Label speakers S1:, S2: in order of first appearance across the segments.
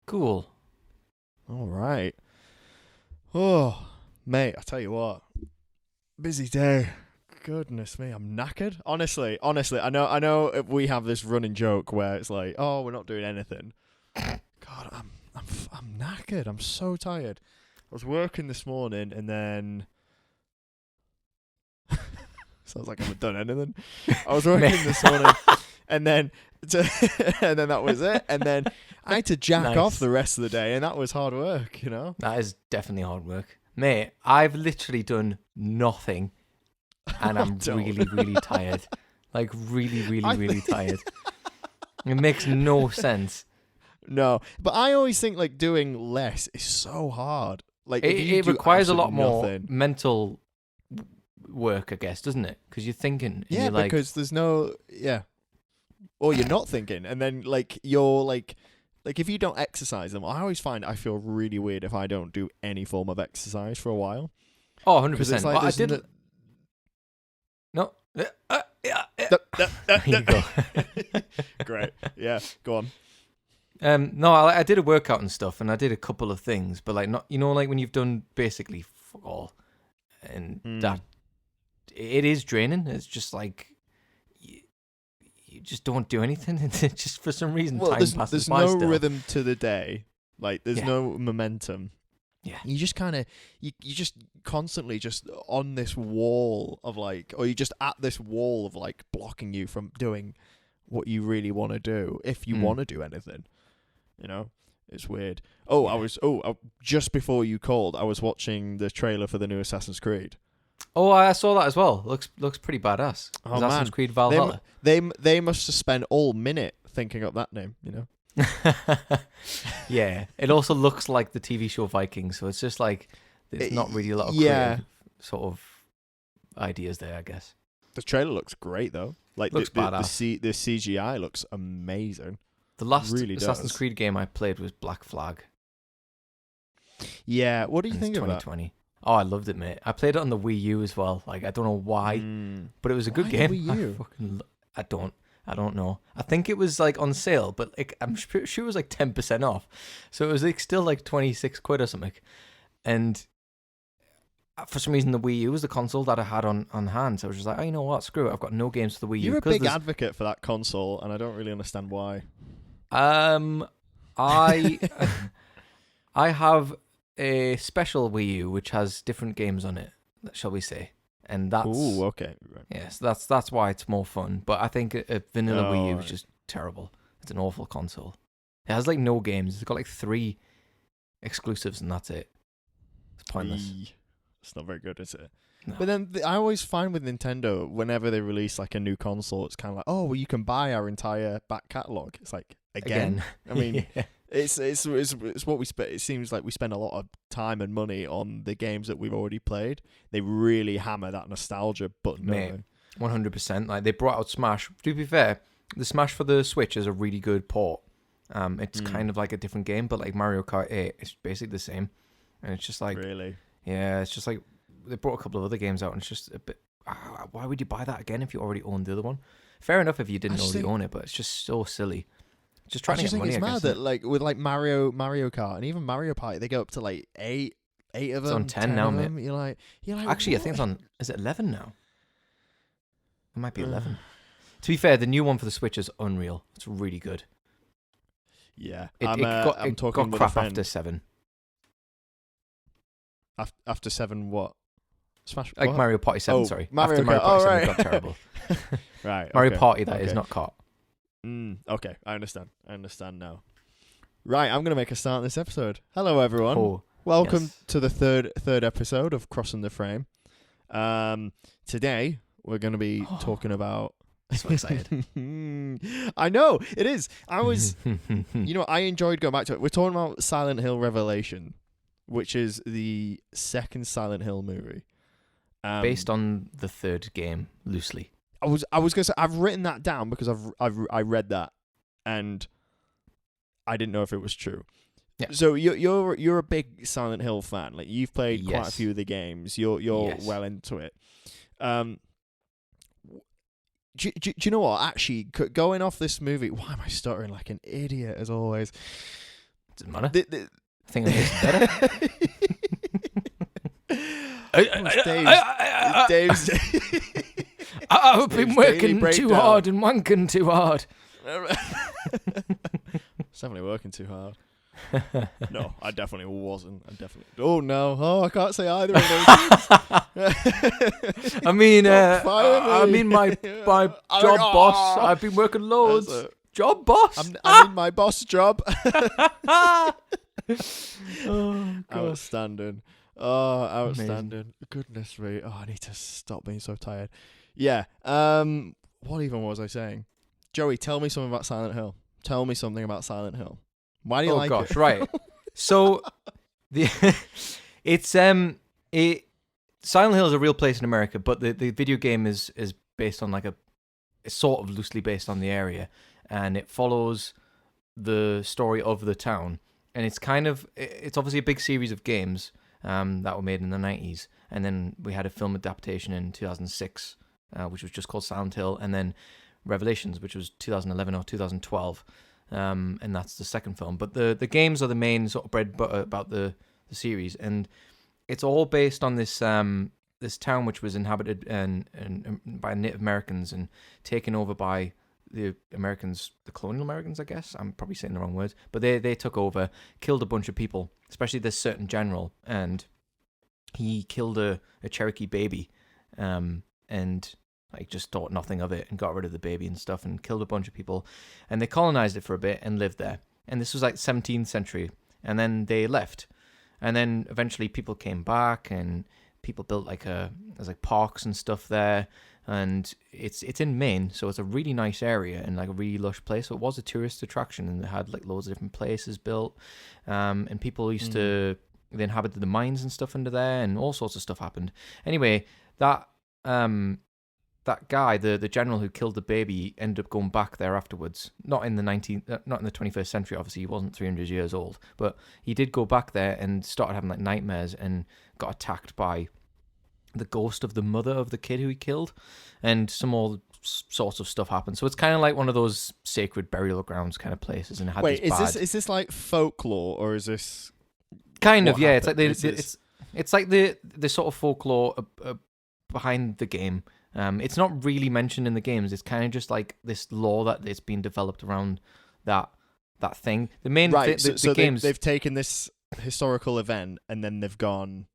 S1: Cool.
S2: All right. Oh, mate, I tell you what, busy day. Goodness me, I'm knackered. Honestly, I know. We have this running joke where it's like, oh, we're not doing anything. God, I'm knackered. I'm so tired. I was working this morning, and then sounds like I haven't done anything. I was working this morning, and then and then that was it. And then I had to jack off
S1: Nice.
S2: the rest of the day, and that was hard work.
S1: That is definitely hard work. Mate, I've literally done nothing and I'm
S2: Don't.
S1: really, really tired. Like, really, really,
S2: I
S1: really tired. It makes no sense.
S2: No, but I always think like doing less is so hard. Like if you
S1: It
S2: do
S1: requires a lot
S2: absolutely
S1: more
S2: nothing-
S1: mental work, I guess, doesn't it? Because you're thinking. And
S2: Yeah,
S1: you're like,
S2: because there's no or you're not thinking, and then like you're like if you don't exercise them. I always find I feel really weird if I don't do any form of exercise for a while.
S1: oh,
S2: 'Cause
S1: 100%.
S2: it's like
S1: Well, I
S2: there's
S1: did. No.
S2: no-
S1: There you go.
S2: Great. Yeah, go on.
S1: No, I did a workout and stuff, and I did a couple of things, but like not, like when you've done basically fuck all, and that it is draining. It's just like you just don't do anything, and it just for some reason
S2: Well,
S1: time
S2: there's
S1: passes by
S2: no
S1: still.
S2: rhythm to the day. Like there's
S1: Yeah.
S2: no momentum.
S1: Yeah.
S2: You just kind of you just constantly just on this wall of like, or you just at this wall of like blocking you from doing what you really want to do if you want to do anything. It's weird. Oh,
S1: Yeah.
S2: Just before you called, I was watching the trailer for the new Assassin's Creed.
S1: Oh, I saw that as well. Looks pretty badass.
S2: Oh,
S1: Assassin's
S2: man.
S1: Creed Valhalla.
S2: They must have spent all minute thinking up that name.
S1: Yeah, it also looks like the TV show Vikings, so it's just like there's not really a lot of creative sort of ideas there, I guess.
S2: The trailer looks great though. Like
S1: Looks
S2: the
S1: badass.
S2: the CGI looks amazing.
S1: The last
S2: Really
S1: Assassin's
S2: does.
S1: Creed game I played was Black Flag.
S2: Yeah, what do you
S1: and
S2: think
S1: it's
S2: of that?
S1: 2020. Oh, I loved it, mate. I played it on the Wii U as well. Like, I don't know why, but it was a good
S2: Why the
S1: game.
S2: Wii U?
S1: I don't know. I think it was like on sale, but like I'm sure it was like 10% off. So it was like still like 26 quid or something. And for some reason, the Wii U was the console that I had on hand. So I was just like, oh, you know what? Screw it. I've got no games for the Wii U.
S2: You're a
S1: 'Cause
S2: big
S1: there's-
S2: advocate for that console, and I don't really understand why.
S1: I I have a special Wii U which has different games on it, shall we say? And that's
S2: Ooh, okay. Right.
S1: yes, that's why it's more fun. But I think a vanilla Wii U is
S2: right.
S1: just terrible. It's an awful console. It has like no games. It's got like 3 exclusives, and that's it. It's pointless.
S2: It's not very good, is it?
S1: No.
S2: But then I always find with Nintendo, whenever they release like a new console, it's kind of like, oh, well, you can buy our entire back catalog. It's like again. I mean,
S1: Yeah.
S2: it's what we spend. It seems like we spend a lot of time and money on the games that we've already played. They really hammer that nostalgia button, don't
S1: Mate. 100%. Like they brought out Smash. To be fair, the Smash for the Switch is a really good port. It's kind of like a different game, but like Mario Kart 8, it's basically the same. And it's just
S2: they?
S1: like,
S2: Really?
S1: yeah, it's just like they brought a couple of other games out, and it's just a bit. Why would you buy that again if you already owned the other one? Fair enough if you didn't
S2: just
S1: already
S2: think-
S1: own it, but it's just so silly. Just
S2: I
S1: trying to
S2: just
S1: get
S2: think
S1: money.
S2: it's
S1: I
S2: mad
S1: guess.
S2: that like with like Mario Kart and even Mario Party, they go up to like eight of
S1: It's
S2: them.
S1: on 10 now,
S2: of
S1: mate.
S2: them. You're like
S1: Actually, I
S2: what?
S1: think it's on. Is it 11 now? It might be 11. To be fair, the new one for the Switch is unreal. It's really good.
S2: Yeah,
S1: I'm
S2: I'm talking with a
S1: crap
S2: friend.
S1: after 7.
S2: After 7, what? Smash.
S1: Like
S2: what?
S1: Mario Party 7,
S2: Oh,
S1: sorry.
S2: Mario
S1: After Mario
S2: Kart.
S1: Party
S2: Oh,
S1: 7
S2: right.
S1: got terrible.
S2: Right.
S1: Mario
S2: okay.
S1: Party, that is,
S2: Okay.
S1: not Kart.
S2: Okay, I understand. now. Right, I'm gonna make a start on this episode. Hello, everyone.
S1: Oh,
S2: Welcome
S1: yes.
S2: to the third episode of Crossing the Frame. Today we're gonna be talking about.
S1: so excited.
S2: I know it is. I was. I enjoyed going back to it. We're talking about Silent Hill Revelation, which is the second Silent Hill movie.
S1: Based on the third game, loosely.
S2: I was gonna say I've written that down because I read that and I didn't know if it was true.
S1: Yeah.
S2: So you're a big Silent Hill fan. Like you've played quite a
S1: Yes.
S2: few of the games. You're
S1: Yes.
S2: well into it. Do you know what? Actually, going off this movie, why am I stuttering like an idiot as always?
S1: Doesn't matter.
S2: The-
S1: I think it makes it better.
S2: Dave's
S1: I've
S2: Dave's
S1: been
S2: daily
S1: working too
S2: breakdown.
S1: hard and wanking too hard.
S2: It's definitely working too hard. No, I definitely wasn't. Oh no! Oh, I can't say either of those things.
S1: I mean,
S2: Don't fire me.
S1: my job boss. I've been working loads.
S2: That's it.
S1: Job boss.
S2: I'm in my boss job.
S1: Oh, God.
S2: Outstanding. Oh, outstanding. Goodness me. Oh, I need to stop being so tired. Yeah. What even was I saying? Joey, tell me something about Silent Hill. Tell me something about Silent Hill. Why do you like it?
S1: Right. So it's Silent Hill is a real place in America, but the video game is based on like it's sort of loosely based on the area, and it follows the story of the town, and it's obviously a big series of games that were made in the 90s, and then we had a film adaptation in 2006, which was just called Silent Hill, and then Revelations, which was 2011 or 2012. And that's the second film. But the games are the main sort of bread and butter about the series, and it's all based on this this town which was inhabited and by Native Americans and taken over by the Americans, the colonial Americans, I guess. I'm probably saying the wrong words, but they took over, killed a bunch of people, especially this certain general, and he killed a Cherokee baby, and like just thought nothing of it and got rid of the baby and stuff and killed a bunch of people, and they colonized it for a bit and lived there. And this was like 17th century, and then they left, and then eventually people came back and people built there's like parks and stuff there, and it's in Maine, so it's a really nice area and like a really lush place. So it was a tourist attraction, and they had like loads of different places built, and people used to, they inhabited the mines and stuff under there, and all sorts of stuff happened. Anyway, that guy, the general who killed the baby, ended up going back there afterwards. Not in the 21st century, obviously. He wasn't 300 years old, but he did go back there and started having like nightmares and got attacked by the ghost of the mother of the kid who he killed, and some all sorts of stuff happened. So it's kind of like one of those sacred burial grounds kind of places. And it had
S2: is this like folklore, or is this
S1: kind of? Yeah,
S2: happened?
S1: it's like the sort of folklore behind the game. It's not really mentioned in the games. It's kind of just like this lore that it's been developed around that thing. The main the games
S2: they've taken this historical event and then they've gone,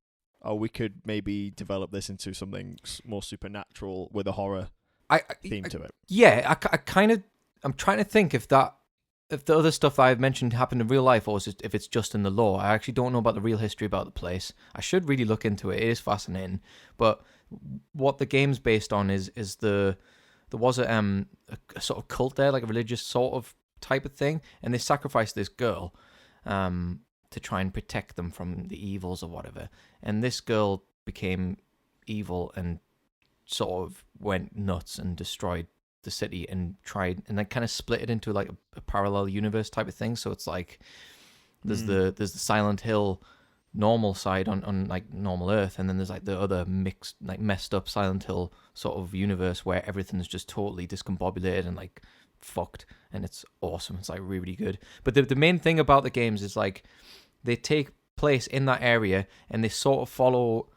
S2: oh, we could maybe develop this into something more supernatural with a horror theme to it.
S1: Yeah, I'm trying to think if the other stuff that I've mentioned happened in real life, or if it's just in the lore. I actually don't know about the real history about the place. I should really look into it. It is fascinating, but what the game's based on is there was a sort of cult there, like a religious sort of type of thing, and they sacrificed this girl to try and protect them from the evils or whatever. And this girl became evil and sort of went nuts and destroyed the city and tried, and then kind of split it into like a parallel universe type of thing. So it's like there's the Silent Hill normal side on like normal Earth, and then there's like the other mixed, like messed up Silent Hill sort of universe where everything's just totally discombobulated and like fucked, and it's awesome. It's like really, really good. But the main thing about the games is like they take place in that area and they sort of follow.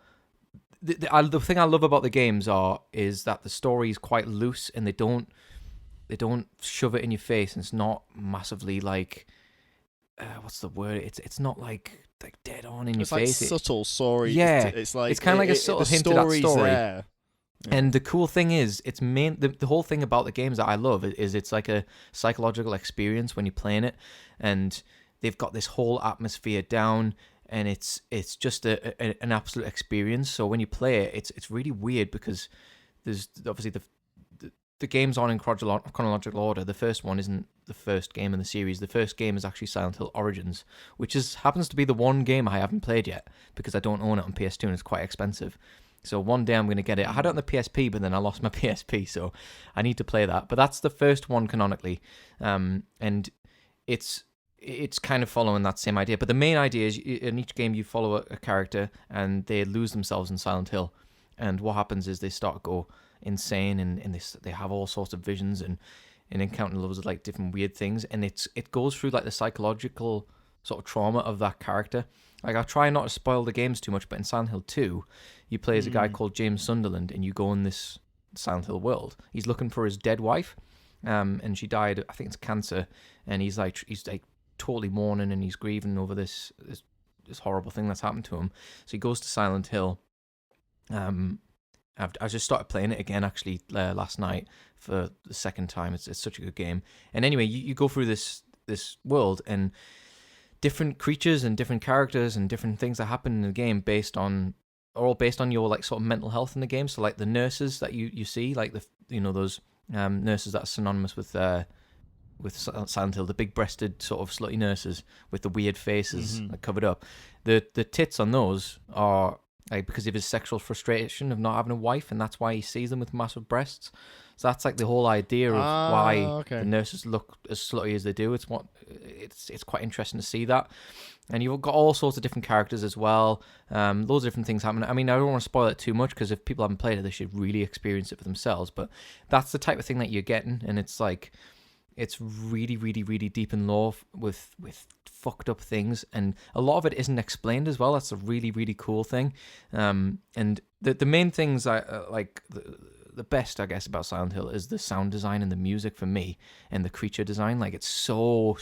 S1: The thing I love about the games is that the story is quite loose and they don't shove it in your face, and it's not massively like what's the word? It's not like dead on in your face.
S2: It's like subtle story.
S1: Yeah,
S2: it's like
S1: it's kind of like a subtle hint to that story. There. Yeah. And the cool thing is, the whole thing about the games that I love is it's like a psychological experience when you're playing it, and they've got this whole atmosphere down, and it's just an absolute experience. So when you play it, it's really weird because there's obviously the game's on in chronological order. The first one isn't the first game in the series. The first game is actually Silent Hill Origins, which happens to be the one game I haven't played yet because I don't own it on PS2 and it's quite expensive. So one day I'm going to get it. I had it on the PSP, but then I lost my PSP, so I need to play that. But that's the first one canonically, and it's kind of following that same idea. But the main idea is in each game you follow a character and they lose themselves in Silent Hill. And what happens is they start to go insane and they have all sorts of visions and encounter loads of like different weird things. And it goes through like the psychological sort of trauma of that character. Like, I try not to spoil the games too much, but in Silent Hill 2, you play as a guy called James Sunderland, and you go in this Silent Hill world. He's looking for his dead wife, and she died, I think it's cancer, and he's like totally mourning, and he's grieving over this horrible thing that's happened to him. So he goes to Silent Hill. I just started playing it again actually last night for the second time. It's such a good game. And anyway, you go through this world, and different creatures and different characters and different things that happen in the game are all based on your like sort of mental health in the game. So like the nurses that you see, like those nurses that are synonymous with Silent Hill, the big-breasted sort of slutty nurses with the weird faces like, covered up. The tits on those are like because of his sexual frustration of not having a wife, and that's why he sees them with massive breasts. So that's like the whole idea of why the nurses look as slutty as they do. It's quite interesting to see that. And you've got all sorts of different characters as well. Loads of different things happen. I mean, I don't want to spoil it too much because if people haven't played it, they should really experience it for themselves. But that's the type of thing that you're getting, and it's like it's really, really, really deep in lore with fucked up things, and a lot of it isn't explained as well. That's a really, really cool thing. And the main things I like. The best, I guess, about Silent Hill is the sound design and the music for me, and the creature design. Like, it's so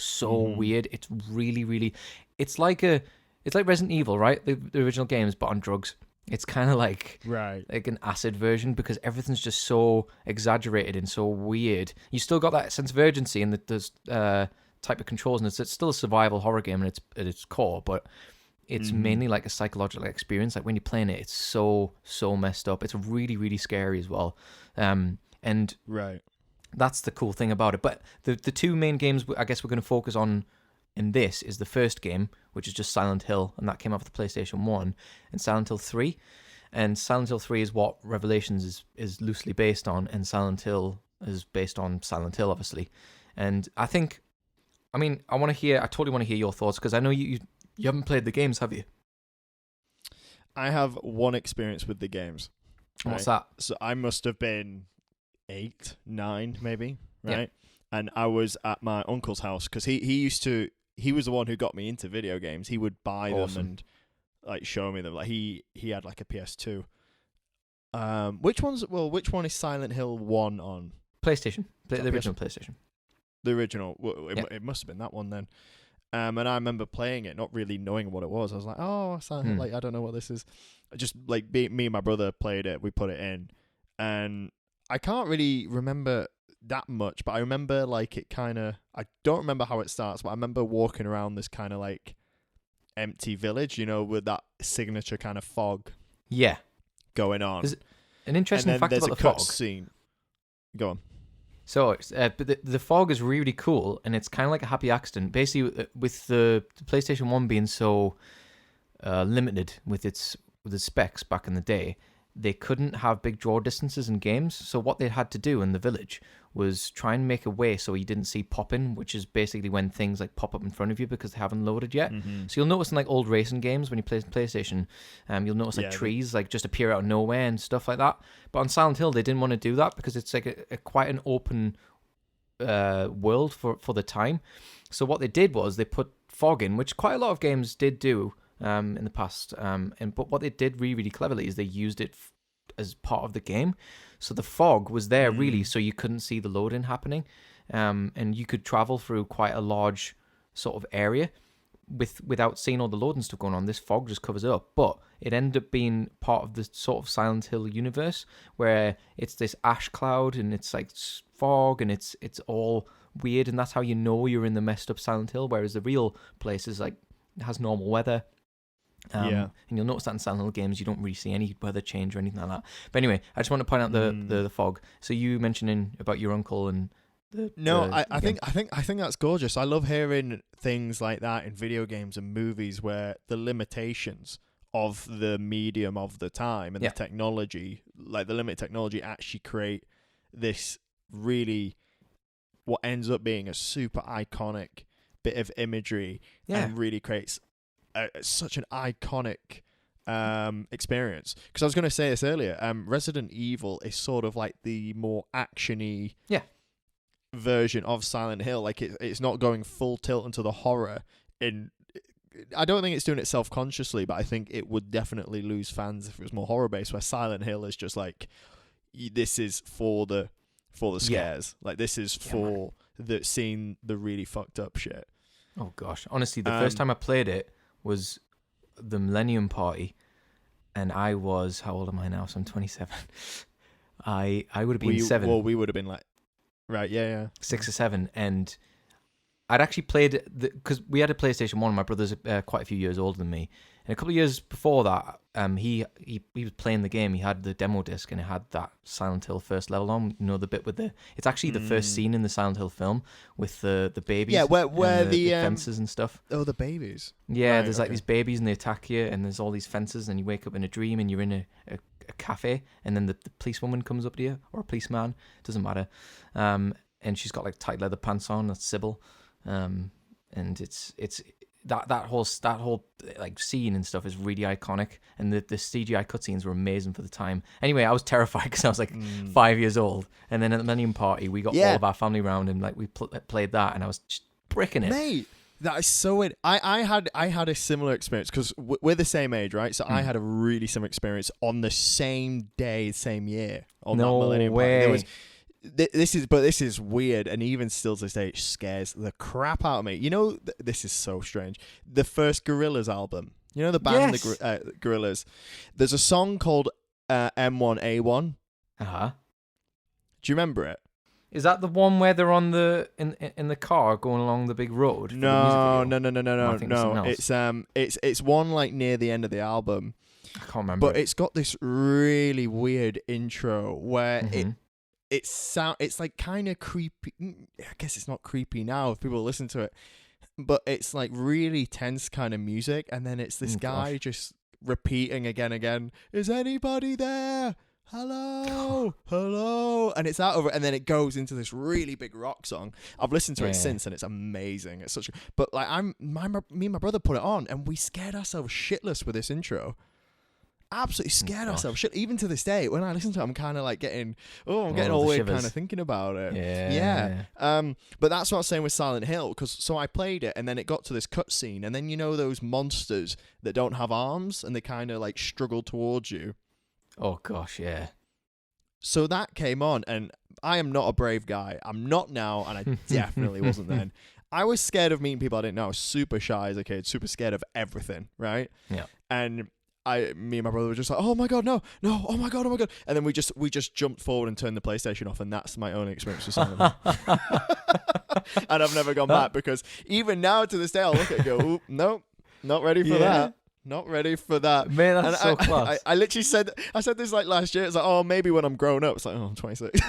S1: weird. It's really, really. It's like Resident Evil, right? The original games, but on drugs. It's kind of like an acid version because everything's just so exaggerated and so weird. You still got that sense of urgency and there's type of controls, and it's still a survival horror game at its core, but it's mainly like a psychological experience. Like when you're playing it, it's so messed up. It's really, really scary as well. And that's the cool thing about it. But the two main games I guess we're going to focus on in this is the first game, which is just Silent Hill, and that came out for the PlayStation 1, and Silent Hill 3. And Silent Hill 3 is what Revelations is loosely based on, and Silent Hill is based on Silent Hill, obviously. And I totally want to hear your thoughts, because I know you haven't played the games, have you?
S2: I have one experience with the games.
S1: Right? What's that?
S2: So I must have been 8, 9, maybe, right? Yeah. And I was at my uncle's house because he was the one who got me into video games. He would buy them and like show me them. Like he had like a PS2. Which one is Silent Hill 1 on?
S1: PlayStation. The original PlayStation.
S2: The original. It must have been that one then. And I remember playing it, not really knowing what it was. I was like, oh, like I don't know what this is. Just like me and my brother played it. We put it in, and I can't really remember that much, but I remember like it kind of. I don't remember how it starts, but I remember walking around this kind of like empty village, with that signature kind of fog.
S1: Yeah,
S2: going on.
S1: There's an interesting fact about the fog.
S2: Scene. Go on.
S1: So, but the fog is really cool, and it's kind of like a happy accident. Basically, with the PlayStation 1 being so limited with the specs back in the day, they couldn't have big draw distances in games. So what they had to do in the village was try and make a way so you didn't see popping, which is basically when things like pop up in front of you because they haven't loaded yet. Mm-hmm. So you'll notice in like old racing games when you play PlayStation, you'll notice like trees like just appear out of nowhere and stuff like that. But on Silent Hill, they didn't want to do that because it's like a quite an open world for the time. So what they did was they put fog in, which quite a lot of games did do in the past. But what they did really, really cleverly is they used it as part of the game. So the fog was there really, so you couldn't see the loading happening, and you could travel through quite a large sort of area without seeing all the loading stuff going on. This fog just covers it up, but it ended up being part of the sort of Silent Hill universe where it's this ash cloud and it's like fog and it's all weird, and that's how you know you're in the messed up Silent Hill. Whereas the real place is like it has normal weather. And you'll notice that in Silent Hill games you don't really see any weather change or anything like that. But anyway, I just want to point out the fog. So you mentioning about your uncle and
S2: I think that's gorgeous. I love hearing things like that in video games and movies where the limitations of the medium of the time and the technology, like the limited technology, actually create this really what ends up being a super iconic bit of imagery and really creates such an iconic experience. Because I was going to say this earlier, Resident Evil is sort of like the more actiony version of Silent Hill. Like it's not going full tilt into the horror in I don't think it's doing it self-consciously, but I think it would definitely lose fans if it was more horror-based, where Silent Hill is just like, this is for the scares. Like, this is for the seeing the really fucked up shit.
S1: Oh gosh, honestly, the first time I played it was the Millennium Party, and I was, how old am I now? So I'm 27. I would have been 7.
S2: Well, we would have been like, right, yeah.
S1: 6 or 7, and I'd actually played because we had a PlayStation 1. My brother's quite a few years older than me, and a couple of years before that, he was playing the game. He had the demo disc, and it had that Silent Hill first level on. You know, the bit with it's actually the first scene in the Silent Hill film with the babies.
S2: Yeah, where the
S1: fences and stuff.
S2: Oh, the babies.
S1: Yeah,
S2: Right,
S1: there's like these babies, and they attack you, and there's all these fences, and you wake up in a dream, and you're in a cafe, and then the policewoman comes up to you, or a policeman, doesn't matter, and she's got like tight leather pants on. That's Sybil. And it's that whole like scene and stuff is really iconic, and the CGI cutscenes were amazing for the time. Anyway, I was terrified because I was like 5 years old, and then at the Millennium Party we got all of our family round, and like we played that, and I was just bricking it.
S2: Mate, that is so weird. I had a similar experience because we're the same age, right? So I had a really similar experience on the same day, same year on that Millennium Party. There was, this is weird, and even still to this day, it scares the crap out of me. You know, this is so strange. The first Gorillaz album, you know the band,
S1: Yes.
S2: the Gorillaz. There's a song called M1A1.
S1: Uh-huh.
S2: Do you remember it?
S1: Is that the one where they're on in the car going along the big road?
S2: No.
S1: I think it's something else.
S2: It's one like near the end of the album.
S1: I can't remember.
S2: But it's got this really weird intro where it's like kind of creepy. I guess it's not creepy now if people listen to it, but it's like really tense kind of music, and then it's this guy just repeating again. Is anybody there? Hello, hello, and it's out over, and then it goes into this really big rock song. I've listened to it since, and it's amazing. It's such, but like me and my brother put it on, and we scared ourselves shitless with this intro. Absolutely scared ourselves. Shit, even to this day, when I listen to it, I'm kind of like getting all weird, kind of thinking about it. Yeah. But that's what I was saying with Silent Hill, because so I played it, and then it got to this cutscene, and then you know those monsters that don't have arms, and they kind of like struggle towards you.
S1: Oh gosh, yeah.
S2: So that came on, and I am not a brave guy. I'm not now, and I definitely wasn't then. I was scared of meeting people I didn't know. I was super shy as a kid, super scared of everything, right?
S1: Yeah.
S2: And me and my brother were just like, oh my god, no, oh my god, and then we just jumped forward and turned the PlayStation off, and that's my only experience with Silent Hill. And I've never gone back, because even now to this day I'll look at it and go, oop, nope, not ready for that. Not ready for that.
S1: Man, that's so class.
S2: I literally said this like last year. It's like, oh, maybe when I'm grown up. It's like, oh, I'm 26.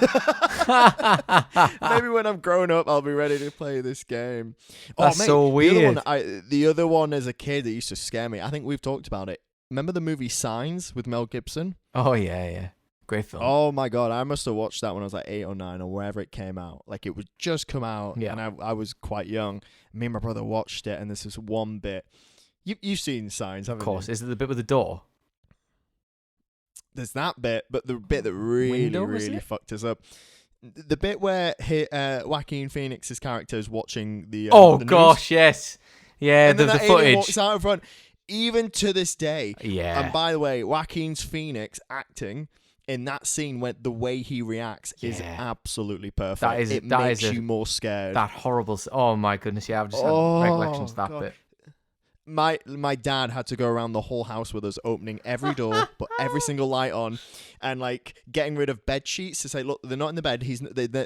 S2: Maybe when I'm grown up, I'll be ready to play this game.
S1: That's so weird.
S2: The other one as a kid that used to scare me. I think we've talked about it. Remember the movie Signs with Mel Gibson?
S1: Oh, yeah. Great film.
S2: Oh, my God. I must have watched that when I was like 8 or 9 or wherever it came out. Like, it would just come out, and I was quite young. Me and my brother watched it, and this is one bit. You've seen Signs, haven't you?
S1: Of course. Is it the bit with the door?
S2: There's that bit, but the bit that really fucked us up. The bit where Joaquin Phoenix's character is watching the the
S1: gosh,
S2: news.
S1: Yes. Yeah,
S2: and
S1: the
S2: then that
S1: footage.
S2: alien walks out in front. Even to this day.
S1: Yeah.
S2: And by the way, Joaquin's Phoenix acting in that scene, when the way he reacts is absolutely perfect. It makes you more scared.
S1: That horrible... Oh, my goodness. Yeah, I've just had recollections of that bit.
S2: My dad had to go around the whole house with us, opening every door, put every single light on, and like getting rid of bed sheets to say, look, they're not in the bed.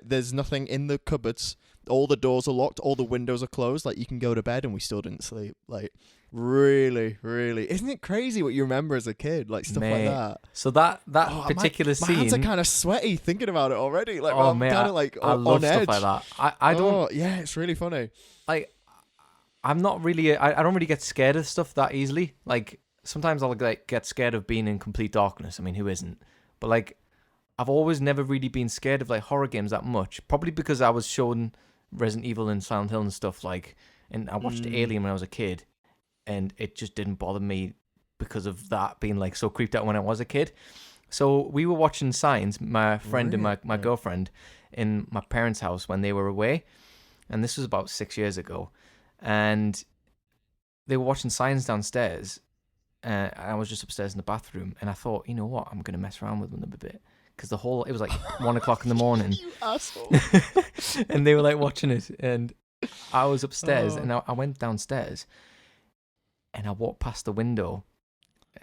S2: There's nothing in the cupboards. All the doors are locked. All the windows are closed. Like, you can go to bed, and we still didn't sleep. Like, really, isn't it crazy what you remember as a kid? Like, stuff like that.
S1: So that particular scene,
S2: my hands are kind of sweaty thinking about it already. Like, I'm kind of like
S1: I love
S2: on edge.
S1: stuff like that. I don't.
S2: Oh, yeah, it's really funny.
S1: Like, I'm not really. I don't really get scared of stuff that easily. Like, sometimes I'll like get scared of being in complete darkness. I mean, who isn't? But like, I've always never really been scared of like horror games that much. Probably because I was shown Resident Evil and Silent Hill and stuff like, and I watched Alien when I was a kid, and it just didn't bother me because of that being like so creeped out when I was a kid. So we were watching Signs, my friend and my girlfriend, in my parents' house when they were away, and this was about 6 years ago. And they were watching Signs downstairs. I was just upstairs in the bathroom, and I thought, you know what, I'm gonna mess around with them a bit because it was like 1:00 in the morning,
S2: You asshole.
S1: and they were like watching it, and I was upstairs,
S2: Oh.
S1: and I went downstairs, and I walked past the window,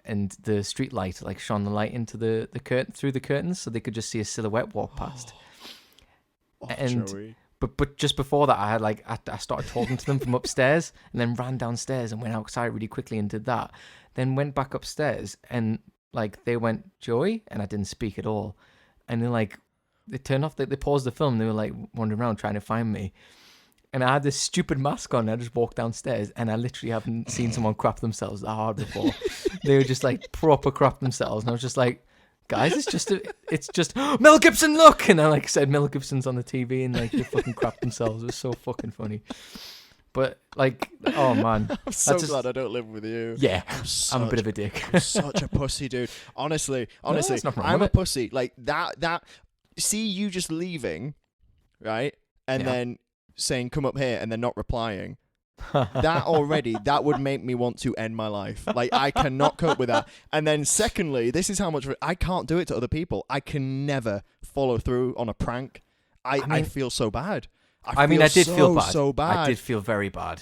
S1: and the street light like shone the light into the curtain through the curtains, so they could just see a silhouette walk past.
S2: Oh,
S1: And-
S2: Joey.
S1: But just before that, I started talking to them from upstairs, and then ran downstairs and went outside really quickly and did that. Then went back upstairs, and like they went, Joey, and I didn't speak at all. And then like they turned off, they paused the film. They were like wandering around trying to find me, and I had this stupid mask on. I just walked downstairs, and I literally haven't seen someone crap themselves that hard before. They were just like proper crap themselves, and I was just like, guys, it's just Mel Gibson, look, and I like said Mel Gibson's on the TV, and like they fucking crap themselves. It was so fucking funny. But like, oh man,
S2: I'm so
S1: just-
S2: glad I don't live with you.
S1: yeah,
S2: I'm,
S1: I'm a bit
S2: such-
S1: of a dick.
S2: I'm such a pussy, dude. Honestly,
S1: there's nothing wrong
S2: I'm
S1: with
S2: a
S1: it.
S2: pussy. Like that. See you just leaving, right, and
S1: Yeah.
S2: then saying come up here and then not replying. That would make me want to end my life. Like I cannot cope with that. And then secondly, this is how much I can't do it to other people. I can never follow through on a prank. I
S1: mean-
S2: feel so bad.
S1: I mean, I did feel bad.
S2: So bad.
S1: I did feel very bad,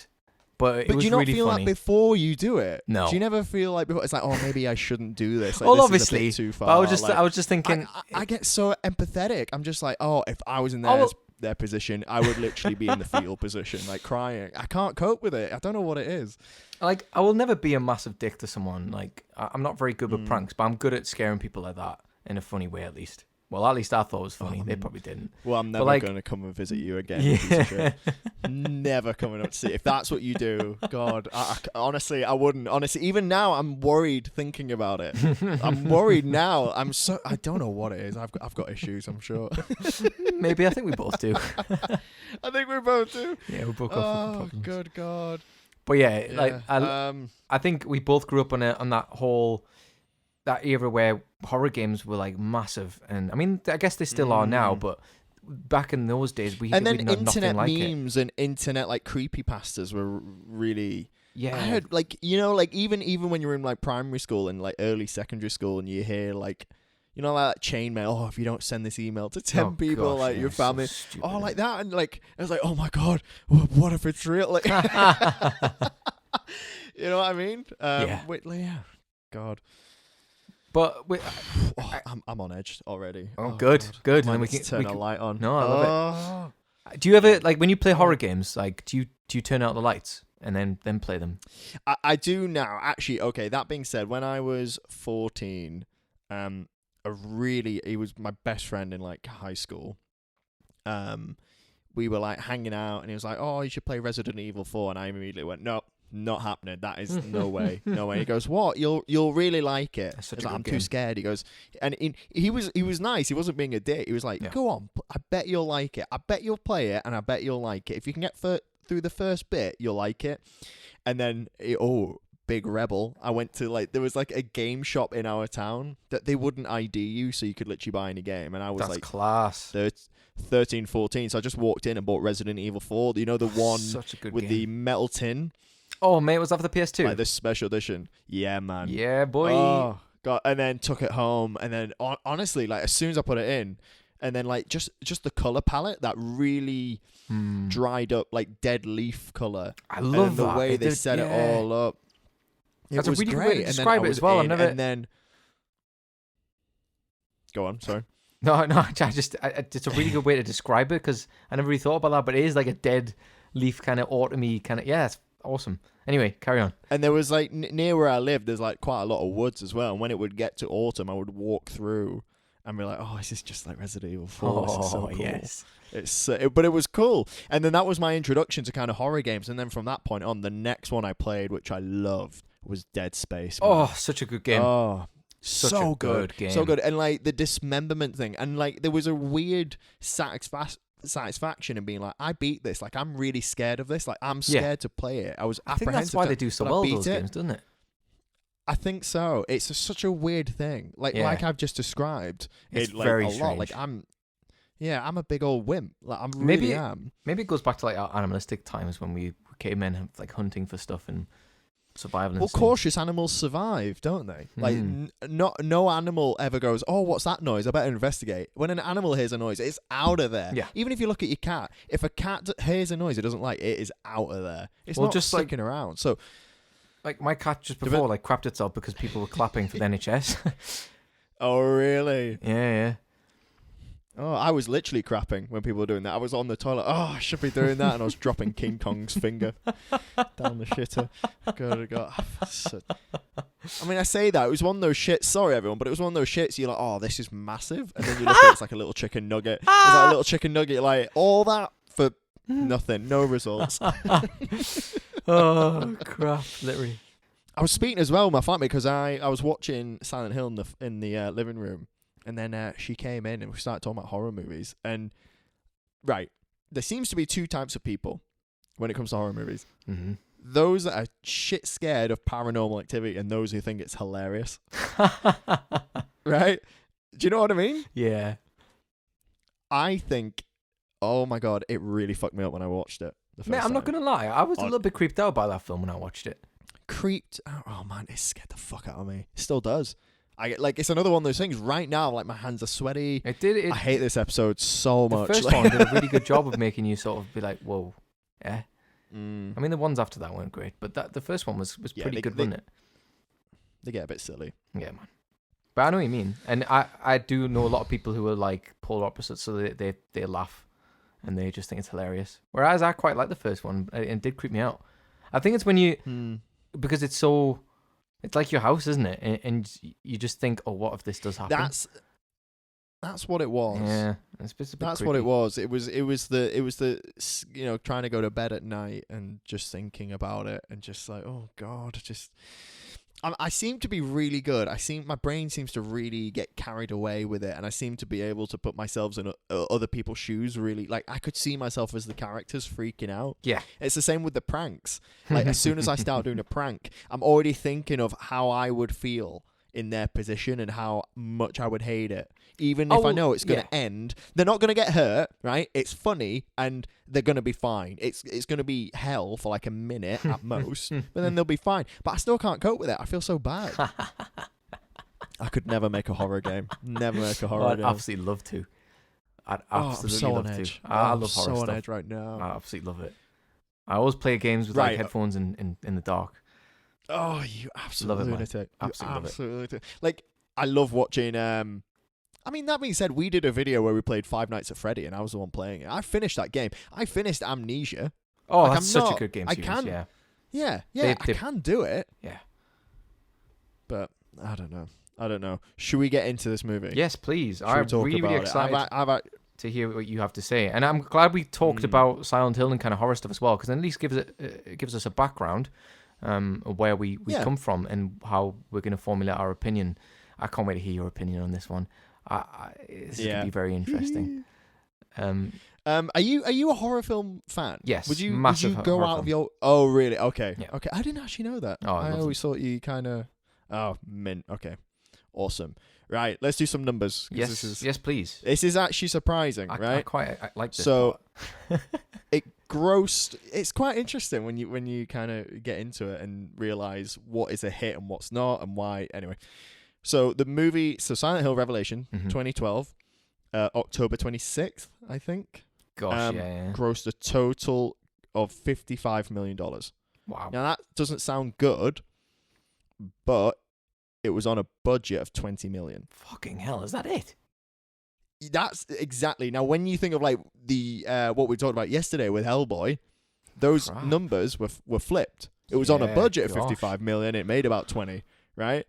S1: but it
S2: But
S1: was
S2: do you not
S1: really
S2: feel
S1: funny.
S2: that before you do it?
S1: No.
S2: Do you never feel like before? It's like, oh, maybe I shouldn't do this. Like,
S1: Well,
S2: this
S1: obviously,
S2: is a bit too far.
S1: but I was just
S2: Like,
S1: thinking.
S2: I get so empathetic. I'm just like, oh, if I was in
S1: Oh, well-
S2: their position, I would literally be in the fetal position, like crying. I can't cope with it. I don't know what it is.
S1: Like, I will never be a massive dick to someone. Like, I'm not very good with
S2: Mm.
S1: pranks, but I'm good at scaring people like that in a funny way, at least. Well, at least I thought it was funny. They probably didn't.
S2: Well, I'm never
S1: like-
S2: going to come and visit you again. you piece of
S1: Yeah.
S2: shit. Never coming up to see. If that's what you do, God, honestly, I wouldn't. Honestly, even now, I'm worried thinking about it. I'm worried now. I don't know what it is. I've got issues, I'm sure.
S1: Maybe I think we both do.
S2: I think we both do.
S1: Yeah, we both got fucking
S2: Oh,
S1: problems.
S2: good God.
S1: But yeah, like
S2: Yeah.
S1: I think we both grew up on that whole that era where horror games were like massive, and I mean, I guess they still are now,
S2: Mm.
S1: but back in those days, we
S2: and then
S1: didn't have
S2: internet
S1: nothing like it.
S2: memes and internet like creepypastas were really.
S1: Yeah,
S2: I heard like like even when you're in like primary school and like early secondary school and you hear like like that chain mail. Oh, if you don't send this email to 10
S1: Oh,
S2: people,
S1: gosh,
S2: like
S1: yeah,
S2: your
S1: it's so
S2: family.
S1: stupid.
S2: Oh, like that, and like I was like, oh my God, what if it's real? Like, you know what I mean?
S1: Yeah.
S2: Yeah. God.
S1: But
S2: Oh, I'm on edge already.
S1: Oh, good,
S2: God.
S1: good.
S2: Might
S1: And then we
S2: need to
S1: can-
S2: turn
S1: we
S2: a
S1: can-
S2: light on.
S1: No, I love
S2: love
S1: do you ever like when you play horror games? Like, do you turn out the lights and then play them?
S2: I do now. Actually, okay, that being said, when I was 14, he was my best friend in like high school. We were like hanging out and he was like, oh, you should play Resident Evil 4. And I immediately went, no, not happening. That is no way. No way. He goes, what? You'll really like it.
S1: That's such
S2: I was
S1: a
S2: like,
S1: good
S2: I'm
S1: game.
S2: too scared. He goes, and he was nice. He wasn't being a dick. He was like,
S1: Yeah.
S2: go on. I bet you'll like it. I bet you'll play it and I bet you'll like it. If you can get through the first bit, you'll like it. And then, big rebel. I went to there was like a game shop in our town that they wouldn't ID you, so you could literally buy any game. And I was
S1: That's
S2: like
S1: class.
S2: 13, 14. So I just walked in and bought Resident Evil 4. You know, the one
S1: Such a good
S2: with
S1: game.
S2: the metal tin,
S1: Oh, mate, was that for the PS2?
S2: like this special edition. Yeah, man.
S1: Yeah, boy.
S2: Oh God! And then took it home, and then honestly, like as soon as I put it in, and then like just the color palette, that really dried up like dead leaf color.
S1: I
S2: And
S1: love
S2: then the
S1: that.
S2: way they
S1: did-
S2: set it
S1: yeah.
S2: all up.
S1: That's
S2: it
S1: a
S2: was
S1: really good
S2: great.
S1: way to
S2: And then
S1: describe
S2: I
S1: it
S2: was
S1: as well. I've
S2: in,
S1: never-
S2: And then go on. Sorry.
S1: No, it's a really good way to describe it because I never really thought about that, but it is like a dead leaf kind of autumny kind of. Yeah, it's awesome. Anyway, carry on.
S2: And there was like near where I lived, there's like quite a lot of woods as well. And when it would get to autumn, I would walk through and be like, "Oh, this is just like Resident Evil 4. This is so cool."
S1: yes.
S2: It's but it was cool. And then that was my introduction to kind of horror games. And then from that point on, the next one I played, which I loved, was Dead Space. Man.
S1: Oh, such a good game.
S2: Oh,
S1: Such
S2: so
S1: a good game.
S2: So good. And like the dismemberment thing, and like there was a weird satisfaction in being like, I beat this. Like I'm really scared of this. Like I'm
S1: Yeah.
S2: scared to play it. I was
S1: I think
S2: apprehensive.
S1: that's why
S2: to-
S1: they do so
S2: but I
S1: well
S2: beat
S1: those
S2: it.
S1: games, doesn't it?
S2: I think so. It's such a weird thing. Like
S1: Yeah.
S2: I've just described.
S1: It's
S2: it, like,
S1: very
S2: a lot. Like
S1: strange.
S2: I'm a big old wimp. Like I'm
S1: Maybe-
S2: really am.
S1: Maybe it goes back to like our animalistic times when we cavemen like hunting for stuff and survival
S2: Well,
S1: instinct.
S2: cautious animals survive, don't they? Like, no animal ever goes, oh, what's that noise? I better investigate. When an animal hears a noise, it's out of there.
S1: Yeah.
S2: Even if you look at your cat, if a cat hears a noise it doesn't like, it is out of there. It's not
S1: just like-
S2: sticking around. So,
S1: Like my cat just before like crapped itself because people were clapping for the NHS.
S2: oh, really?
S1: Yeah.
S2: Oh, I was literally crapping when people were doing that. I was on the toilet. Oh, I should be doing that. And I was dropping King Kong's finger down the shitter. God. I mean, I say that. It was one of those shits. Sorry, everyone, but it was one of those shits. You're like, oh, this is massive. And then you look at it, it's like a little chicken nugget. It's like a little chicken nugget. Like, all that for nothing. No results.
S1: Oh, crap. Literally.
S2: I was speaking as well with my flatmate because I was watching Silent Hill in the living room. And then she came in and we started talking about horror movies. And, right, there seems to be two types of people when it comes to horror movies.
S1: Mm-hmm.
S2: Those that are shit scared of paranormal activity and those who think it's hilarious. Right? Do you know what I mean?
S1: Yeah.
S2: I think, oh my God, it really fucked me up when I watched it.
S1: Mate, I'm not going to lie. I was a
S2: Oh.
S1: little bit creeped out by that film when I watched it.
S2: Creeped out. Oh man, it scared the fuck out of me. It still does. It's another one of those things. Right now, like my hands are sweaty.
S1: It did.
S2: I hate this episode so
S1: The
S2: much.
S1: first
S2: Like-
S1: one did a really good job of making you sort of be like, whoa. Yeah.
S2: Mm,
S1: I mean, the ones after that weren't great, but the first one was
S2: Yeah,
S1: pretty
S2: they-
S1: good,
S2: they-
S1: wasn't it?
S2: they get a bit silly.
S1: Yeah, man. But I know what you mean. And I do know a lot of people who are like polar opposites, so they laugh and they just think it's hilarious. Whereas I quite like the first one, and it did creep me out. I think it's when you, because it's like your house, isn't it? And you just think, oh, what if this does happen?
S2: That's what it was.
S1: Yeah, it's a bit
S2: That's
S1: creepy.
S2: what it was. It was the trying to go to bed at night and just thinking about it and just like, oh God, I seem to be really good. My brain seems to really get carried away with it, and I seem to be able to put myself in other people's shoes. Really, like I could see myself as the characters freaking out.
S1: Yeah.
S2: It's the same with the pranks. Like as soon as I start doing a prank, I'm already thinking of how I would feel in their position and how much I would hate it. Even if I know it's going to end, they're not going to get hurt, right? It's funny and they're going to be fine. It's going to be hell for like a minute at most, but then they'll be fine. But I still can't cope with it. I feel so bad. I could never make a horror game. Never make a horror
S1: I'd
S2: game.
S1: absolutely love to. I'd
S2: I'm
S1: absolutely
S2: so
S1: love
S2: on
S1: to.
S2: edge.
S1: I
S2: I'm
S1: love horror
S2: so on
S1: stuff.
S2: edge right now.
S1: I absolutely love it. I always play games with
S2: Right.
S1: like headphones in the dark.
S2: Oh, you absolute
S1: Love it, man.
S2: lunatic.
S1: Absolutely love it.
S2: Absolute lunatic. Like, I love watching. I mean, that being said, we did a video where we played Five Nights at Freddy, and I was the one playing it. I finished that game. I finished Amnesia.
S1: Oh,
S2: Like,
S1: that's
S2: I'm
S1: such a
S2: not-
S1: good game
S2: I
S1: series.
S2: can-
S1: Yeah.
S2: Yeah,
S1: They-
S2: I can do it,
S1: Yeah.
S2: but I don't know. Should we get into this movie?
S1: Yes, please.
S2: Should we
S1: I'm
S2: talk
S1: really,
S2: about
S1: really
S2: it?
S1: excited
S2: I've
S1: to hear what you have to say, and I'm glad we talked
S2: Mm.
S1: about Silent Hill and kind of horror stuff as well, because at least it gives us a background of where we
S2: Yeah.
S1: come from and how we're going to formulate our opinion. I can't wait to hear your opinion on this one. This is going to be very interesting.
S2: Are you a horror film fan?
S1: Yes,
S2: Would you
S1: massive
S2: go
S1: horror
S2: out
S1: film.
S2: of your? Oh, really? Okay.
S1: Yeah.
S2: Okay. I didn't actually know that.
S1: Oh, I
S2: I
S1: love
S2: always thought you kind of. Oh, mint. Okay. Awesome. Right. Let's do some numbers. 'Cause
S1: Yes, yes, please.
S2: This is actually surprising,
S1: I
S2: right?
S1: quite like this.
S2: So-
S1: part.
S2: It grossed. It's quite interesting when you kind of get into it and realize what is a hit and what's not and why. Anyway, so the movie, Silent Hill Revelation,
S1: Mhm.
S2: 2012, October 26th, I think,
S1: Gosh, yeah.
S2: grossed a total of $55 million.
S1: Wow.
S2: Now that doesn't sound good, but it was on a budget of 20 million.
S1: Fucking hell, is that it?
S2: That's exactly. Now, when you think of like the what we talked about yesterday with Hellboy, those
S1: Crap.
S2: numbers were flipped. It was on a
S1: Yeah,
S2: budget of
S1: gosh.
S2: 55 million. It made about 20, right?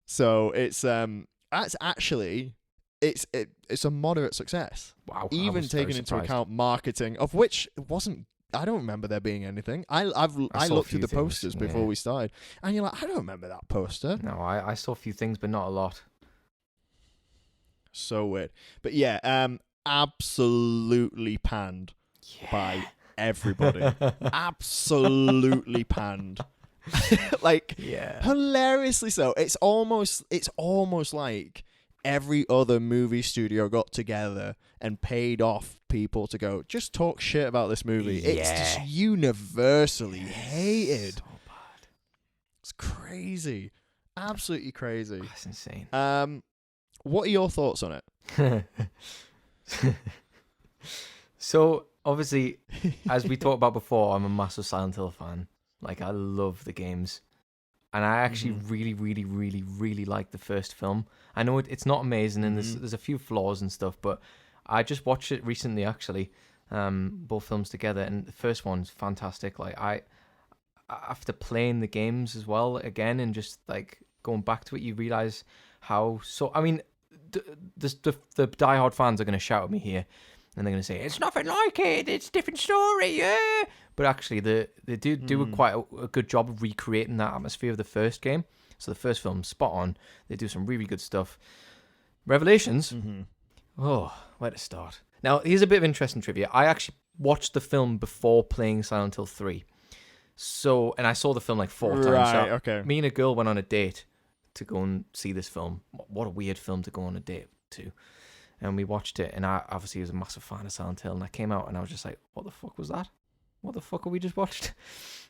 S2: So it's that's actually it's a moderate success,
S1: Wow. I
S2: even
S1: was very
S2: taking into
S1: surprised.
S2: account marketing, of which it wasn't. I don't remember there being anything. I
S1: saw a
S2: looked
S1: few
S2: at the
S1: things,
S2: posters before
S1: yeah.
S2: we started, and you're like, I don't remember that poster.
S1: No, I saw a few things, but not a lot.
S2: So weird. But yeah, absolutely panned
S1: Yeah.
S2: by everybody. Absolutely panned. Like
S1: Yeah.
S2: hilariously so. It's almost like every other movie studio got together and paid off people to go just talk shit about this movie. It's just
S1: Yeah.
S2: universally hated.
S1: So bad.
S2: crazy, absolutely crazy.
S1: That's insane.
S2: What are your thoughts on it?
S1: So obviously, as we talked about before, I'm a massive Silent Hill fan. Like, I love the games, and I actually really, really, really, really like the first film. I know it's not amazing, and there's a few flaws and stuff, but I just watched it recently, actually, both films together, and the first one's fantastic. Like, after playing the games as well again, and just like going back to it, you realize how. So I mean, the diehard fans are going to shout at me here, and they're going to say it's nothing like it. It's a different story, yeah. But actually, they do quite a good job of recreating that atmosphere of the first game. So the first film, spot on. They do some really good stuff. Revelations. Oh, where to start? Now, here's a bit of interesting trivia. I actually watched the film before playing Silent Hill 3. So, and I saw the film like 4 times.
S2: Right,
S1: So
S2: okay.
S1: Me and a girl went on a date to go and see this film. What a weird film to go on a date to. And we watched it, and I obviously was a massive fan of Silent Hill, and I came out and I was just like, what the fuck was that? What the fuck have we just watched?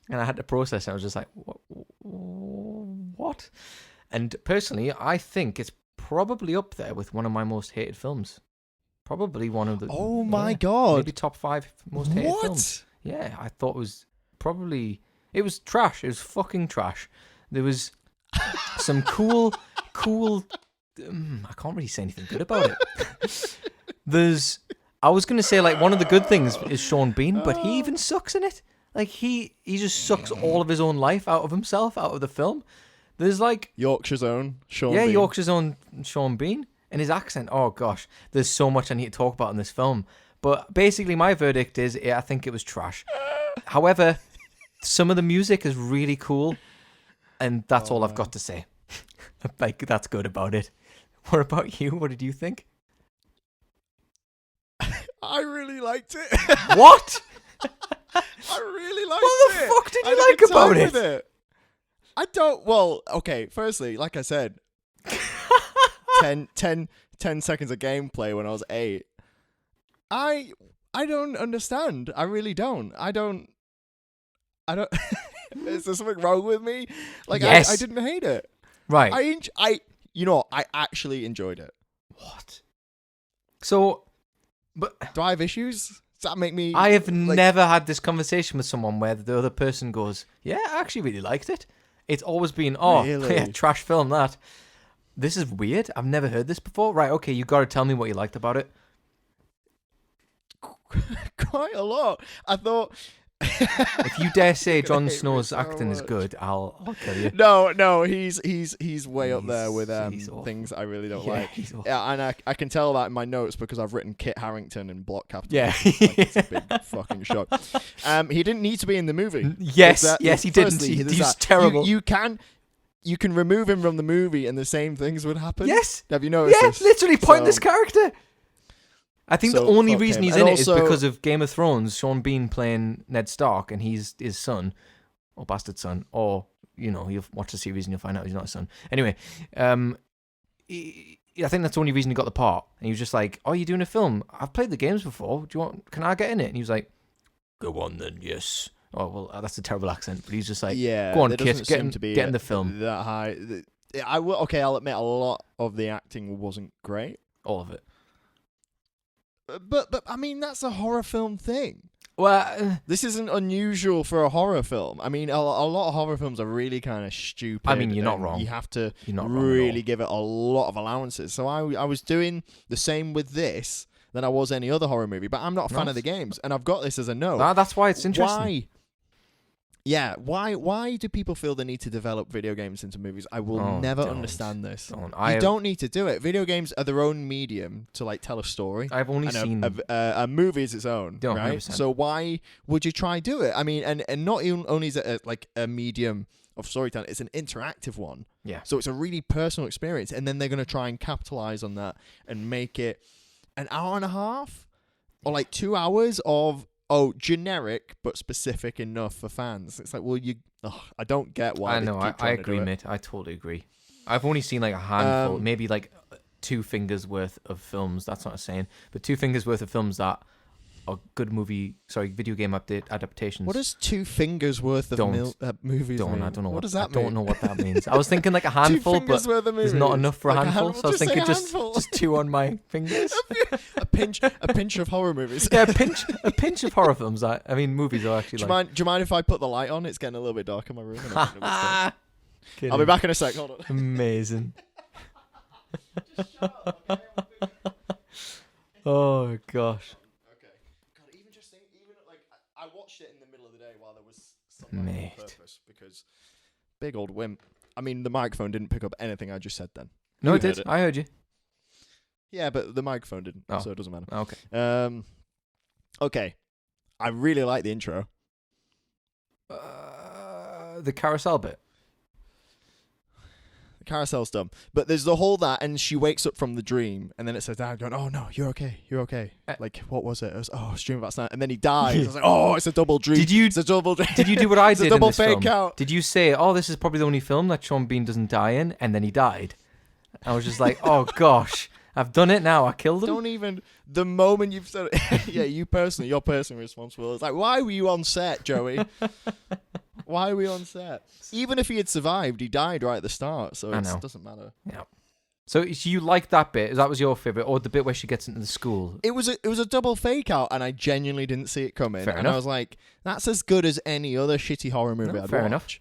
S1: And I had to process it. I was just like, what? And personally, I think it's probably up there with one of my most hated films. Probably one of the...
S2: Oh my God.
S1: Maybe top 5 most hated films. Yeah, I thought it was probably... It was trash. It was fucking trash. There was some cool... I can't really say anything good about it. I was going to say, like, one of the good things is Sean Bean, but he even sucks in it. Like, he just sucks all of his own life out of himself, out of the film. There's, like...
S2: Yorkshire's own Sean Bean.
S1: Yeah, Yorkshire's own Sean Bean. And his accent, oh, gosh. There's so much I need to talk about in this film. But basically, my verdict is, I think it was trash. However, some of the music is really cool, and that's all I've got to say. Like, that's good about it. What about you? What did you think?
S2: I really liked it.
S1: What?
S2: I really liked it.
S1: What the fuck did you like about it?
S2: I don't... Well, okay, firstly, like I said, 10 seconds of gameplay when I was 8. I don't understand. I really don't. I don't... Is there something wrong with me? Like,
S1: yes.
S2: I didn't hate it.
S1: Right.
S2: I actually enjoyed it.
S1: What? So... But
S2: do I have issues? Does that make me...
S1: I have never had this conversation with someone where the other person goes, yeah, I actually really liked it. It's always been,
S2: really?
S1: Yeah, trash film, that. This is weird. I've never heard this before. Right, okay, you got to tell me what you liked about it.
S2: Quite a lot. I thought...
S1: If you dare say Jon Snow's acting is good, I'll kill you.
S2: No, he's way up there with things I really don't like. Yeah, and I can tell that in my notes because I've written Kit Harington in block capitals.
S1: Yeah,
S2: like, it's a big fucking shock. He didn't need to be in the movie.
S1: Yes, he didn't. He's terrible.
S2: You can remove him from the movie and the same things would happen.
S1: Yes.
S2: Have you noticed this?
S1: Literally pointless character. I think the only reason he's in it is because of Game of Thrones, Sean Bean playing Ned Stark, and he's his son, or bastard son, or, you'll watch the series and you'll find out he's not his son. Anyway, I think that's the only reason he got the part. And he was just like, oh, you're doing a film? I've played the games before. Can I get in it? And he was like, go on then, yes. Oh, well, that's a terrible accent, but he's just like, go on, kid, get in the film.
S2: That high. I'll admit a lot of the acting wasn't great.
S1: All of it.
S2: But I mean, that's a horror film thing.
S1: Well,
S2: this isn't unusual for a horror film. I mean, a lot of horror films are really kind of stupid.
S1: I mean, you're not wrong.
S2: You have to really give it a lot of allowances. So I was doing the same with this than I was any other horror movie. But I'm not a fan of the games, and I've got this as a no.
S1: That's why it's interesting.
S2: Why? Yeah, why do people feel the need to develop video games into movies? I will never understand this. You don't need to do it. Video games are their own medium to like tell a story.
S1: I've only seen
S2: a movie is its own, right? 100%. So why would you try do it? I mean, and not even only is it like a medium of storytelling, it's an interactive one.
S1: Yeah.
S2: So it's a really personal experience, and then they're going to try and capitalize on that and make it an hour and a half or like 2 hours of generic but specific enough for fans. It's like, well, I don't get why.
S1: I know. I agree, mate. I totally agree. I've only seen like a handful, maybe like 2 fingers worth of films. That's not a saying, but 2 fingers worth of films that or good video game adaptations.
S2: What does 2 fingers worth of movies mean?
S1: I don't know
S2: what does that mean?
S1: I don't know what that means. I was thinking like a
S2: 2
S1: handful,
S2: fingers
S1: but
S2: worth of
S1: there's
S2: movies.
S1: not enough for a
S2: Like
S1: handful. So I was
S2: say
S1: thinking
S2: a
S1: just
S2: handful.
S1: 2 on my fingers.
S2: a pinch of horror movies.
S1: Yeah, a pinch of horror films. I mean, movies are actually
S2: Do you mind if I put the light on? It's getting a little bit dark in my room. And I don't know what's going on.
S1: Kidding.
S2: I'll be back in a sec. Hold on.
S1: Amazing.
S2: Just shut up, okay?
S1: Oh gosh.
S2: Okay. God, even like I watched it in the middle of the day while there was something
S1: Mate.
S2: on purpose because big old wimp. I mean, the microphone didn't pick up anything I just said then.
S1: No,
S2: You
S1: it did.
S2: heard it.
S1: I heard you.
S2: Yeah, but the microphone didn't,
S1: Oh.
S2: so it doesn't matter.
S1: Okay.
S2: Okay. I really like the intro.
S1: The carousel bit.
S2: The carousel's dumb. But there's the whole that, and she wakes up from the dream, and then it says, Dad going, oh no, you're okay. Like, what was it? It was, I was dreaming about Santa. And then he dies. I was like, oh, it's a double dream. It's a double dream.
S1: Did you do what I
S2: It's
S1: did
S2: a double
S1: in this film?
S2: fake out.
S1: Did you say, oh, this is probably the only film that Sean Bean doesn't die in, and then he died? I was just like, oh gosh, I've done it now. I killed him.
S2: Don't even, the moment you've said it, yeah, you're personally responsible. It's like, why were you on set, Joey? Why were we on set? Even if he had survived, he died right at the start, so
S1: I
S2: it
S1: know.
S2: doesn't matter.
S1: Yeah. So you like that bit? That was your favorite, or the bit where she gets into the school?
S2: It was a double fake out, and I genuinely didn't see it coming.
S1: Fair
S2: and
S1: enough.
S2: I was like, that's as good as any other shitty horror movie
S1: No,
S2: I'd
S1: fair
S2: watch.
S1: enough.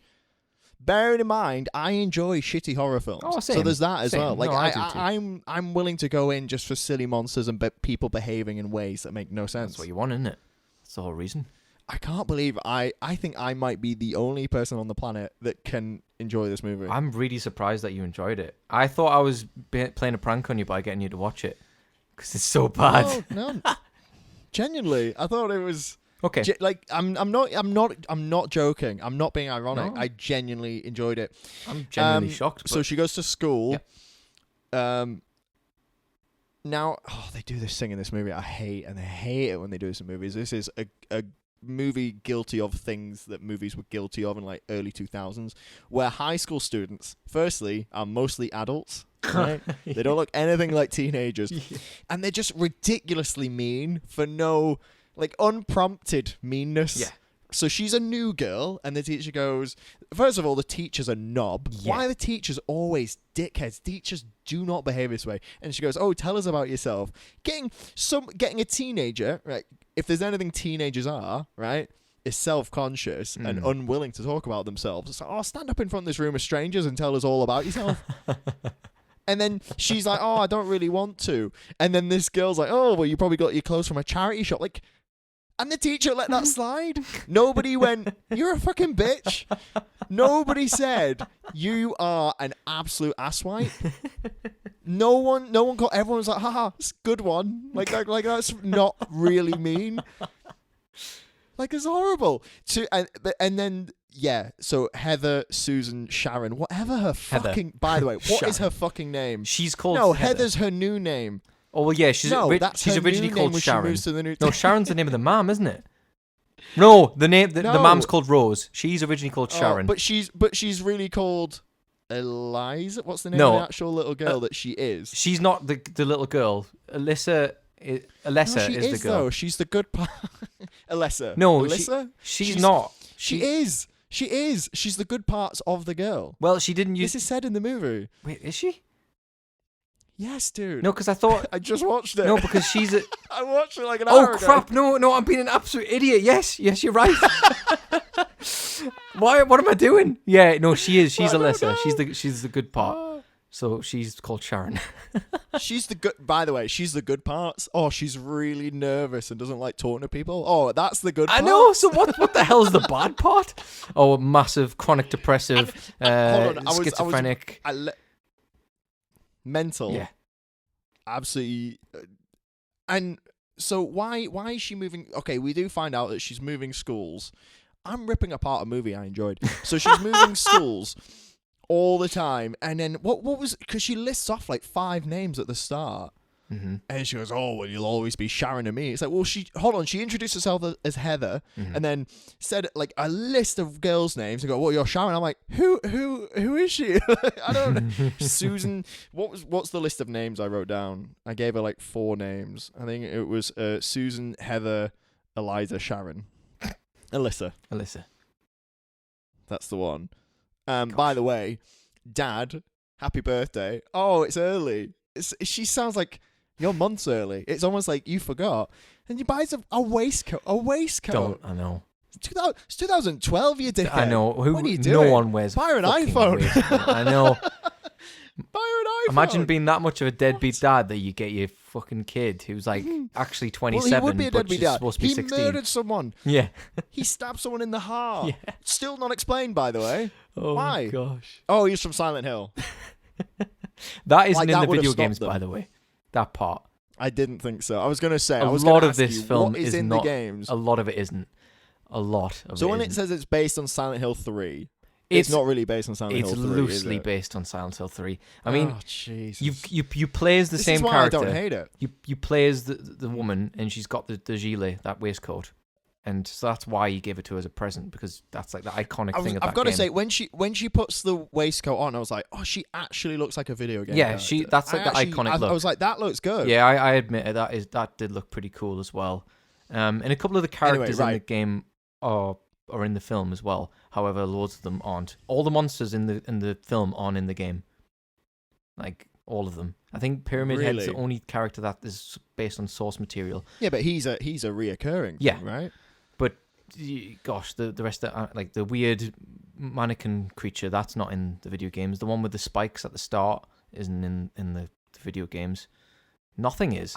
S2: Bearing in mind, I enjoy shitty horror films,
S1: Oh,
S2: so
S1: same.
S2: there's that as
S1: Same.
S2: well. Like
S1: No, I do too.
S2: I'm willing to go in just for silly monsters and people behaving in ways that make no sense.
S1: That's what you want, isn't it? That's the whole reason.
S2: I can't believe I think I might be the only person on the planet that can enjoy this movie.
S1: I'm really surprised that you enjoyed it. I thought I was playing a prank on you by getting you to watch it because it's so bad.
S2: No, genuinely, I thought it was
S1: Okay.
S2: like I'm not joking. I'm not being ironic.
S1: No.
S2: I genuinely enjoyed it.
S1: I'm genuinely shocked.
S2: So
S1: But
S2: she goes to school.
S1: Yeah.
S2: Now, they do this thing in this movie. I hate it when they do this in movies. This is a movie guilty of things that movies were guilty of in like early 2000s, where high school students, firstly, are mostly adults. Right? They don't look anything like teenagers, and they're just ridiculously mean for no, like, unprompted meanness.
S1: Yeah.
S2: So she's a new girl, and the teacher goes, first of all, the teacher's a knob.
S1: Yeah.
S2: Why are the teachers always dickheads? Teachers do not behave this way. And she goes, oh, tell us about yourself. Getting a teenager, right, if there's anything teenagers are, right, is self-conscious and unwilling to talk about themselves. It's like, oh, stand up in front of this room of strangers and tell us all about yourself. And then she's like, oh, I don't really want to. And then this girl's like, oh, well, you probably got your clothes from a charity shop. Like, and the teacher let that slide. Nobody went, you're a fucking bitch. Nobody said, you are an absolute asswipe. No one called, everyone's like, haha, it's a good one. Like that's not really mean. Like, it's horrible. And then, yeah, so Heather, Susan, Sharon, whatever her fucking, by the way, what is her fucking name?
S1: She's called
S2: No,
S1: Heather.
S2: Heather's her new name.
S1: Oh, well, yeah, she's
S2: that's
S1: she's
S2: her
S1: originally
S2: new name
S1: called
S2: when she
S1: Sharon.
S2: moves to the new
S1: No, Sharon's the name of the mom, isn't it? No, the
S2: No.
S1: mom's called Rose. She's originally called Sharon.
S2: But she's really called Eliza. What's the name
S1: No.
S2: of the actual little girl that she is?
S1: She's not the little girl. Alessa
S2: No, she
S1: is the girl.
S2: though. She's the good part. Alyssa.
S1: No,
S2: Alyssa?
S1: she's not.
S2: She is. She is. She's the good parts of the girl.
S1: Well, she didn't use.
S2: This is said in the movie.
S1: Wait, is she?
S2: Yes, dude.
S1: No, because I thought.
S2: I just watched it.
S1: No, because she's a.
S2: I watched it like an hour
S1: Oh
S2: ago.
S1: crap! No, I'm being an absolute idiot. Yes, you're right. Why? What am I doing? Yeah, no, she is. She's
S2: I don't
S1: Alyssa. She's the good part.
S2: Oh.
S1: So she's called Sharon.
S2: She's the good. By the way, she's the good parts. Oh, she's really nervous and doesn't like talking to people. Oh, that's the good.
S1: I
S2: part.
S1: know. So what the hell's the bad part? Oh, massive chronic depressive,
S2: Hold on,
S1: schizophrenic.
S2: Mental.
S1: Yeah.
S2: Absolutely. And so why is she moving? Okay, we do find out that she's moving schools. I'm ripping apart a movie I enjoyed. So she's moving schools all the time, and then what was, because she lists off like 5 names at the start.
S1: Mm-hmm.
S2: And she goes, "Oh, well, you'll always be Sharon to me." It's like, well, hold on. She introduced herself as Heather,
S1: Mm-hmm.
S2: and then said like a list of girls' names. And go, "Well, you're Sharon." I'm like, who is she? I don't know. Susan. What's the list of names I wrote down? I gave her like 4 names. I think it was Susan, Heather, Eliza, Sharon, Alyssa. That's the one. By the way, Dad, happy birthday. Oh, it's early. She sounds like you're months early. It's almost like you forgot. And you buy a waistcoat.
S1: Don't, I know.
S2: It's 2012, you dickhead.
S1: I know.
S2: What are you
S1: No
S2: doing?
S1: one wears
S2: Buy her an
S1: fucking
S2: iPhone.
S1: waistcoat. I know.
S2: Buy her an iPhone.
S1: Imagine being that much of a deadbeat dad that you get your fucking kid who's like actually 27,
S2: Well, he would be a
S1: but
S2: deadbeat
S1: she's
S2: dad.
S1: supposed to be
S2: He
S1: 16.
S2: murdered someone.
S1: Yeah.
S2: He stabbed someone in the heart.
S1: Yeah.
S2: Still not explained, by the way.
S1: Oh
S2: Why?
S1: my gosh.
S2: Oh, he's from Silent Hill.
S1: That isn't
S2: Like,
S1: in
S2: that
S1: the
S2: would have
S1: video
S2: stopped
S1: games,
S2: them.
S1: by the way. That part.
S2: I didn't think so. I was going to say.
S1: A
S2: I was
S1: lot
S2: gonna
S1: of
S2: ask
S1: this
S2: you,
S1: film
S2: what is
S1: is
S2: in
S1: not-
S2: the games.
S1: A lot of it isn't. A lot of
S2: So
S1: it
S2: when it
S1: isn't.
S2: says it's based on Silent Hill 3, it's not really based on Silent
S1: It's
S2: Hill 3,
S1: loosely
S2: is it?
S1: based on Silent Hill 3. I mean,
S2: oh, Jesus.
S1: you play as the
S2: This
S1: same
S2: is why
S1: character.
S2: I don't hate it.
S1: You play as the woman, and she's got the gilet, that waistcoat, and so that's why you gave it to her as a present, because that's like the iconic thing of that
S2: I've got to
S1: game.
S2: say, when she puts the waistcoat on, I was like, oh, she actually looks like a video game.
S1: Yeah,
S2: character.
S1: that's like the iconic look.
S2: I was like, that looks good.
S1: Yeah, I admit it, that did look pretty cool as well. And a couple of the characters in the game are in the film as well. However, loads of them aren't. All the monsters in the film aren't in the game. Like all of them. I think Pyramid Head's the
S2: Really?
S1: only character that is based on source material.
S2: Yeah, but he's a reoccurring.
S1: Yeah.
S2: Thing, right.
S1: But gosh, the rest of like the weird mannequin creature, that's not in the video games. The one with the spikes at the start isn't in the video games. Nothing is.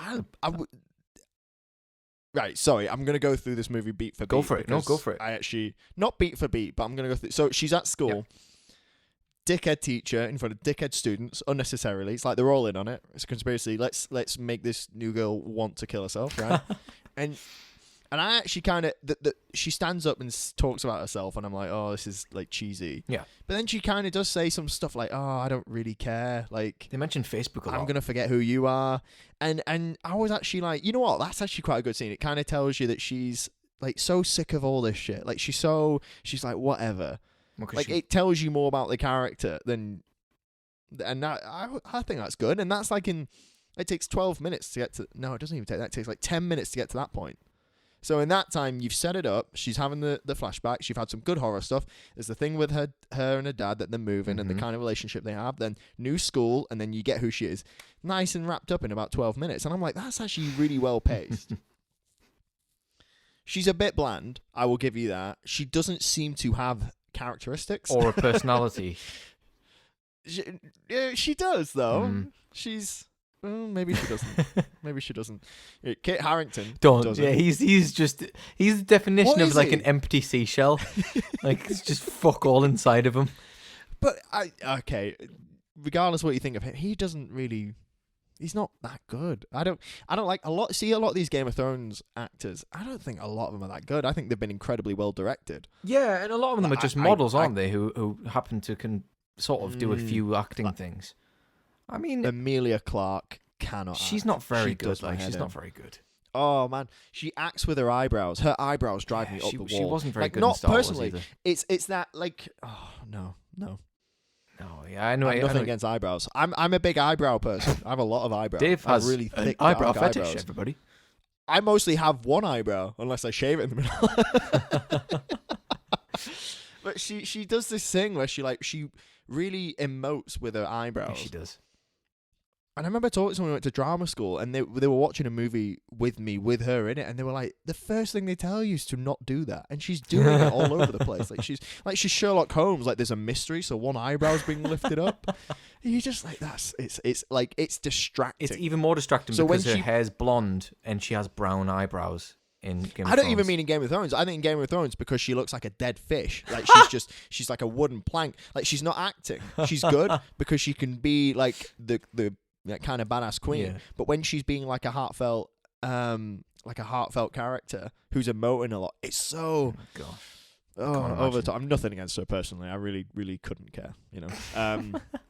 S2: Right, sorry, I'm gonna go through this movie beat for beat.
S1: Go for it. No,
S2: because
S1: go for it.
S2: I actually not beat for beat, but I'm gonna go through. So she's at school. Dickhead teacher in front of dickhead students unnecessarily. It's like they're all in on it. It's a conspiracy. Let's make this new girl want to kill herself, right? and I actually kind of she stands up and talks about herself, and I'm like, oh, this is like cheesy.
S1: Yeah.
S2: But then she kind of does say some stuff like, oh, I don't really care. Like,
S1: They mentioned Facebook a lot.
S2: I'm gonna forget who you are, and I was actually like, you know what? That's actually quite a good scene. It kind of tells you that she's like so sick of all this shit. Like she's like whatever. Like it tells you more about the character than, and that I think that's good. And that's like it takes 12 minutes to get to. No, it doesn't even take that. It takes like 10 minutes to get to that point. So in that time, you've set it up. She's having the flashbacks. You've had some good horror stuff. There's the thing with her and her dad that they're moving and the kind of relationship they have. Then new school, and then you get who she is. Nice and wrapped up in about 12 minutes. And I'm like, that's actually really well paced. She's a bit bland. I will give you that. She doesn't seem to have characteristics.
S1: Or a personality.
S2: She does, though.
S1: Mm.
S2: She's... maybe she doesn't. Maybe she doesn't. Kit Harington
S1: Don't.
S2: doesn't.
S1: Yeah, he's the definition
S2: What
S1: of
S2: is
S1: like
S2: he?
S1: an empty seashell. Like it's just fuck all inside of him.
S2: But okay, regardless of what you think of him, he doesn't really. He's not that good. I don't like a lot. See a lot of these Game of Thrones actors. I don't think a lot of them are that good. I think they've been incredibly well directed.
S1: Yeah, and a lot of them are just
S2: I-
S1: models,
S2: I-
S1: aren't they? Who happen to sort of do a few acting things. I mean,
S2: Amelia Clarke cannot.
S1: she's
S2: act.
S1: not very
S2: She
S1: good.
S2: does my
S1: Like
S2: head
S1: she's
S2: in.
S1: not very good.
S2: Oh man, she acts with her eyebrows. Her eyebrows drive me up
S1: she,
S2: the wall.
S1: she wasn't very
S2: like,
S1: good
S2: not
S1: in Star Wars
S2: personally.
S1: either.
S2: It's that like no.
S1: No, yeah, I know.
S2: I have nothing against eyebrows. I'm a big eyebrow person. I have a lot of eyebrows.
S1: Dave
S2: I have
S1: has
S2: really
S1: an
S2: thick
S1: eyebrow
S2: dark
S1: fetish.
S2: eyebrows.
S1: Everybody.
S2: I mostly have one eyebrow unless I shave it in the middle. But she does this thing where she really emotes with her
S1: Yeah,
S2: eyebrows.
S1: she does.
S2: And I remember talking to someone who went to drama school, and they were watching a movie with me with her in it, and they were like, the first thing they tell you is to not do that, and she's doing it all over the place. Like she's Sherlock Holmes. Like there's a mystery, so one eyebrow's being lifted up. And you're just like it's distracting.
S1: It's even more distracting
S2: So when
S1: because her
S2: she-
S1: hair's blonde and she has brown eyebrows in Game of
S2: I don't even
S1: Thrones.
S2: mean in Game of Thrones. I think in Game of Thrones because she looks like a dead fish. Like she's like a wooden plank. Like she's not acting. She's good because she can be like the that kind of badass queen.
S1: Yeah.
S2: But when she's being like a heartfelt character who's emoting a lot, it's so
S1: Oh my gosh.
S2: over the
S1: imagine.
S2: top. I'm nothing against her personally. I really, really couldn't care. You know.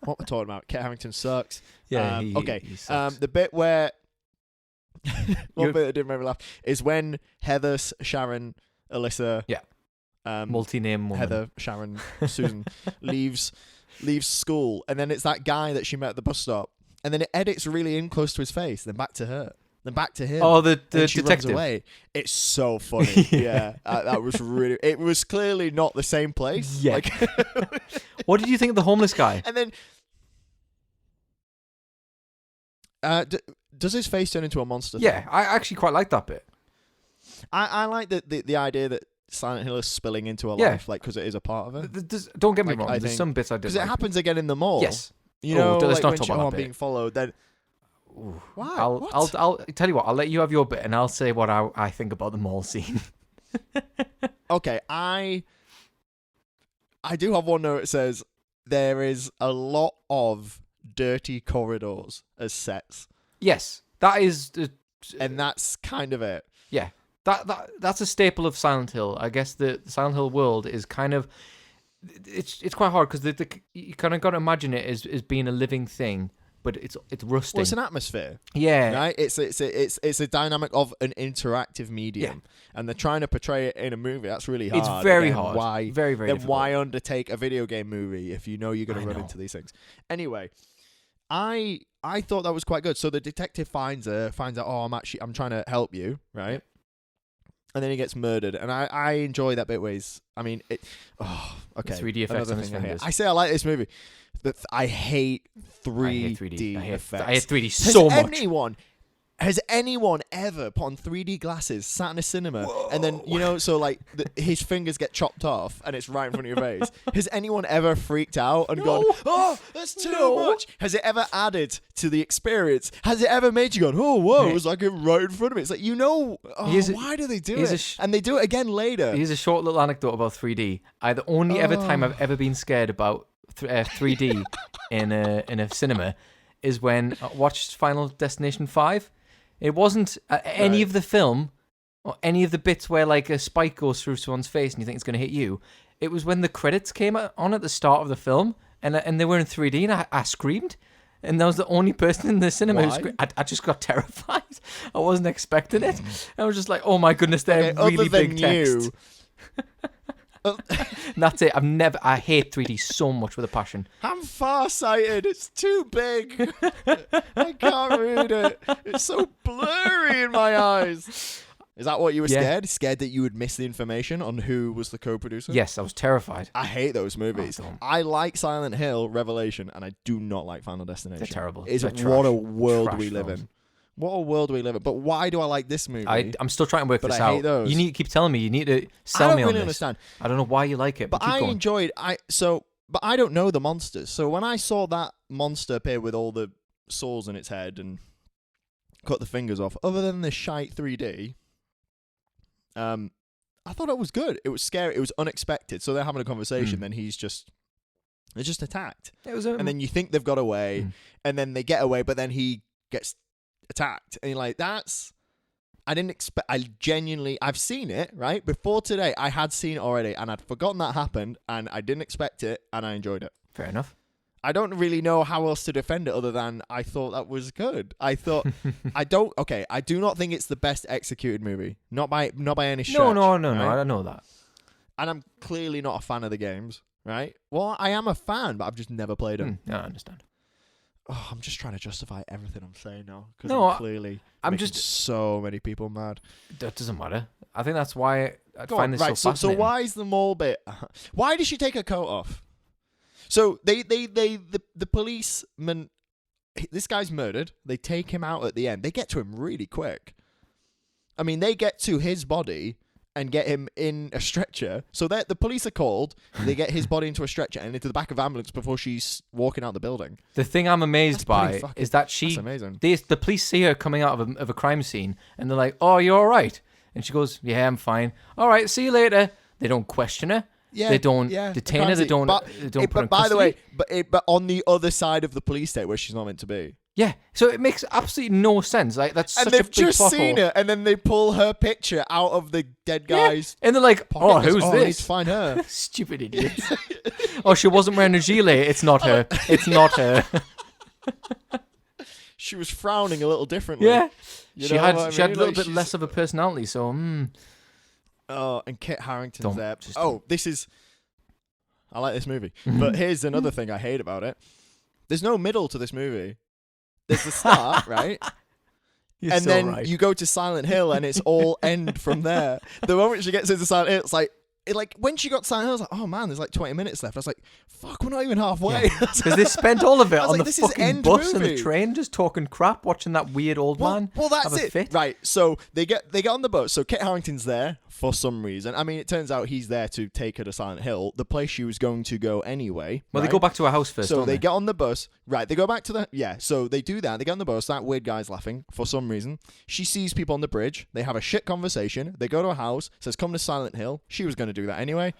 S2: What we're talking about? Kit Harington sucks.
S1: Yeah.
S2: Okay.
S1: He sucks.
S2: The bit where One bit that didn't make me laugh is when Heather, Sharon, Alyssa,
S1: multi-name woman.
S2: Heather, Sharon, Susan leaves school, and then it's that guy that she met at the bus stop, and then it edits really in close to his face, then back to her, then back to him.
S1: Oh, the
S2: and she
S1: detective.
S2: runs away. It's so funny. Yeah, that was really. It was clearly not the same place.
S1: Yeah.
S2: Like,
S1: What did you think of the homeless guy?
S2: and then, does his face turn into a monster?
S1: Yeah, I actually quite like that bit.
S2: I like the idea that Silent Hill is spilling into a
S1: Yeah.
S2: life, like, because it is a part of it.
S1: Don't get me
S2: Like,
S1: wrong.
S2: I
S1: There's
S2: think-
S1: some bits I did
S2: Because
S1: like.
S2: it happens again in the mall.
S1: Yes.
S2: You know,
S1: let's
S2: like
S1: not
S2: when
S1: talk about
S2: I'm
S1: that
S2: being
S1: bit.
S2: followed. Then
S1: Ooh.
S2: why?
S1: I'll
S2: What?
S1: tell you what. I'll let you have your bit, and I'll say what I think about the mall scene.
S2: Okay, I do have one note that says there is a lot of dirty corridors as sets,
S1: Yes, that is.
S2: and that's kind of it.
S1: Yeah, that's a staple of Silent Hill. I guess the Silent Hill world is kind of it's quite hard because you kind of got to imagine it as being a living thing, but it's rusting.
S2: Well, it's an atmosphere,
S1: Yeah,
S2: right? It's a dynamic of an interactive medium, and they're trying to portray it in a movie. That's really hard.
S1: it's very
S2: Again,
S1: hard.
S2: Why?
S1: Very very.
S2: Then
S1: difficult.
S2: why undertake a video game movie if you know you're going
S1: I
S2: to run
S1: know.
S2: into these things? Anyway, I thought that was quite good. So the detective finds out, oh, I'm trying to help you, right? And then he gets murdered, and I enjoy that bit where he's, I mean, okay.
S1: 3D effects
S2: another
S1: on his
S2: thing I hate.
S1: fingers.
S2: I say I like this movie, but I hate
S1: I
S2: 3D,
S1: hate 3D.
S2: effects.
S1: I hate 3D so much.
S2: Has anyone ever put on 3D glasses, sat in a cinema, and then, you know, so like his fingers get chopped off and it's right in front of your face? Has anyone ever freaked out and gone, oh, that's too much? Has it ever added to the experience? Has it ever made you go, oh, whoa, it was like right in front of me? It's like, you know, why do they do it? And they do it again later.
S1: Here's a short little anecdote about 3D. The only ever time I've ever been scared about 3D in a cinema is when I watched Final Destination 5. It wasn't any of the film or any of the bits where like a spike goes through someone's face and you think it's going to hit you. It was when the credits came on at the start of the film and they were in 3D and I screamed. And I was the only person in the cinema who screamed. I just got terrified. I wasn't expecting it. I was just like, oh my goodness, they're really big text. And that's it. I hate 3D so much with a passion.
S2: I'm farsighted. It's too big. I can't read it. It's so blurry in my eyes. Is that what you were scared? Scared that you would miss the information on who was the co-producer?
S1: Yes, I was terrified.
S2: I hate those movies. I like Silent Hill, Revelation, and I do not like Final Destination.
S1: They're terrible.
S2: What a world we live in. What a world we live in. But why do I like this movie?
S1: I'm still trying to work this out.
S2: I hate those.
S1: You need to keep telling me. You need to sell me on this.
S2: I don't really understand.
S1: I don't know why you like it, but keep
S2: I
S1: going.
S2: enjoyed. But I don't know the monsters. So when I saw that monster appear with all the saws in its head and cut the fingers off, other than the shite 3D, I thought it was good. It was scary. It was unexpected. So they're having a conversation. Then they're just attacked. And then you think they've got away, and then they get away, but then he gets attacked, and you're like, I didn't expect. I've seen it right before today. I had seen it already, and I'd forgotten that happened, and I didn't expect it, and I enjoyed it.
S1: Fair enough.
S2: I don't really know how else to defend it other than I thought that was good. I thought I do not think it's the best executed movie, not by any stretch.
S1: No.
S2: Right?
S1: I don't know that.
S2: And I'm clearly not a fan of the games, right? Well, I am a fan, but I've just never played them.
S1: I understand.
S2: Oh, I'm just trying to justify everything I'm saying now because
S1: No,
S2: I'm clearly making so many people mad.
S1: That doesn't matter. I think that's why I find this so
S2: so
S1: fascinating.
S2: why is the mall bit? Why did she take her coat off? So the policeman, this guy's murdered. They take him out at the end. They get to him really quick. I mean, they get to his body and get him in a stretcher. So the police are called. They get his body into a stretcher and into the back of ambulance before she's walking out the building.
S1: The thing I'm amazed by is that
S2: that's amazing.
S1: The police see her coming out of a crime scene and they're like, "Oh, you're all right," and she goes, "Yeah, I'm fine. All right, see you later." They don't question her.
S2: Yeah,
S1: they don't detain her. They don't put her in custody.
S2: By the way, but on the other side of the police state where she's not meant to be.
S1: Yeah, so it makes absolutely no sense. Like that's
S2: and
S1: such a
S2: they've
S1: big
S2: just
S1: plot
S2: seen
S1: hole.
S2: her, and then they pull her picture out of the dead guy's.
S1: And they're like,
S2: pocket.
S1: "Oh, who's
S2: I need
S1: this?"
S2: to find her.
S1: Stupid idiots. Oh, she wasn't wearing a gilet. It's not her. It's not her.
S2: she was frowning a little differently.
S1: Yeah.
S2: You
S1: She
S2: know
S1: had
S2: what I
S1: she had a
S2: mean?
S1: little
S2: Like,
S1: bit
S2: she's-
S1: less of a personality, so
S2: Oh, and Kit Harington's
S1: Don't-
S2: there.
S1: just
S2: Oh, this is. I like this movie, but here's another thing I hate about it. There's no middle to this movie. There's the start, right?
S1: You're
S2: And
S1: so
S2: then
S1: right.
S2: you go to Silent Hill, and it's all end from there. The moment she gets into Silent Hill, it's like when she got to Silent Hill, I was like, oh man, there's like 20 minutes left. I was like, fuck, we're not even halfway.
S1: Because they spent all of it
S2: I was
S1: on
S2: like,
S1: the
S2: this is
S1: fucking
S2: end
S1: bus and the
S2: movie.
S1: train, just talking crap, watching that weird old man.
S2: Well, that's
S1: have a
S2: it.
S1: fit.
S2: Right. So they get on the boat. So Kit Harington's there for some reason. I mean, it turns out he's there to take her to Silent Hill, the place she was going to go anyway.
S1: Well,
S2: right?
S1: they go back to her house first.
S2: So
S1: don't
S2: they get on the bus. Right. They go back to the So they do that. They get on the bus. That weird guy's laughing for some reason. She sees people on the bridge. They have a shit conversation. They go to a house. Says, "Come to Silent Hill." She was going to do that anyway.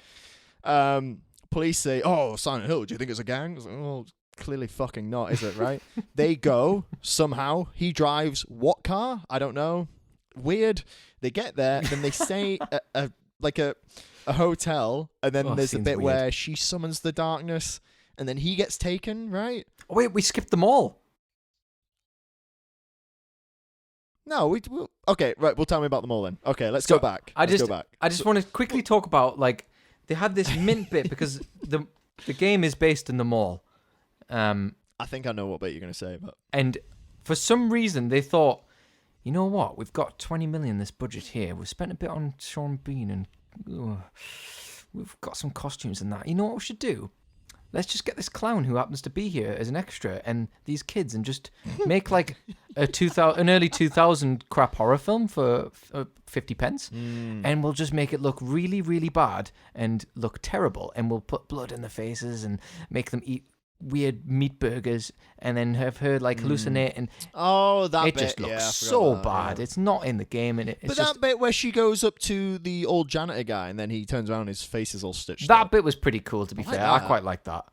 S2: Police say, "Oh, Silent Hill. Do you think it's a gang?" I was like, "Oh, clearly fucking not, is it?" Right? They go somehow. He drives what car? I don't know. Weird. They get there, then they stay at a hotel, and then
S1: Oh,
S2: there's a
S1: seems
S2: bit
S1: weird.
S2: where she summons the darkness, and then he gets taken. Right?
S1: Oh, wait, we skipped them all.
S2: No, okay. Right. Well, tell me about them all then. Okay, let's
S1: So,
S2: go back.
S1: I
S2: Let's go back.
S1: just want to quickly talk about, like, they had this mint bit because the game is based in the mall.
S2: I think I know what bit you're gonna say, but
S1: And for some reason, they thought, you know what? We've got 20 million this budget here. We've spent a bit on Sean Bean and we've got some costumes and that. You know what we should do? Let's just get this clown who happens to be here as an extra and these kids and just make like an early 2000 crap horror film for 50 pence. And we'll just make it look really, really bad and look terrible. And we'll put blood in the faces and make them eat weird meat burgers and then have her like hallucinate, and
S2: oh, that
S1: it
S2: bit,
S1: just looks
S2: yeah, I forgot
S1: so
S2: about that,
S1: bad.
S2: yeah.
S1: It's not in the game, and it's
S2: But
S1: just
S2: that bit where she goes up to the old janitor guy and then he turns around, his face is all stitched
S1: that
S2: up.
S1: bit was pretty cool. To be
S2: I like
S1: fair, I
S2: that.
S1: quite like that.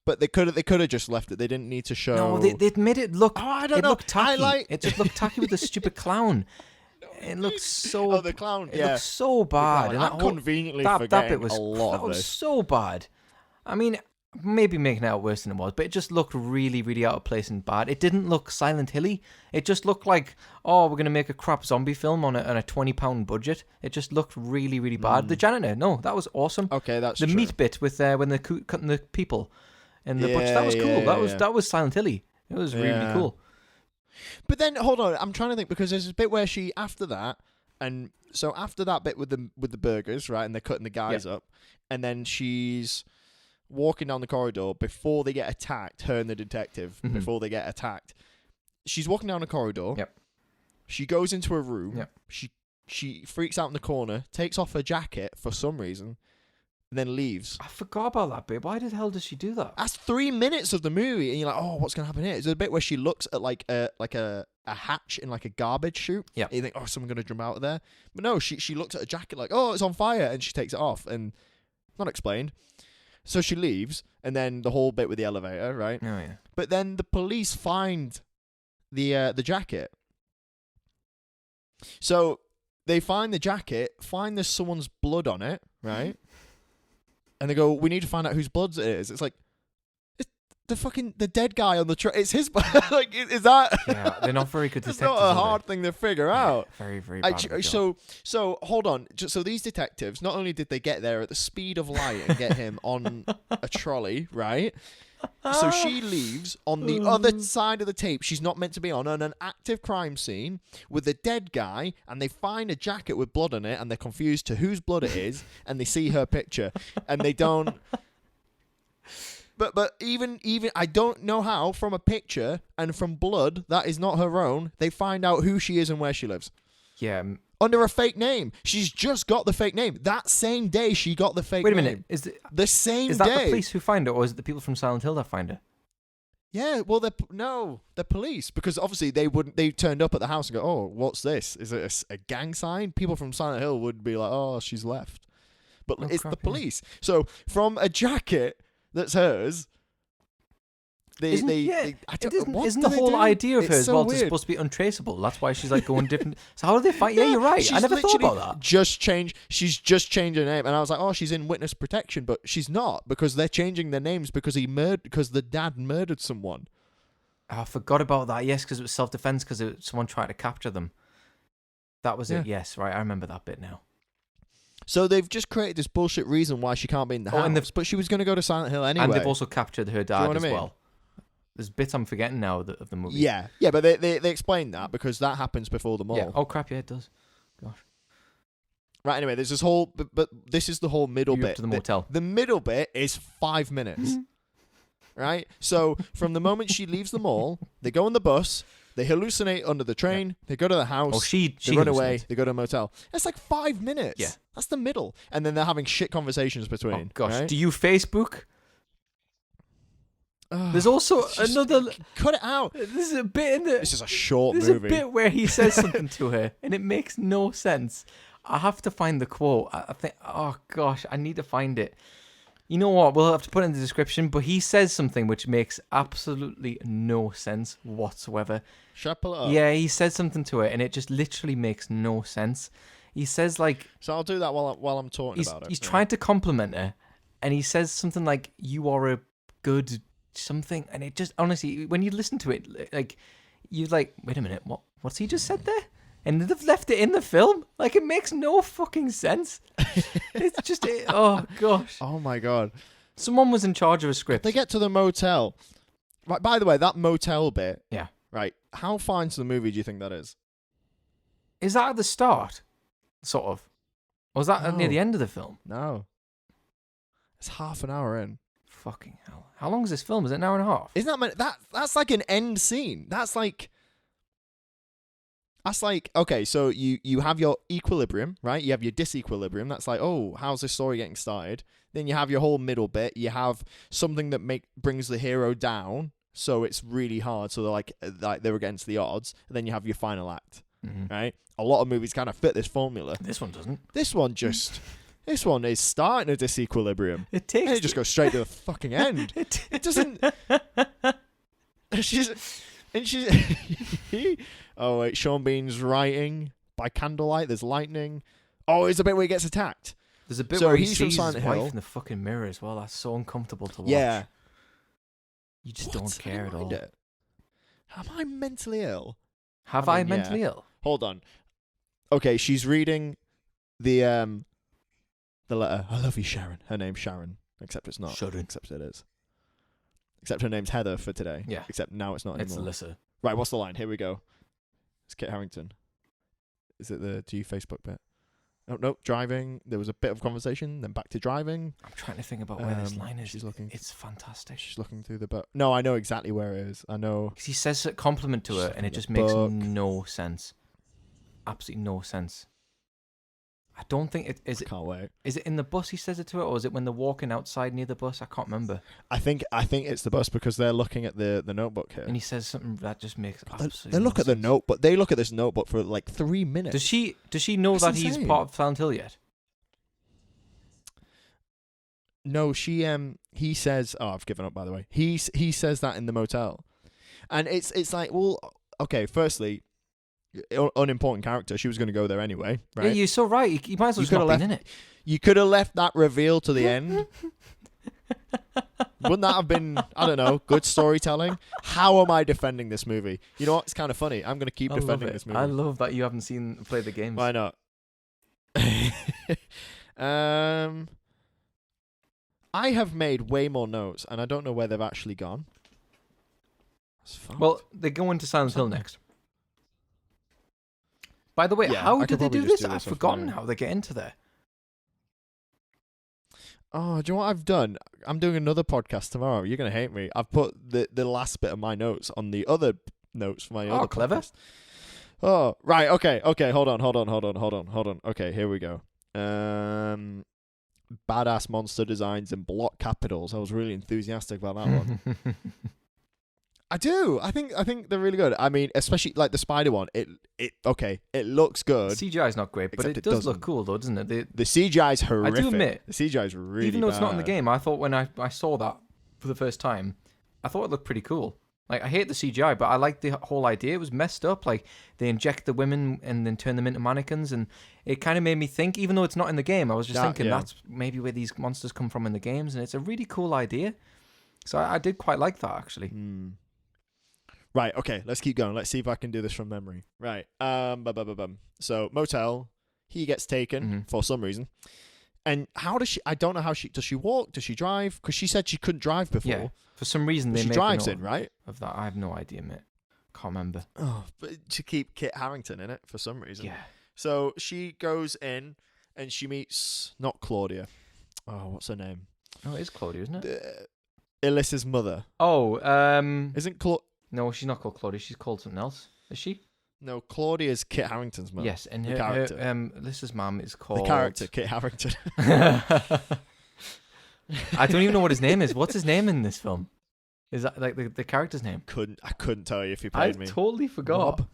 S2: But they could have just left it. They didn't need to show.
S1: No, they made it look.
S2: Oh, I don't
S1: it
S2: know.
S1: looked tacky.
S2: I
S1: It just looked tacky with the stupid clown. It looks so.
S2: Oh, the clown.
S1: It
S2: Yeah.
S1: looks so bad.
S2: I'm
S1: And that whole-
S2: conveniently
S1: that
S2: forgetting
S1: bit was
S2: a lot
S1: that
S2: of
S1: was
S2: this.
S1: so bad. I mean, maybe making it out worse than it was, but it just looked really, really out of place and bad. It didn't look Silent Hilly. It just looked like, oh, we're gonna make a crap zombie film on a £20 budget. It just looked really, really bad. The janitor, no, that was awesome.
S2: Okay, that's
S1: The
S2: true.
S1: meat bit with when they're cutting the people in the butcher, that was cool.
S2: Yeah.
S1: That was Silent Hilly. It was really
S2: Yeah.
S1: cool.
S2: But then hold on, I'm trying to think because there's a bit where she after that, and so after that bit with the burgers, right, and they're cutting the guys up, and then she's walking down the corridor before they get attacked. Her and the detective
S1: Mhm.
S2: before they get attacked. She's walking down a corridor.
S1: Yep.
S2: She goes into a room.
S1: Yep.
S2: She freaks out in the corner, takes off her jacket for some reason, and then leaves.
S1: I forgot about that bit. Why the hell does she do that?
S2: That's 3 minutes of the movie, and you're like, oh, what's gonna happen here? There's a bit where she looks at like a hatch in like a garbage chute.
S1: Yeah.
S2: And you think, oh, someone's gonna jump out of there. But no, she looks at a jacket like, oh, it's on fire, and she takes it off, and not explained. So she leaves, and then the whole bit with the elevator, right?
S1: Oh yeah.
S2: But then the police find the jacket. So they find the jacket, find there's someone's blood on it, right? And they go, we need to find out whose blood it is. It's like, it's the dead guy on the truck. It's his blood. Like, is that?
S1: Yeah, they're not very good
S2: It's
S1: detectives.
S2: not a
S1: are they?
S2: hard thing to figure
S1: Yeah,
S2: out.
S1: very, very
S2: I-
S1: bad. at the job.
S2: so hold on. So these detectives, not only did they get there at the speed of light and get him on a trolley, right? So she leaves on the other side of the tape. She's not meant to be on an active crime scene with a dead guy, and they find a jacket with blood on it, and they're confused to whose blood it is, and they see her picture, and they don't. But even I don't know how from a picture and from blood that is not her own. They find out who she is and where she lives.
S1: Yeah.
S2: Under a fake name. She's just got the fake name. That same day she got the fake
S1: Wait a
S2: name.
S1: minute.
S2: The same
S1: Is that
S2: day.
S1: the police who find her, or is it the people from Silent Hill that find her?
S2: Yeah, well, they're police because obviously they turned up at the house and go, oh, what's this? Is it a gang sign? People from Silent Hill would be like, oh, she's left. But
S1: Oh,
S2: it's
S1: crap,
S2: the
S1: yeah.
S2: police. So from a jacket that's hers,
S1: Isn't the whole
S2: do?
S1: idea of
S2: It's
S1: her as
S2: so
S1: well
S2: weird.
S1: to supposed to be untraceable? That's why she's like going different. So how do they fight? Yeah, you're right. I
S2: She's
S1: never thought
S2: literally
S1: about that.
S2: She's just changed her name, and I was like, oh, she's in witness protection, but she's not because they're changing their names because the dad murdered someone.
S1: I forgot about that. Yes, because it was self-defense because someone tried to capture them. That was it.
S2: Yeah.
S1: Yes, right. I remember that bit now.
S2: So they've just created this bullshit reason why she can't be in the house.
S1: and
S2: But she was going to go to Silent Hill anyway.
S1: And they've also captured her
S2: know
S1: dad
S2: what I
S1: as
S2: mean?
S1: well. There's bits I'm forgetting now of the movie.
S2: Yeah, but they explained that because that happens before the mall.
S1: Yeah. Oh crap! Yeah, it does.
S2: Right. Anyway, there's this whole, but this is the whole middle
S1: You're up
S2: bit.
S1: to the motel.
S2: The middle bit is 5 minutes. Right. So from the moment she leaves the mall, they go on the bus, they hallucinate under the train, they go to the house.
S1: Oh, she
S2: They run away.
S1: hallucinates.
S2: They go to a motel. That's like 5 minutes.
S1: Yeah.
S2: That's the middle. And then they're having shit conversations between.
S1: Oh gosh,
S2: right?
S1: do you Facebook?
S2: Ugh,
S1: There's also
S2: just
S1: another.
S2: Cut it out.
S1: There's a bit in the.
S2: This is a short
S1: There's
S2: movie.
S1: a bit where he says something to her, and it makes no sense. I have to find the quote. I think. Oh gosh, I need to find it. You know what? We'll have to put it in the description. But he says something which makes absolutely no sense whatsoever.
S2: Shall I pull it up?
S1: Yeah, he says something to her, and it just literally makes no sense. He says like
S2: So I'll do that while I'm talking about it.
S1: he's trying to compliment her, and he says something like "You are a good something," and it just honestly, when you listen to it, like you're like, "Wait a minute, what's he just said there?" And they've left it in the film. Like it makes no fucking sense. It's just oh gosh.
S2: Oh my god.
S1: Someone was in charge of a script.
S2: They get to the motel. Right. By the way, that motel bit.
S1: Yeah.
S2: Right. How far into the movie do you think that is?
S1: Is that at the start? Sort of. Or was that near
S2: No.
S1: the end of the film?
S2: No. It's half an hour in.
S1: Fucking hell. How long is this film? Is it an hour and a half?
S2: Isn't that that's like an end scene? That's like okay, so you have your equilibrium, right? You have your disequilibrium. That's like, oh, how's this story getting started? Then you have your whole middle bit. You have something that brings the hero down, so it's really hard. So they're like they're against the odds. And then you have your final act, right? A lot of movies kind of fit this formula.
S1: This one doesn't.
S2: This one is starting a disequilibrium.
S1: It takes.
S2: And it just goes straight to the fucking end. It doesn't. She's. Oh wait, Sean Bean's writing by candlelight. There's lightning. Oh, it's a bit where he gets attacked.
S1: There's a bit
S2: So
S1: where he
S2: he's from
S1: sees his
S2: Silent
S1: wife
S2: Hill.
S1: in the fucking mirror as well. That's so uncomfortable to watch.
S2: Yeah.
S1: You just
S2: What?
S1: don't care at
S2: I
S1: all.
S2: mind it. Am I mentally ill?
S1: Have
S2: I
S1: I
S2: mean, yeah.
S1: mentally ill?
S2: Hold on. Okay, she's reading the letter. I love you, Sharon. Her name's Sharon, except it's not.
S1: Sharon.
S2: Except it is. Except her name's Heather for today.
S1: Yeah.
S2: Except now it's not
S1: It's
S2: anymore.
S1: Alyssa.
S2: Right, what's the line? Here we go. It's Kit Harington. Is it the do you Facebook bit? Oh, no, driving. There was a bit of conversation, then back to driving.
S1: I'm trying to think about where this line is.
S2: She's looking.
S1: It's fantastic.
S2: She's looking through the book. No, I know exactly where it is. I know.
S1: 'Cause he says a compliment to
S2: She's
S1: her,
S2: looking
S1: and it
S2: at
S1: just
S2: the
S1: makes
S2: book.
S1: no sense. Absolutely no sense. I don't think it is.
S2: Can't wait.
S1: Is it in the bus he says it to her, or is it when they're walking outside near the bus? I can't remember.
S2: I think it's the bus because they're looking at the notebook here.
S1: And he says something that just makes absolutely.
S2: They look
S1: no
S2: at the
S1: sense.
S2: notebook. They look at this notebook for like 3 minutes.
S1: Does she know
S2: That's
S1: that he's
S2: insane.
S1: part of Silent Hill yet?
S2: No, he says, oh, I've given up, by the way. He says that in the motel. And it's like, well, okay, firstly, unimportant character. She was going to go there anyway, right?
S1: Yeah, you're so right. You might as well
S2: You
S1: just not
S2: could've
S1: been in it.
S2: You could have left that reveal to the end. Wouldn't that have been, I don't know, good storytelling? How am I defending this movie? You know what? It's kind of funny. I'm going to keep
S1: I love
S2: defending
S1: it.
S2: this movie.
S1: I love that you haven't play the games.
S2: Why not? I have made way more notes, and I don't know where they've actually gone. That's fucked.
S1: Well, they go into Silent Hill next. By the way,
S2: Yeah,
S1: how
S2: I
S1: did
S2: could
S1: they
S2: probably
S1: do
S2: just
S1: this?
S2: do
S1: I've
S2: this off
S1: forgotten
S2: memory.
S1: how they get into there.
S2: Oh, do you know what I've done? I'm doing another podcast tomorrow. You're going to hate me. I've put the last bit of my notes on the other notes for my
S1: Oh,
S2: other
S1: clever.
S2: podcast. Oh, right. Okay. Hold on. Okay, here we go. Badass monster designs and block capitals. I was really enthusiastic about that one. I do. I think they're really good. I mean, especially like the spider one. It looks good.
S1: CGI is not great, but
S2: Except
S1: it
S2: it
S1: does look
S2: doesn't.
S1: cool though, doesn't it?
S2: The CGI is horrific.
S1: admit,
S2: the CGI is really
S1: even though it's not in the
S2: bad.
S1: game, I thought when I saw that for the first time, I thought it looked pretty cool. Like, I hate the CGI, but I like the whole idea. It was messed up. Like, they inject the women and then turn them into mannequins, and it kind of made me think, even though it's not in the game, I was just thinking
S2: yeah.
S1: that's maybe where these monsters come from in the games, and it's a really cool idea. So I did quite like that, actually.
S2: Right, okay, let's keep going. Let's see if I can do this from memory. Right. So motel, he gets taken for some reason. And how does she? I don't know how she. Does she walk? Does she drive? Because she said she couldn't drive before.
S1: Yeah. For some reason,
S2: But
S1: they
S2: she
S1: make
S2: drives
S1: a note
S2: in, right?
S1: of that. I have no idea, mate. Can't remember.
S2: Oh, but to keep Kit Harington in it for some reason.
S1: Yeah.
S2: So she goes in and she meets not Claudia. Oh, what's her name?
S1: Oh, it is Claudia, isn't it?
S2: Alyssa's mother.
S1: Oh,
S2: Isn't
S1: no, she's not called Claudia. She's called something else. Is she?
S2: No, Claudia's Kit Harington's mother.
S1: Yes, and
S2: the
S1: her
S2: character.
S1: Alyssa's mum is called
S2: The character, Kit Harington.
S1: I don't even know what his name is. What's his name in this film? Is that like the character's name?
S2: I couldn't tell you if he
S1: I
S2: paid me.
S1: totally forgot.
S2: Rob.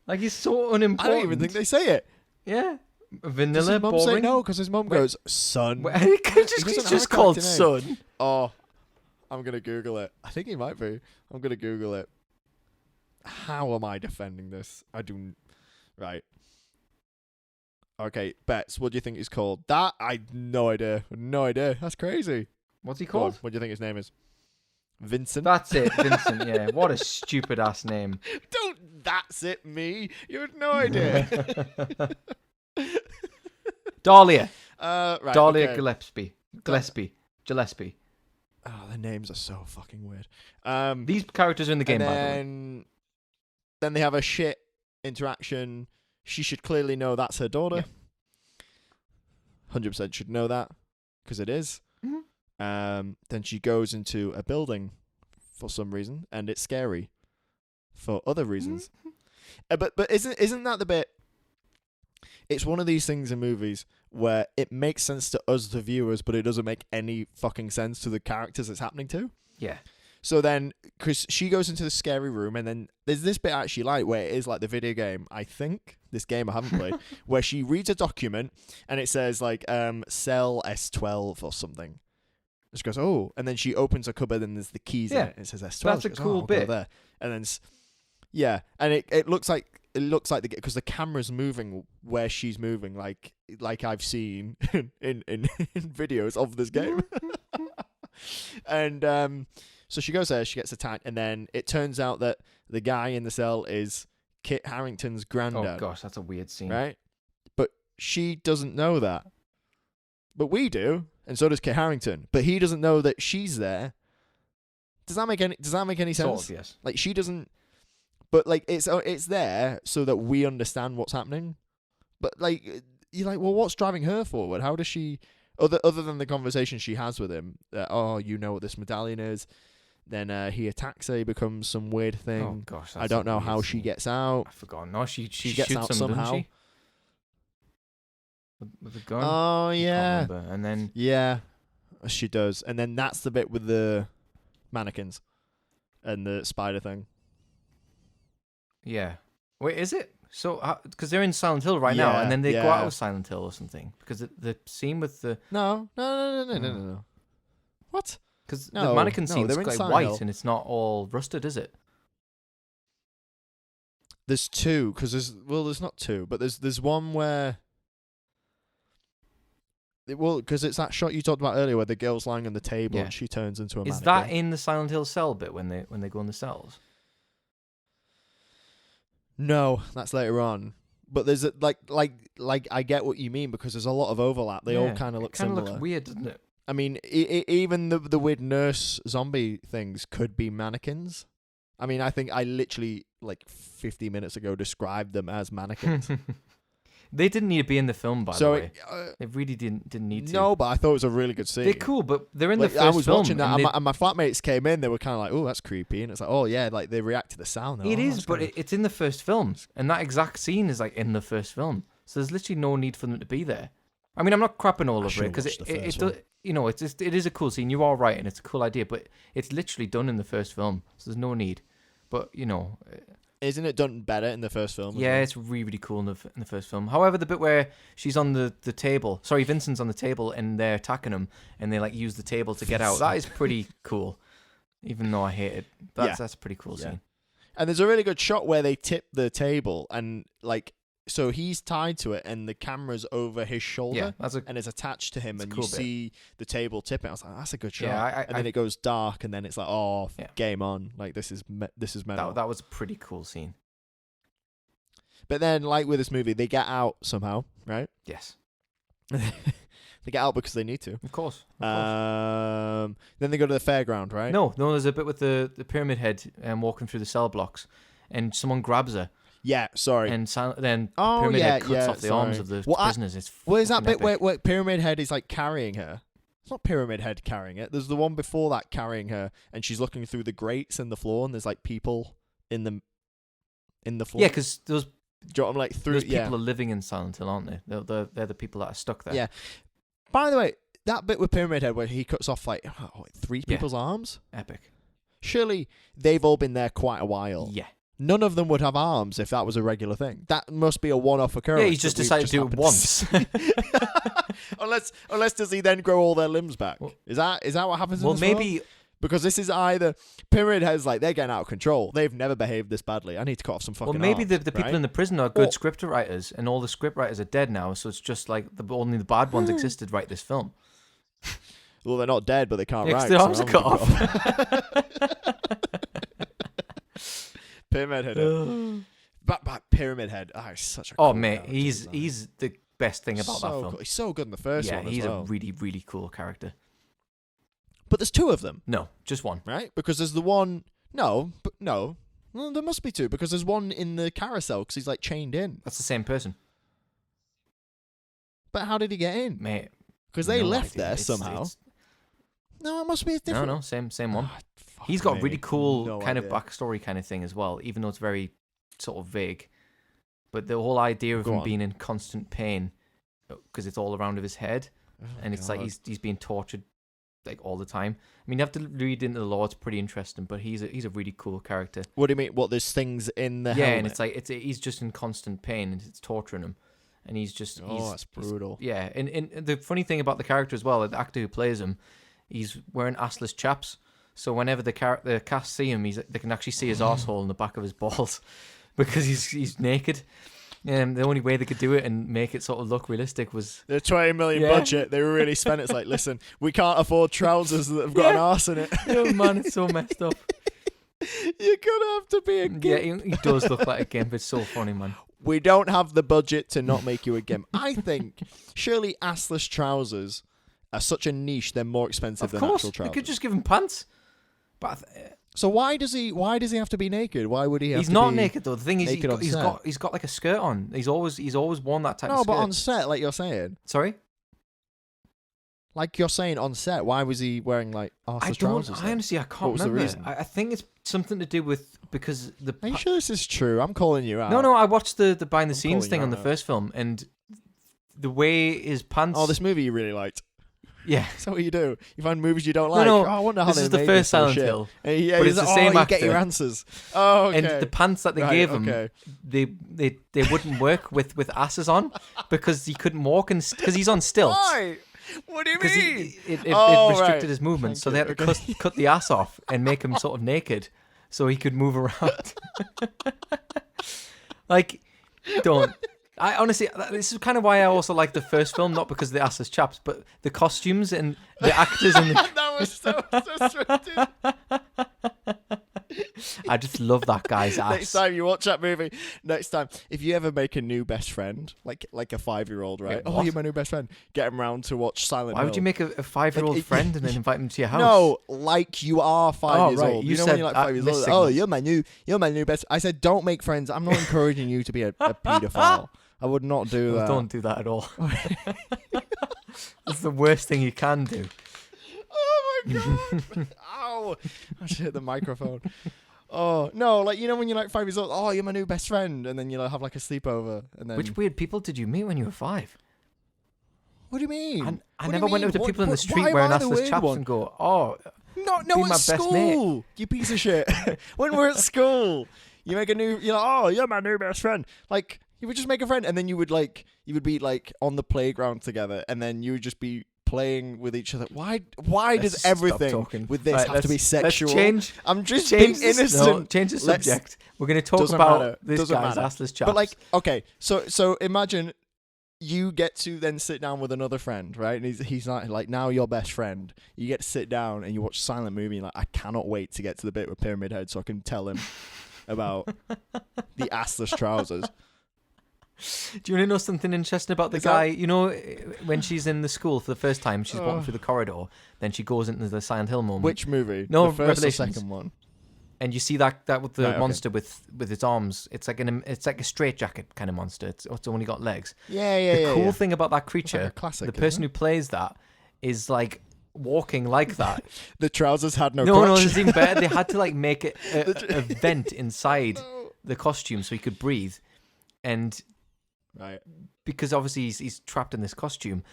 S1: Like he's so
S2: I
S1: unimportant.
S2: don't even think they say it.
S1: Yeah,
S2: Does
S1: vanilla,
S2: his mum say
S1: boring.
S2: no? Because his mum
S1: Wait.
S2: goes, son.
S1: He's
S2: doesn't have a
S1: just called
S2: character
S1: Son.
S2: Oh, I'm going to Google it. I think he might be. I'm going to Google it. How am I defending this? Right. Okay, Bets, what do you think he's called? That, I no idea. No idea. That's crazy.
S1: What's he
S2: Go on,
S1: called?
S2: what do you think his name is? Vincent?
S1: That's it, Vincent. Yeah, what a stupid ass name.
S2: Don't that's it, me. You had no idea.
S1: Dahlia.
S2: Right.
S1: Dahlia
S2: okay.
S1: Gillespie.
S2: Oh, their names are so fucking weird.
S1: These characters are in the game,
S2: and
S1: by the way.
S2: then they have a shit interaction. She should clearly know that's her daughter. 100% should know that because it is. Then she goes into a building for some reason, and it's scary for other reasons. But isn't that the bit? It's one of these things in movies where it makes sense to us, the viewers, but it doesn't make any fucking sense to the characters it's happening to.
S1: Yeah.
S2: So then, because she goes into the scary room, and then there's this bit I actually like where it is like the video game, I think, this game I haven't played, where she reads a document, and it says like cell S12 or something. She goes, oh, and then she opens a cupboard, and there's the keys in it, and it says S12.
S1: That's
S2: She
S1: a
S2: goes,
S1: cool
S2: I'll go
S1: bit.
S2: there. And then, yeah, and it looks like the because the camera's moving where she's moving, like I've seen in videos of this game. And so she goes there, she gets attacked, and then it turns out that the guy in the cell is Kit Harington's granddad.
S1: Oh gosh, that's a weird scene.
S2: Right? But she doesn't know that. But we do, and so does Kit Harington. But he doesn't know that she's there. Does that make any sense?
S1: Sort of, yes.
S2: Like she doesn't. But like it's there so that we understand what's happening. But like you're like, well, what's driving her forward? How does she? Other than the conversation she has with him, that you know what this medallion is. Then he attacks her. He becomes some weird thing.
S1: Oh gosh, that's
S2: I don't
S1: a
S2: know
S1: weird
S2: how she
S1: scene.
S2: gets out.
S1: I forgot. No, she
S2: gets
S1: shoots
S2: out
S1: him,
S2: somehow.
S1: doesn't she? With a gun.
S2: Oh
S1: I
S2: yeah,
S1: can't remember. And then
S2: yeah, she does. And then that's the bit with the mannequins and the spider thing.
S1: yeah. Wait, is it? So because they're in Silent Hill right now, and then they go
S2: Yeah.
S1: out of Silent Hill or something because the scene with the
S2: No. What?
S1: because
S2: No,
S1: the mannequin
S2: no,
S1: scene's
S2: they're in
S1: like
S2: Silent
S1: white
S2: Hill.
S1: and it's not all rusted, is it?
S2: There's two, because there's not two, but there's one where. Because it's that shot you talked about earlier where the girl's lying on the table
S1: Yeah.
S2: and she turns into a
S1: Is
S2: mannequin.
S1: that in the Silent Hill cell bit when they go in the cells?
S2: No, that's later on. But there's like I get what you mean because there's a lot of overlap. They all kind of look
S1: Kind of
S2: similar.
S1: looks weird, doesn't it?
S2: I mean, even the weird nurse zombie things could be mannequins. I mean, I think I literally, 50 minutes ago, described them as mannequins.
S1: They didn't need to be in the film, by the
S2: so,
S1: way. They really didn't need to.
S2: no, but I thought it was a really good scene.
S1: They're cool, but they're in the first
S2: I was
S1: film.
S2: watching that,
S1: and
S2: and my flatmates came in, they were kind of like, oh, that's creepy. And it's like, oh, yeah, they react to the sound.
S1: it is, but it's in the first film. And that exact scene is, in the first film. So there's literally no need for them to be there. I mean, I'm not crapping all over it, because it is a cool scene. You are right, and it's a cool idea, but it's literally done in the first film. So there's no need. But,
S2: Isn't it done better in the first film?
S1: yeah, it's really, really cool in the first film. However, the bit where she's on the table, Vincent's on the table and they're attacking him and they use the table to get out. That is pretty cool. Even though I hate it. That's a pretty cool scene.
S2: And there's a really good shot where they tip the table and so he's tied to it, and the camera's over his shoulder.
S1: Yeah, that's a
S2: and it's attached to him,
S1: It's a
S2: and
S1: cool
S2: you
S1: bit.
S2: see the table tipping. I was like, that's a good shot.
S1: yeah.
S2: And then it goes dark, and then it's like, oh,
S1: Yeah.
S2: game on. Like, this is metal.
S1: that was a pretty cool scene.
S2: But then, like with this movie, they get out somehow, right?
S1: Yes,
S2: They get out because they need to.
S1: of course. Of course.
S2: Then they go to the fairground, right?
S1: No, there's a bit with the Pyramid Head walking through the cell blocks, and someone grabs her,
S2: Yeah, sorry.
S1: and then
S2: Oh,
S1: Pyramid
S2: yeah,
S1: Head cuts
S2: yeah,
S1: off the arms
S2: sorry.
S1: of the
S2: Well,
S1: prisoners. It's
S2: Where's that
S1: fucking
S2: bit
S1: epic.
S2: where Pyramid Head is like carrying her? It's not Pyramid Head carrying it. There's the one before that carrying her, and she's looking through the grates in the floor, and there's like people in the floor.
S1: Yeah, because those
S2: Do you know what I'm like through?
S1: those
S2: Yeah.
S1: people are living in Silent Hill, aren't they? They're the people that are stuck there.
S2: Yeah. By the way, that bit with Pyramid Head where he cuts off like 3
S1: Yeah.
S2: people's arms.
S1: Epic.
S2: Surely they've all been there quite a while.
S1: Yeah.
S2: None of them would have arms if that was a regular thing. That must be a one-off occurrence.
S1: Yeah, he just
S2: that we've
S1: decided to do it
S2: happened
S1: once.
S2: unless does he then grow all their limbs back?
S1: Well-
S2: Is that what happens?
S1: Well,
S2: in this world?
S1: maybe
S2: Because this is either Pyramid Head's like they're getting out of control. They've never behaved this badly. I need to cut off some fucking.
S1: maybe
S2: arms,
S1: the people
S2: right?
S1: in the prison are good
S2: Or-
S1: script writers, and all the script writers are dead now. So it's just like only the bad ones existed to write this film.
S2: Well, they're not dead, but they can't
S1: Yeah, 'cause
S2: write.
S1: their arms
S2: so
S1: are
S2: I'm
S1: cut
S2: gonna
S1: off.
S2: Pyramid Head. But Pyramid Head. Oh, he's such a.
S1: Oh
S2: cool
S1: mate,
S2: character
S1: he's
S2: design.
S1: he's the best thing about
S2: so
S1: that film.
S2: Cool. He's so good in the first
S1: Yeah,
S2: one.
S1: he's
S2: as well.
S1: a really really cool character.
S2: But there's 2 of them,
S1: No, just one.
S2: right? Because there's the one. No, well, there must be 2 because there's one in the carousel because he's like chained in.
S1: That's the same person,
S2: But how did he get in?
S1: mate.
S2: Because they
S1: no
S2: left
S1: idea.
S2: there
S1: It's-
S2: somehow.
S1: it's-
S2: No, it must be a
S1: No,
S2: different.
S1: same one.
S2: Ah, fuck
S1: He's got a
S2: me.
S1: really cool
S2: No
S1: kind
S2: idea.
S1: of backstory kind of thing as well, even though it's very sort of vague. But the whole idea of
S2: Go
S1: him
S2: on.
S1: being in constant pain, because it's all around of his head,
S2: Oh,
S1: and it's like
S2: God.
S1: he's being tortured like all the time. I mean, you have to read into the lore; it's pretty interesting. But he's a really cool character.
S2: What do you mean? What, there's things in the
S1: Yeah,
S2: helmet?
S1: and it's like he's just in constant pain, and it's torturing him, and he's just
S2: Oh, that's brutal.
S1: yeah, and the funny thing about the character as well, the actor who plays him, he's wearing assless chaps. So whenever the cast see him, they can actually see his arsehole in the back of his balls because he's naked. The only way they could do it and make it sort of look realistic was
S2: The 20 million
S1: Yeah.
S2: budget, they really spent. It's like, listen, we can't afford trousers that have got an
S1: Yeah.
S2: arse in it.
S1: oh man, it's so messed up.
S2: You're gonna have to be a gimp.
S1: Yeah, he does look like a gimp. It's so funny, man.
S2: We don't have the budget to not make you a gimp. I think surely assless trousers are such a niche; they're more expensive
S1: Of
S2: than
S1: course,
S2: actual
S1: they
S2: trousers.
S1: could just give him pants. But
S2: So why does he have to be naked? Why would he have
S1: he's
S2: to
S1: not
S2: be
S1: naked though. The thing is,
S2: naked on set?
S1: he's got like a skirt on. He's always worn that type
S2: No,
S1: of skirt.
S2: but on set, like you're saying.
S1: Sorry.
S2: Like you're saying on set, why was he wearing like arseless
S1: I don't.
S2: trousers?
S1: I
S2: then?
S1: honestly, I
S2: What
S1: can't
S2: was the
S1: remember.
S2: reason?
S1: I think it's something to do with because the.
S2: Are you sure this is true? I'm calling you out.
S1: No, I watched the behind the
S2: I'm
S1: scenes
S2: calling
S1: thing
S2: you
S1: on the
S2: out.
S1: first film, and the way his pants.
S2: Oh, this movie you really liked.
S1: Yeah.
S2: Is that what you do? You find movies you don't like?
S1: No,
S2: Oh, I wonder how
S1: this
S2: they
S1: is the
S2: made
S1: first
S2: sort of
S1: Silent
S2: shit.
S1: Hill,
S2: Yeah,
S1: but
S2: he's
S1: it's the
S2: like,
S1: same
S2: you get your
S1: actor.
S2: answers. Oh, okay.
S1: and the pants that they
S2: Right,
S1: gave him,
S2: okay.
S1: they wouldn't work with asses on because he couldn't walk and because he's on stilts.
S2: Why? What do you
S1: Because
S2: mean?
S1: it
S2: Oh,
S1: restricted
S2: right.
S1: his movement,
S2: Thank
S1: so
S2: you.
S1: they had to
S2: Okay.
S1: cut the ass off and make him sort of naked, so he could move around. Like, don't. I honestly, this is kind of why I also like the first film, not because of the assless chaps, but the costumes and the actors and the,
S2: That was so restricted.
S1: I just love that guy's
S2: Next
S1: ass.
S2: time you watch that movie, next time, if you ever make a new best friend, like a 5-year-old, right?
S1: Wait,
S2: Oh,
S1: what?
S2: you're my new best friend. Get him round to watch Silent
S1: Why
S2: Hill.
S1: would you make a 5-year-old
S2: Like,
S1: friend and then invite him to your house?
S2: No, like you are 5
S1: Oh,
S2: years
S1: right.
S2: old.
S1: You
S2: know
S1: said
S2: when you're like 5 years
S1: missed
S2: old.
S1: signals.
S2: Oh, you're my new best. I said don't make friends. I'm not encouraging you to be a paedophile. I would not do
S1: Well,
S2: that.
S1: don't do that at all. That's the worst thing you can do.
S2: Oh my god! Ow! I should hit the microphone. Oh no! Like you know when you're like 5 years old. Oh, you're my new best friend, and then you like, have like a sleepover, and then
S1: Which weird people did you meet when you were 5?
S2: What do you mean?
S1: I
S2: What do
S1: never
S2: you
S1: went
S2: mean?
S1: up to
S2: What-
S1: people in the
S2: what-
S1: street
S2: why
S1: wearing
S2: am I the
S1: assless
S2: weird
S1: chaps
S2: one?
S1: and go, oh,
S2: No,
S1: be
S2: at
S1: my best
S2: school.
S1: mate.
S2: You piece of shit. When we're at school, you make a new. You're like, oh, you're my new best friend. Like you would just make a friend, and then you would be like on the playground together, and then you would just be playing with each other. Why
S1: Let's
S2: does
S1: just stop
S2: everything
S1: talking.
S2: with this
S1: Right,
S2: have to be
S1: let's
S2: sexual? I'm just
S1: change
S2: being innocent.
S1: No, change the
S2: Let's-
S1: subject. We're going to talk
S2: Doesn't
S1: about
S2: matter.
S1: this
S2: Doesn't
S1: guy's
S2: matter.
S1: assless chaps.
S2: But like, okay, so imagine you get to then sit down with another friend, right? And he's like now your best friend. You get to sit down and you watch a silent movie. And you're like, I cannot wait to get to the bit with Pyramid Head so I can tell him about the assless trousers.
S1: Do you want to know something interesting about the
S2: Is
S1: guy? You know, when she's in the school for the first time, she's walking
S2: Oh.
S1: through the corridor. Then she goes into the Silent Hill moment.
S2: Which movie?
S1: No,
S2: the first or
S1: Revelations.
S2: second one.
S1: And you see that with the
S2: Right, okay.
S1: monster with its arms. It's like a straitjacket kind of monster. It's only got legs.
S2: Yeah.
S1: The cool
S2: yeah.
S1: thing about that
S2: It's
S1: creature,
S2: like a classic,
S1: the
S2: isn't
S1: person
S2: it?
S1: who plays that is like walking like that.
S2: The trousers had no
S1: No,
S2: crotch.
S1: it's even better. They had to like make it
S2: The
S1: a vent inside
S2: No.
S1: the costume so he could breathe, and
S2: Right.
S1: because obviously he's trapped in this costume,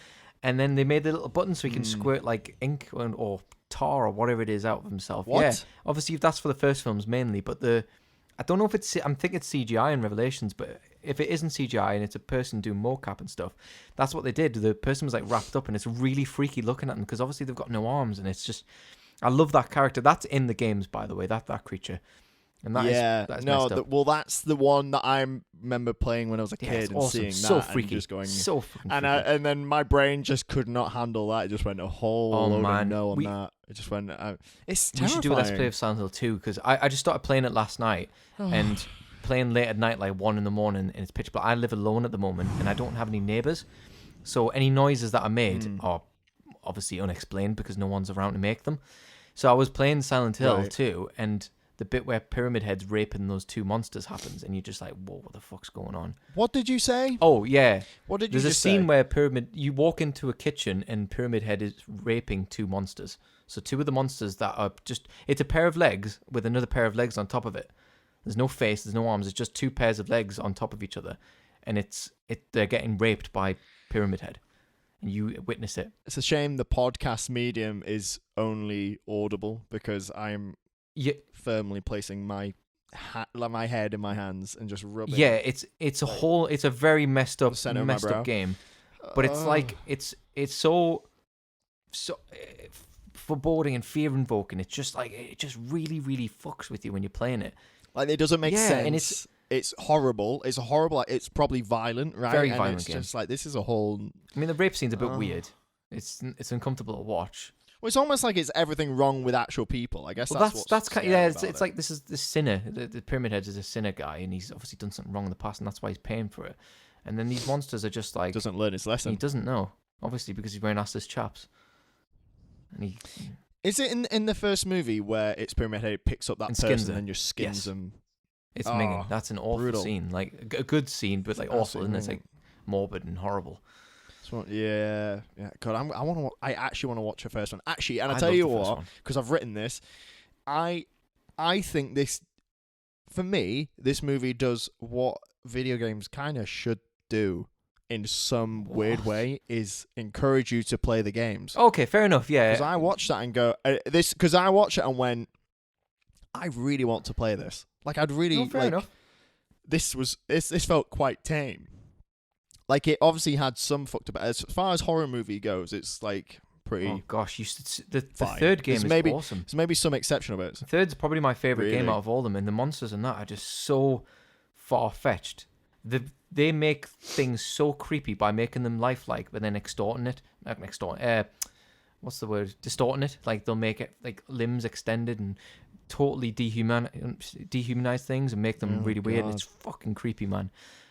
S1: and then they made the little button so he can
S2: Mm.
S1: squirt like ink or tar or whatever it is out of himself.
S2: What?
S1: Yeah, obviously that's for the first films mainly, but I don't know if I'm thinking it's CGI in Revelations, but if it isn't CGI and it's a person doing mocap and stuff, that's what they did. The person was like wrapped up, and it's really freaky looking at them because obviously they've got no arms, and it's just, I love that character. That's in the games, by the way. That creature, and that is
S2: no.
S1: messed up.
S2: Well, that's the one that I remember playing when I was a
S1: Yeah,
S2: kid
S1: it's
S2: and
S1: awesome.
S2: seeing
S1: So
S2: that
S1: freaky,
S2: and just going.
S1: so freaking
S2: And
S1: freaky.
S2: and then my brain just could not handle that. It just went a whole
S1: Oh,
S2: load
S1: man.
S2: of no on
S1: We-
S2: that. It just went. It's
S1: We
S2: terrifying.
S1: should do a Let's Play of Silent Hill 2 because I just started playing it last night and playing late at night, like 1 a.m, and it's pitch black. I live alone at the moment and I don't have any neighbours, so any noises that are made are obviously unexplained because no one's around to make them. So I was playing Silent Hill
S2: Right.
S1: 2, and the bit where Pyramid Head's raping those two monsters happens, and you're just like, whoa, what the fuck's going on?
S2: What did you say?
S1: Oh yeah,
S2: What did you
S1: there's a
S2: just
S1: scene
S2: say?
S1: where you walk into a kitchen and Pyramid Head is raping two monsters. So two of the monsters that are it's a pair of legs with another pair of legs on top of it. There's no face, there's no arms, it's just two pairs of legs on top of each other. And they're getting raped by Pyramid Head. And you witness it.
S2: It's a shame the podcast medium is only audible because I'm
S1: Yeah,
S2: firmly placing my my head in my hands and just rubbing.
S1: yeah, it's a very messed up
S2: The center of my brow.
S1: game. But it's like it's so foreboding and fear invoking. It's just like it just really, really fucks with you when you're playing it.
S2: Like it doesn't make
S1: Yeah,
S2: sense.
S1: and
S2: it's horrible. It's horrible. It's probably violent, right?
S1: Very
S2: and
S1: violent
S2: It's
S1: game.
S2: just like this is a whole.
S1: I mean, the rape scene's a bit
S2: Oh.
S1: weird. It's uncomfortable to watch.
S2: Well, it's almost like it's everything wrong with actual people. I guess
S1: Well,
S2: that's
S1: that's kind
S2: scary
S1: yeah.
S2: about
S1: It's
S2: it.
S1: like this is the sinner. The Pyramid Head is a sinner guy, and he's obviously done something wrong in the past, and that's why he's paying for it. And then these monsters are just like
S2: doesn't learn his
S1: he
S2: lesson.
S1: doesn't know, obviously, because he's wearing assless chaps. And he
S2: Is it in the first movie where it's Pyramid Head picks up that
S1: And skins
S2: person
S1: her.
S2: and just skins
S1: Yes.
S2: them?
S1: it's
S2: Oh,
S1: minging. That's an awful
S2: brutal.
S1: scene, like a good scene, but like awful,
S2: Absolutely
S1: and it's like morbid and horrible.
S2: Yeah. God, I want to. I actually want to watch the first one. Actually, and I
S1: I
S2: tell
S1: love
S2: you
S1: the first
S2: what,
S1: one.
S2: because I've written this, I think this, for me, this movie does what video games kind of should do in some weird
S1: What?
S2: way, is encourage you to play the games.
S1: Okay, fair enough. Yeah,
S2: Because I watched that and go because I watched it and went, I really want to play this. Like I'd really
S1: No, fair
S2: like.
S1: enough.
S2: This felt quite tame. Like it obviously had some fucked up. As far as horror movie goes, it's like pretty.
S1: Oh gosh, the
S2: fine.
S1: third game
S2: There's
S1: is
S2: maybe-
S1: awesome.
S2: There's maybe some exceptional bits.
S1: The third's probably my favorite game
S2: Really?
S1: out of all of them, and the monsters and that are just so far fetched. They make things so creepy by making them lifelike, but then extorting it. What's the word? Distorting it. Like they'll make it like limbs extended and totally dehumanize things and make them
S2: Oh,
S1: really weird.
S2: God.
S1: It's fucking creepy, man.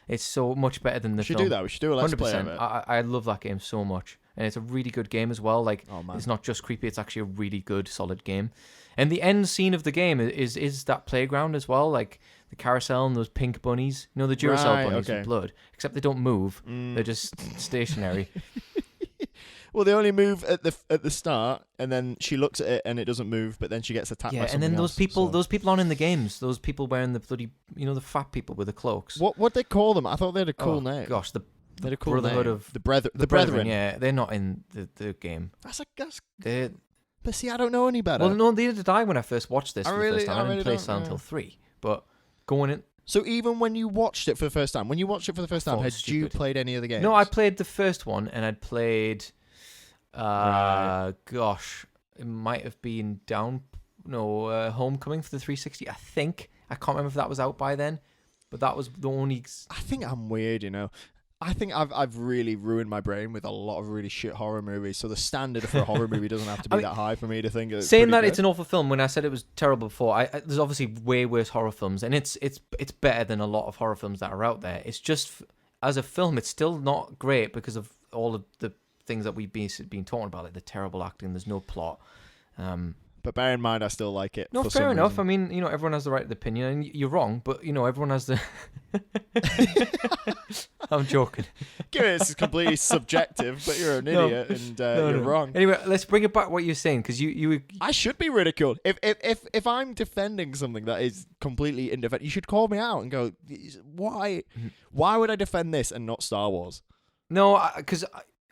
S1: It's so much better than the
S2: We should
S1: film.
S2: do that. We should do a let's play of
S1: 100%.
S2: it.
S1: I love that game so much, and it's a really good game as well. Like
S2: Oh man.
S1: it's not just creepy; it's actually a really good, solid game. And the end scene of the game is that playground as well, like the carousel and those pink bunnies. You know, the Duracell
S2: Right,
S1: bunnies
S2: okay.
S1: with blood, except they don't move;
S2: Mm.
S1: they're just stationary.
S2: Well, they only move at the start, and then she looks at it and it doesn't move. But then she gets attacked. by
S1: Yeah, and then
S2: something
S1: those
S2: else,
S1: people,
S2: so-
S1: those people aren't in the games. Those people wearing the bloody, the fat people with the cloaks.
S2: What they call them? I thought they had a cool
S1: Oh,
S2: name.
S1: Gosh, the
S2: They had a cool
S1: Brotherhood
S2: name.
S1: of-
S2: the Brethren.
S1: Yeah, they're not in the game.
S2: That's
S1: They're
S2: But see, I don't know any better.
S1: well, no, they did die when I first watched this
S2: I
S1: for the
S2: really-
S1: first time.
S2: I
S1: I didn't
S2: really
S1: play
S2: don't,
S1: Silent
S2: yeah.
S1: Hill 3, but going in.
S2: So even when you watched it for the first time,
S1: thought it
S2: had
S1: was
S2: you
S1: stupid.
S2: played any of the games?
S1: No, I played the first one, and I'd played. Gosh, it might have been Homecoming for the 360. I think I can't remember if that was out by then, but that was the only.
S2: I think I'm weird, you know. I think I've really ruined my brain with a lot of really shit horror movies. So the standard for a horror movie doesn't have to be that high for me to think it's
S1: saying that
S2: pretty
S1: it's an awful film. When I said it was terrible before, there's obviously way worse horror films, and it's better than a lot of horror films that are out there. It's just as a film, it's still not great because of all of the things that we've been talking about, like the terrible acting. There's no plot.
S2: But bear in mind, I still like it.
S1: No,
S2: for
S1: fair
S2: some
S1: enough.
S2: reason.
S1: I mean, everyone has the right to opinion, and you're wrong, but everyone has the. I'm joking.
S2: It's completely subjective, but you're an idiot and you're wrong.
S1: Anyway, let's bring it back. What you're saying, because
S2: I should be ridiculed if I'm defending something that is completely indefensible. You should call me out and go, why would I defend this and not Star Wars?
S1: No, because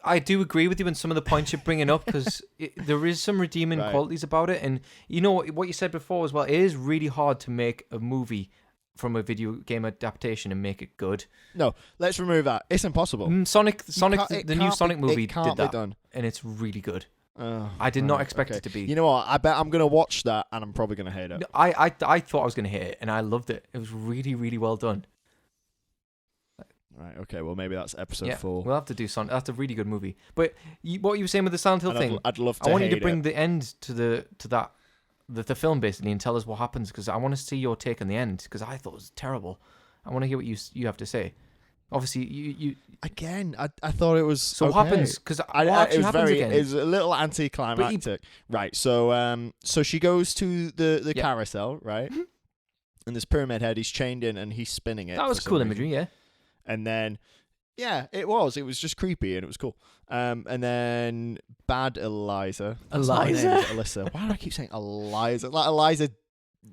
S1: I do agree with you on some of the points you're bringing up, because there is some redeeming qualities about it. And what you said before as well, it is really hard to make a movie from a video game adaptation and make it good.
S2: No, let's remove that. It's impossible.
S1: The new Sonic movie did that,
S2: done.
S1: And it's really good.
S2: Oh,
S1: I did not expect it to be.
S2: You know what? I bet I'm going to watch that and I'm probably going to hate it.
S1: I thought I was going to hate it, and I loved it. It was really, really well done.
S2: Right, okay, well, maybe that's episode 4.
S1: We'll have to do Sonic. That's a really good movie. But what you were saying with the Silent Hill thing,
S2: I'd love to
S1: I want you to bring the end to the film, basically, and tell us what happens, because I want to see your take on the end, because I thought it was terrible. I want to hear what you have to say. Obviously, you
S2: again. I thought it was
S1: so
S2: okay.
S1: what happens, because what actually happens again?
S2: It's a little anticlimactic, right? So she goes to the carousel, right?
S1: Mm-hmm.
S2: And this pyramid head, he's chained in and he's spinning it.
S1: That was cool imagery, yeah.
S2: And then, yeah, it was just creepy and it was cool. And then bad Eliza. Alyssa. Why do I keep saying Eliza? Like Eliza,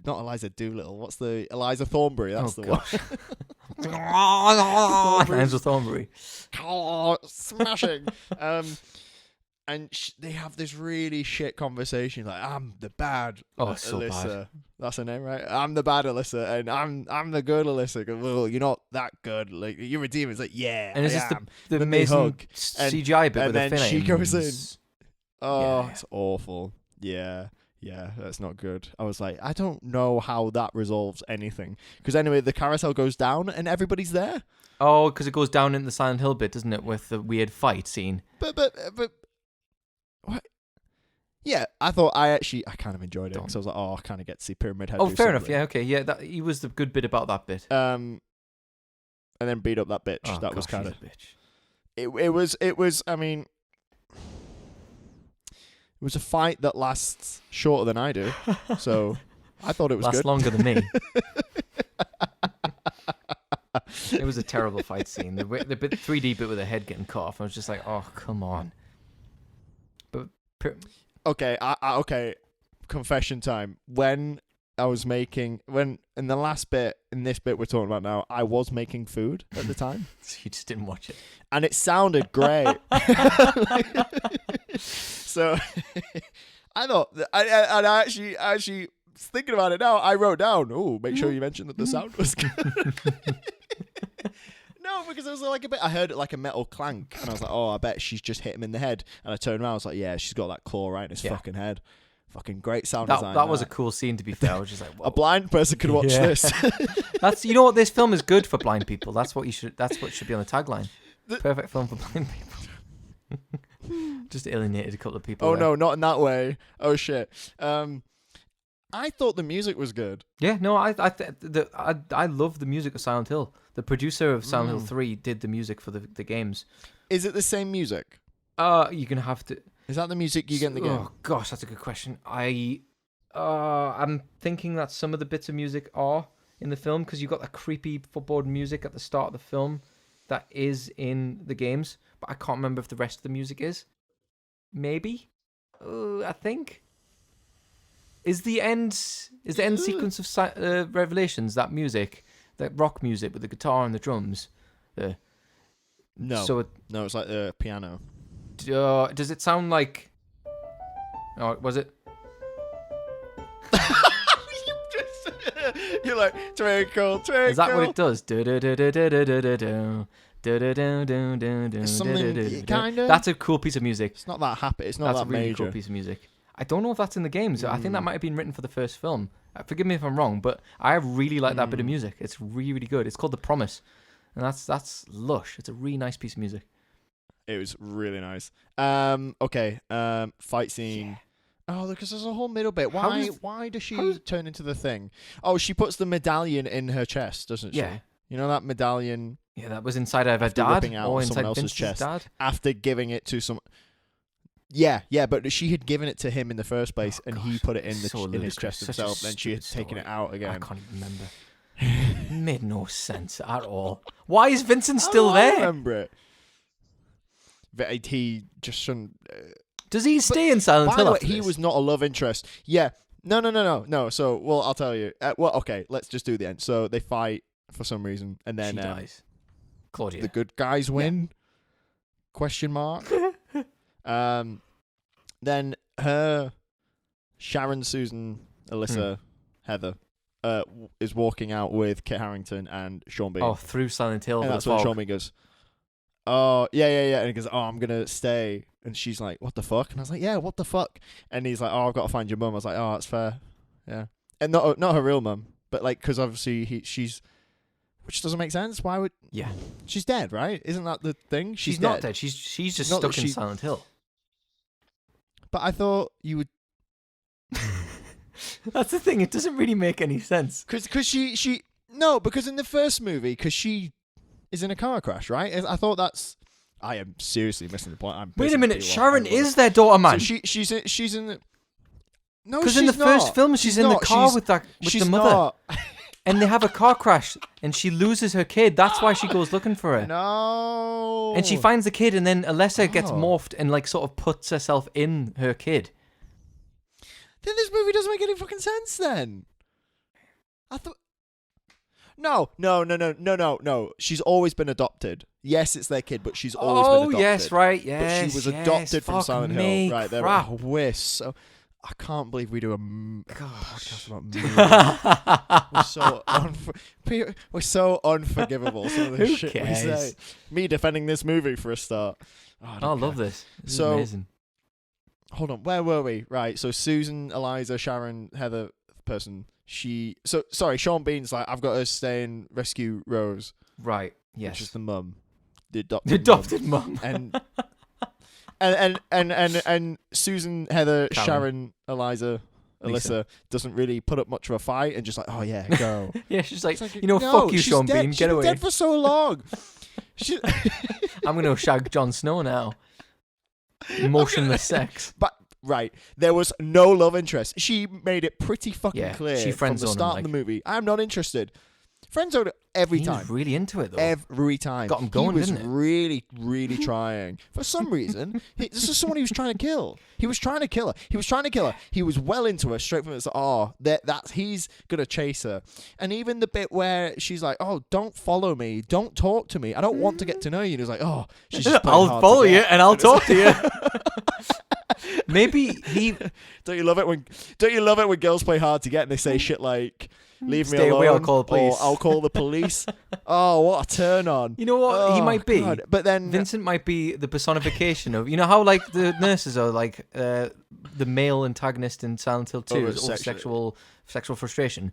S2: not Eliza Doolittle. What's the Eliza Thornberry? That's the one.
S1: Eliza Thornberry.
S2: Smashing. And they have this really shit conversation, like, I'm the bad
S1: so
S2: Alyssa.
S1: bad.
S2: That's her name, right? I'm the bad Alyssa, and I'm the good Alyssa. Well, you're not that good. Like, you're a demon. It's like, yeah,
S1: and it's
S2: I
S1: just
S2: am.
S1: the amazing CGI bit
S2: and
S1: with
S2: then
S1: the
S2: she goes in. Oh,
S1: Yeah.
S2: it's awful. Yeah, that's not good. I was like, I don't know how that resolves anything. Because anyway, the carousel goes down, and everybody's there.
S1: Oh, because it goes down in the Silent Hill bit, doesn't it, with the weird fight scene?
S2: But what? Yeah, I kind of enjoyed it because I was like, I kind of get to see Pyramid Head.
S1: Oh, fair enough. Yeah, okay. Yeah, he was the good bit about that bit.
S2: And then beat up that bitch.
S1: Oh,
S2: that was
S1: gosh,
S2: kind of.
S1: bitch.
S2: It was. I mean, it was a fight that lasts shorter than I do, so I thought it was
S1: lasts
S2: good.
S1: Longer than me. It was a terrible fight scene. The bit 3D bit with the head getting cut off. I was just like, oh, come on. But
S2: okay, okay. Confession time. When I was in the last bit, in this bit we're talking about now, I was making food at the time.
S1: So you just didn't watch it.
S2: And it sounded great. So I thought, I actually thinking about it now, I wrote down, make sure you mention that the sound was good. No, because it was like I heard it like a metal clank, and I was like, I bet she's just hit him in the head. And I turned around, I was like, yeah, she's got that claw right in his fucking head. Fucking great sound design.
S1: That was a cool scene, to be fair. I was just like, whoa.
S2: A blind person could watch this.
S1: That's what, this film is good for blind people. That's what should be on the tagline. Perfect film for blind people. Just alienated a couple of people.
S2: Oh no, not in that way. Oh shit. I thought the music was good.
S1: Yeah, no, I love the music of Silent Hill. The producer of Silent Hill 3 did the music for the games.
S2: Is it the same music?
S1: You're gonna have to.
S2: Is that the music you get in the game?
S1: Oh gosh, that's a good question. I'm thinking that some of the bits of music are in the film, because you've got that creepy footboard music at the start of the film that is in the games, but I can't remember if the rest of the music is. Maybe, I think. Is the end sequence of Revelations that music, that rock music with the guitar and the drums?
S2: No.
S1: So
S2: no, it's like the piano.
S1: Does it sound like? Oh, was it?
S2: You're like, twinkle, twinkle.
S1: Is that what it does?
S2: It's something kind of.
S1: That's a cool piece of music.
S2: It's not that happy. It's not
S1: That's
S2: that
S1: a really
S2: major.
S1: cool piece of music. I don't know if that's in the games. I think that might have been written for the first film. Forgive me if I'm wrong, but I really like that bit of music. It's really, really good. It's called The Promise, and that's lush. It's a really nice piece of music.
S2: It was really nice. Okay. Fight scene.
S1: Yeah.
S2: Oh, because there's a whole middle bit.
S1: How
S2: Why?
S1: does-
S2: Why does she
S1: how does-
S2: turn into the thing? Oh, she puts the medallion in her chest, doesn't she?
S1: Yeah.
S2: You know that medallion
S1: Yeah, that was inside of her
S2: After
S1: dad
S2: ripping out
S1: or
S2: someone
S1: inside
S2: else's
S1: Vince's
S2: chest.
S1: dad.
S2: after giving it to some. Yeah, but she had given it to him in the first place, and he
S1: gosh,
S2: put it in
S1: so
S2: in his
S1: ludicrous.
S2: chest
S1: Such a
S2: himself. Then she had
S1: stupid
S2: taken it
S1: story.
S2: out
S1: I
S2: again.
S1: can't even remember. It made no sense at all. Why is Vincent
S2: How
S1: still
S2: do I
S1: there?
S2: remember it. He just shouldn't.
S1: Does he stay in Silent
S2: By
S1: Hill
S2: the way,
S1: after
S2: he
S1: this?
S2: was not a love interest. Yeah. No. So, well, I'll tell you. Okay, let's just do the end. So they fight for some reason, and then
S1: She dies. Claudia.
S2: the good guys win? Question mark. Then her, Sharon, Susan, Alyssa, Heather, is walking out with Kit Harington and Sean Bean.
S1: Oh, through Silent Hill.
S2: and
S1: with
S2: that's
S1: the
S2: when
S1: fog.
S2: Sean Bean goes, "Oh, yeah." And he goes, "Oh, I'm gonna stay." And she's like, "What the fuck?" And I was like, "Yeah, what the fuck?" And he's like, "Oh, I've got to find your mum." I was like, "Oh, that's fair." Yeah, and not her real mum, but like, because obviously she's, which doesn't make sense. Why would
S1: Yeah.
S2: she's dead? Right? Isn't that the thing?
S1: She's not dead. She's just
S2: Not that
S1: stuck in
S2: she-
S1: Silent Hill.
S2: But I thought you would,
S1: That's the thing. It doesn't really make any sense.
S2: because she no, because in the first movie, because she is in a car crash, right? I thought that's. I am seriously missing the point.
S1: Wait a minute.
S2: Pissing
S1: Sharon
S2: people off.
S1: is their daughter, man.
S2: So she's in the. No,
S1: Because
S2: she's
S1: in the first
S2: not.
S1: film, she's in the
S2: not.
S1: car
S2: She's-
S1: with the
S2: she's
S1: mother,
S2: not.
S1: and they have a car crash, and she loses her kid. That's why she goes looking for her.
S2: No.
S1: And she finds the kid, and then Alessa gets
S2: Oh.
S1: morphed and like sort of puts herself in her kid.
S2: Then this movie doesn't make any fucking sense. Then. I thought. No. She's always been adopted. Yes, it's their kid, but she's always been adopted.
S1: yes, right,
S2: But
S1: yes.
S2: she was
S1: yes,
S2: adopted from
S1: fuck
S2: Silent
S1: me,
S2: Hill. Right there.
S1: crap.
S2: We're so. I can't believe we do a podcast about movies. We're so unforgivable. Some of the
S1: Who
S2: shit
S1: cares?
S2: we say. Me defending this movie for a start. Oh,
S1: I
S2: don't
S1: love
S2: care.
S1: this. This is
S2: So-
S1: amazing.
S2: Hold on, where were we? Right, so Susan, Eliza, Sharon, Heather, person. Sorry, Sean Bean's like, I've got to stay and rescue Rose,
S1: Right.
S2: which is
S1: Yes.
S2: the mum, the adopted,
S1: The adopted mum.
S2: mum. and Susan, Heather,
S1: Karen.
S2: Sharon, Eliza,
S1: Lisa.
S2: Alyssa doesn't really put up much of a fight and just like, oh yeah, go.
S1: Yeah, she's like,
S2: It's like,
S1: you know,
S2: no,
S1: fuck you,
S2: she's
S1: Sean
S2: dead.
S1: Bean,
S2: She's
S1: get
S2: been
S1: away.
S2: dead for so long. She,
S1: I'm going to shag Jon Snow now. Emotionless sex.
S2: But right, there was no love interest. She made it pretty fucking
S1: Yeah,
S2: clear
S1: she
S2: from
S1: friend
S2: the
S1: zoned him,
S2: start
S1: like-
S2: of the movie. I'm not interested. Friend zoned every
S1: He
S2: time.
S1: was really into it, though.
S2: Every time.
S1: Got him going,
S2: he was
S1: didn't it?
S2: really, really trying. For some reason, this is someone he was trying to kill. He was trying to kill her. He was well into her straight from the start. That's he's gonna chase her. And even the bit where she's like, "Oh, don't follow me. Don't talk to me. I don't want to get to know you." And he's like, "Oh, she's just playing
S1: I'll
S2: hard
S1: follow
S2: to
S1: you
S2: get."
S1: and I'll talk to you. Maybe he
S2: Don't you love it when girls play hard to get and they say shit like "Leave me
S1: Stay
S2: alone"
S1: away, I'll call the police.
S2: or "I'll call the police." Oh, what a turn on!
S1: You know what he
S2: Oh,
S1: might be?
S2: God. But then
S1: Vincent might be the personification of, you know how like the nurses are like the male antagonist in Silent Hill 2 is over sexual frustration.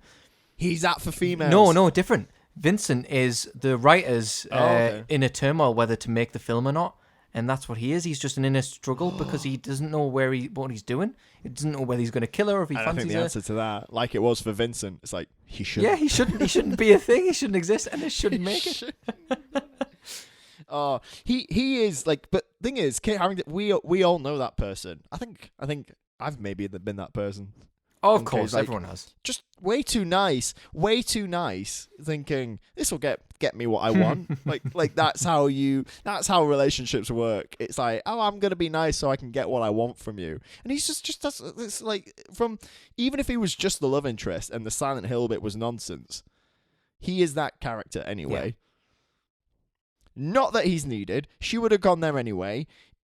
S2: he's that for females.
S1: No, different. Vincent is the writers
S2: okay.
S1: in a turmoil whether to make the film or not, and that's what he is. He's just an inner struggle because he doesn't know what he's doing. He doesn't know whether he's going to kill her or if he
S2: And I think
S1: fancies
S2: the
S1: her.
S2: answer to that, like it was for Vincent, it's like he should.
S1: Yeah, he shouldn't. He shouldn't be a thing. He shouldn't exist, and it shouldn't make it.
S2: Oh, he is like. But thing is, Kit Harington, we all know that person. I think I've maybe been that person.
S1: Oh, of
S2: Okay,
S1: course,
S2: like-
S1: everyone has.
S2: Just way too nice. Thinking this will get me what I want. like that's how relationships work. It's like, oh, I'm gonna be nice so I can get what I want from you. And he's just that's it's like from even if he was just the love interest and the Silent Hill bit was nonsense, he is that character anyway. Not that he's needed. She would have gone there anyway.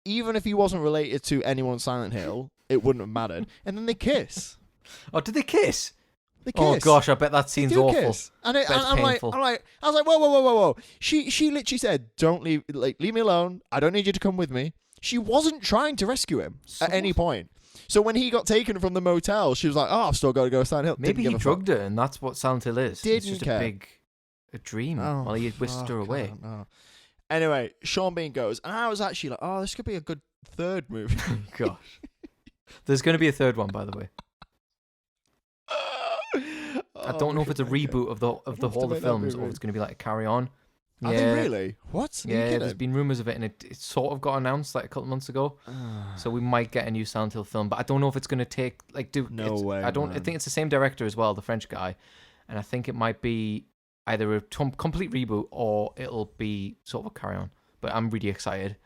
S2: Even if he wasn't related to anyone in Silent Hill, it wouldn't have mattered. And then they kiss.
S1: Oh, did they kiss?
S2: They kiss.
S1: Oh gosh, I bet that
S2: They
S1: scene's
S2: do
S1: awful.
S2: kiss. And
S1: Bet it's
S2: I'm like,
S1: painful.
S2: I was like, whoa. She literally said, "Don't leave, leave me alone. I don't need you to come with me." She wasn't trying to rescue him
S1: So
S2: at any point. So when he got taken from the motel, she was like, "Oh, I've still got to go to Silent Hill."
S1: Maybe
S2: Didn't
S1: he
S2: give a fuck.
S1: drugged her, and that's what Silent Hill is. It's
S2: Didn't
S1: just
S2: care.
S1: a dream
S2: Oh,
S1: while he whisked her
S2: fuck,
S1: away.
S2: I don't know. Anyway, Sean Bean goes, and I was actually like, "Oh, this could be a good third movie."
S1: Gosh. There's going to be a third one, by the way. I don't know if it's a reboot of the
S2: have
S1: whole
S2: to
S1: of the
S2: make that
S1: films or
S2: movie.
S1: if it's going to be like a carry on.
S2: Are they really? What? Are you
S1: Yeah, there's
S2: kidding?
S1: been rumors of it, and it sort of got announced like a couple of months ago.
S2: Ah.
S1: So we might get a new Silent Hill film, but I don't know if it's going to take
S2: No
S1: it's-
S2: way,
S1: I don't. I
S2: man.
S1: think it's the same director as well, the French guy, and I think it might be either a complete reboot or it'll be sort of a carry on. But I'm really excited.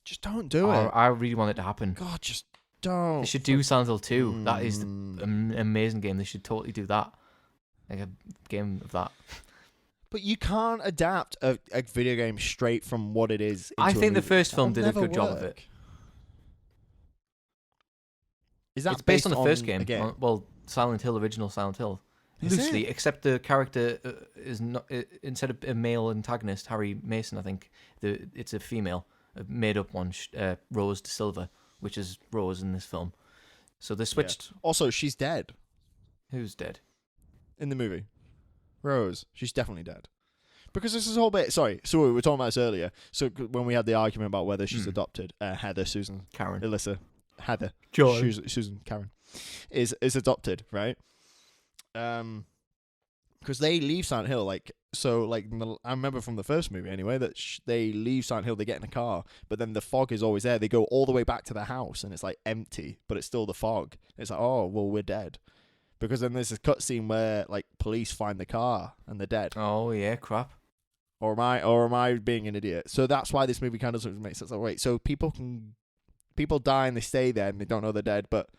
S2: Just don't do it.
S1: I really want it to happen.
S2: God, just don't.
S1: They should do Silent Hill 2. That is
S2: Mm.
S1: an amazing game. They should totally do that. Like a game of that.
S2: But you can't adapt a video game straight from what it is.
S1: I
S2: into a
S1: think the
S2: movie.
S1: first film
S2: That'll
S1: did a good
S2: never
S1: job of it.
S2: work. Is that
S1: It's based on the first
S2: a
S1: game. Well, Silent Hill, original Silent Hill.
S2: Is
S1: Loosely,
S2: it?
S1: except the character is not instead of a male antagonist, Harry Mason. I think it's a female, a made-up one, Rose De Silva, which is Rose in this film. So they switched.
S2: Also, she's dead
S1: Who's dead?
S2: in the movie. Rose, she's definitely dead. Because this is a whole bit. Sorry, so we were talking about this earlier. So when we had the argument about whether she's adopted, Heather, Susan,
S1: Karen.
S2: Alyssa, Heather,
S1: John.
S2: Susan, Karen, is adopted, right? Because they leave Silent Hill, I remember from the first movie anyway that they leave Silent Hill, they get in a car, but then the fog is always there. They go all the way back to the house and it's like empty, but it's still the fog. It's like, oh well, we're dead. Because then there's a cutscene where like police find the car and they're dead.
S1: Oh yeah, crap.
S2: Or am I being an idiot? So that's why this movie kind of doesn't make sense. Like, wait, so people die and they stay there and they don't know they're dead, but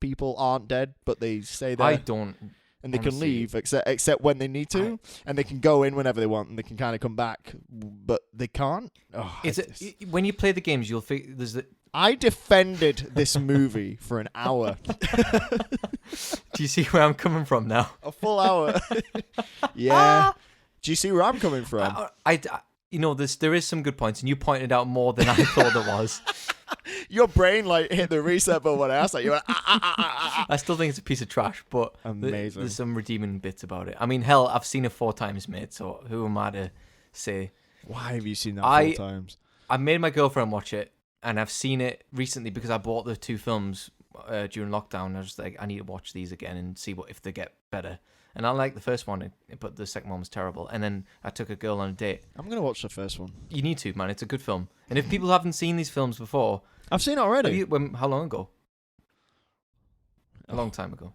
S2: people aren't dead, but they stay there.
S1: I don't.
S2: And they can
S1: honestly,
S2: leave except when they need to, and they can go in whenever they want, and they can kind of come back, but they can't. Oh,
S1: When you play the games, you'll figure there's the.
S2: I defended this movie for an hour,
S1: Do you see where I'm coming from now?
S2: a full hour. Yeah. Do you see where I'm coming from?
S1: There is some good points, and you pointed out more than I thought there was.
S2: Your brain like hit the reset button when I asked that. You went, ah.
S1: I still think it's a piece of trash, but
S2: Amazing.
S1: there's some redeeming bits about it. I mean, hell, I've seen it 4 times, mate. So who am I to say?
S2: Why have you seen that 4 times?
S1: I made my girlfriend watch it, and I've seen it recently because I bought the 2 films during lockdown. I was just like, I need to watch these again and see if they get better. And I like the first one, but the second one was terrible. And then I took a girl on a date.
S2: I'm gonna watch the first one.
S1: You need to, man. It's a good film. And if people haven't seen these films before,
S2: I've seen it already.
S1: how long ago? A long time ago.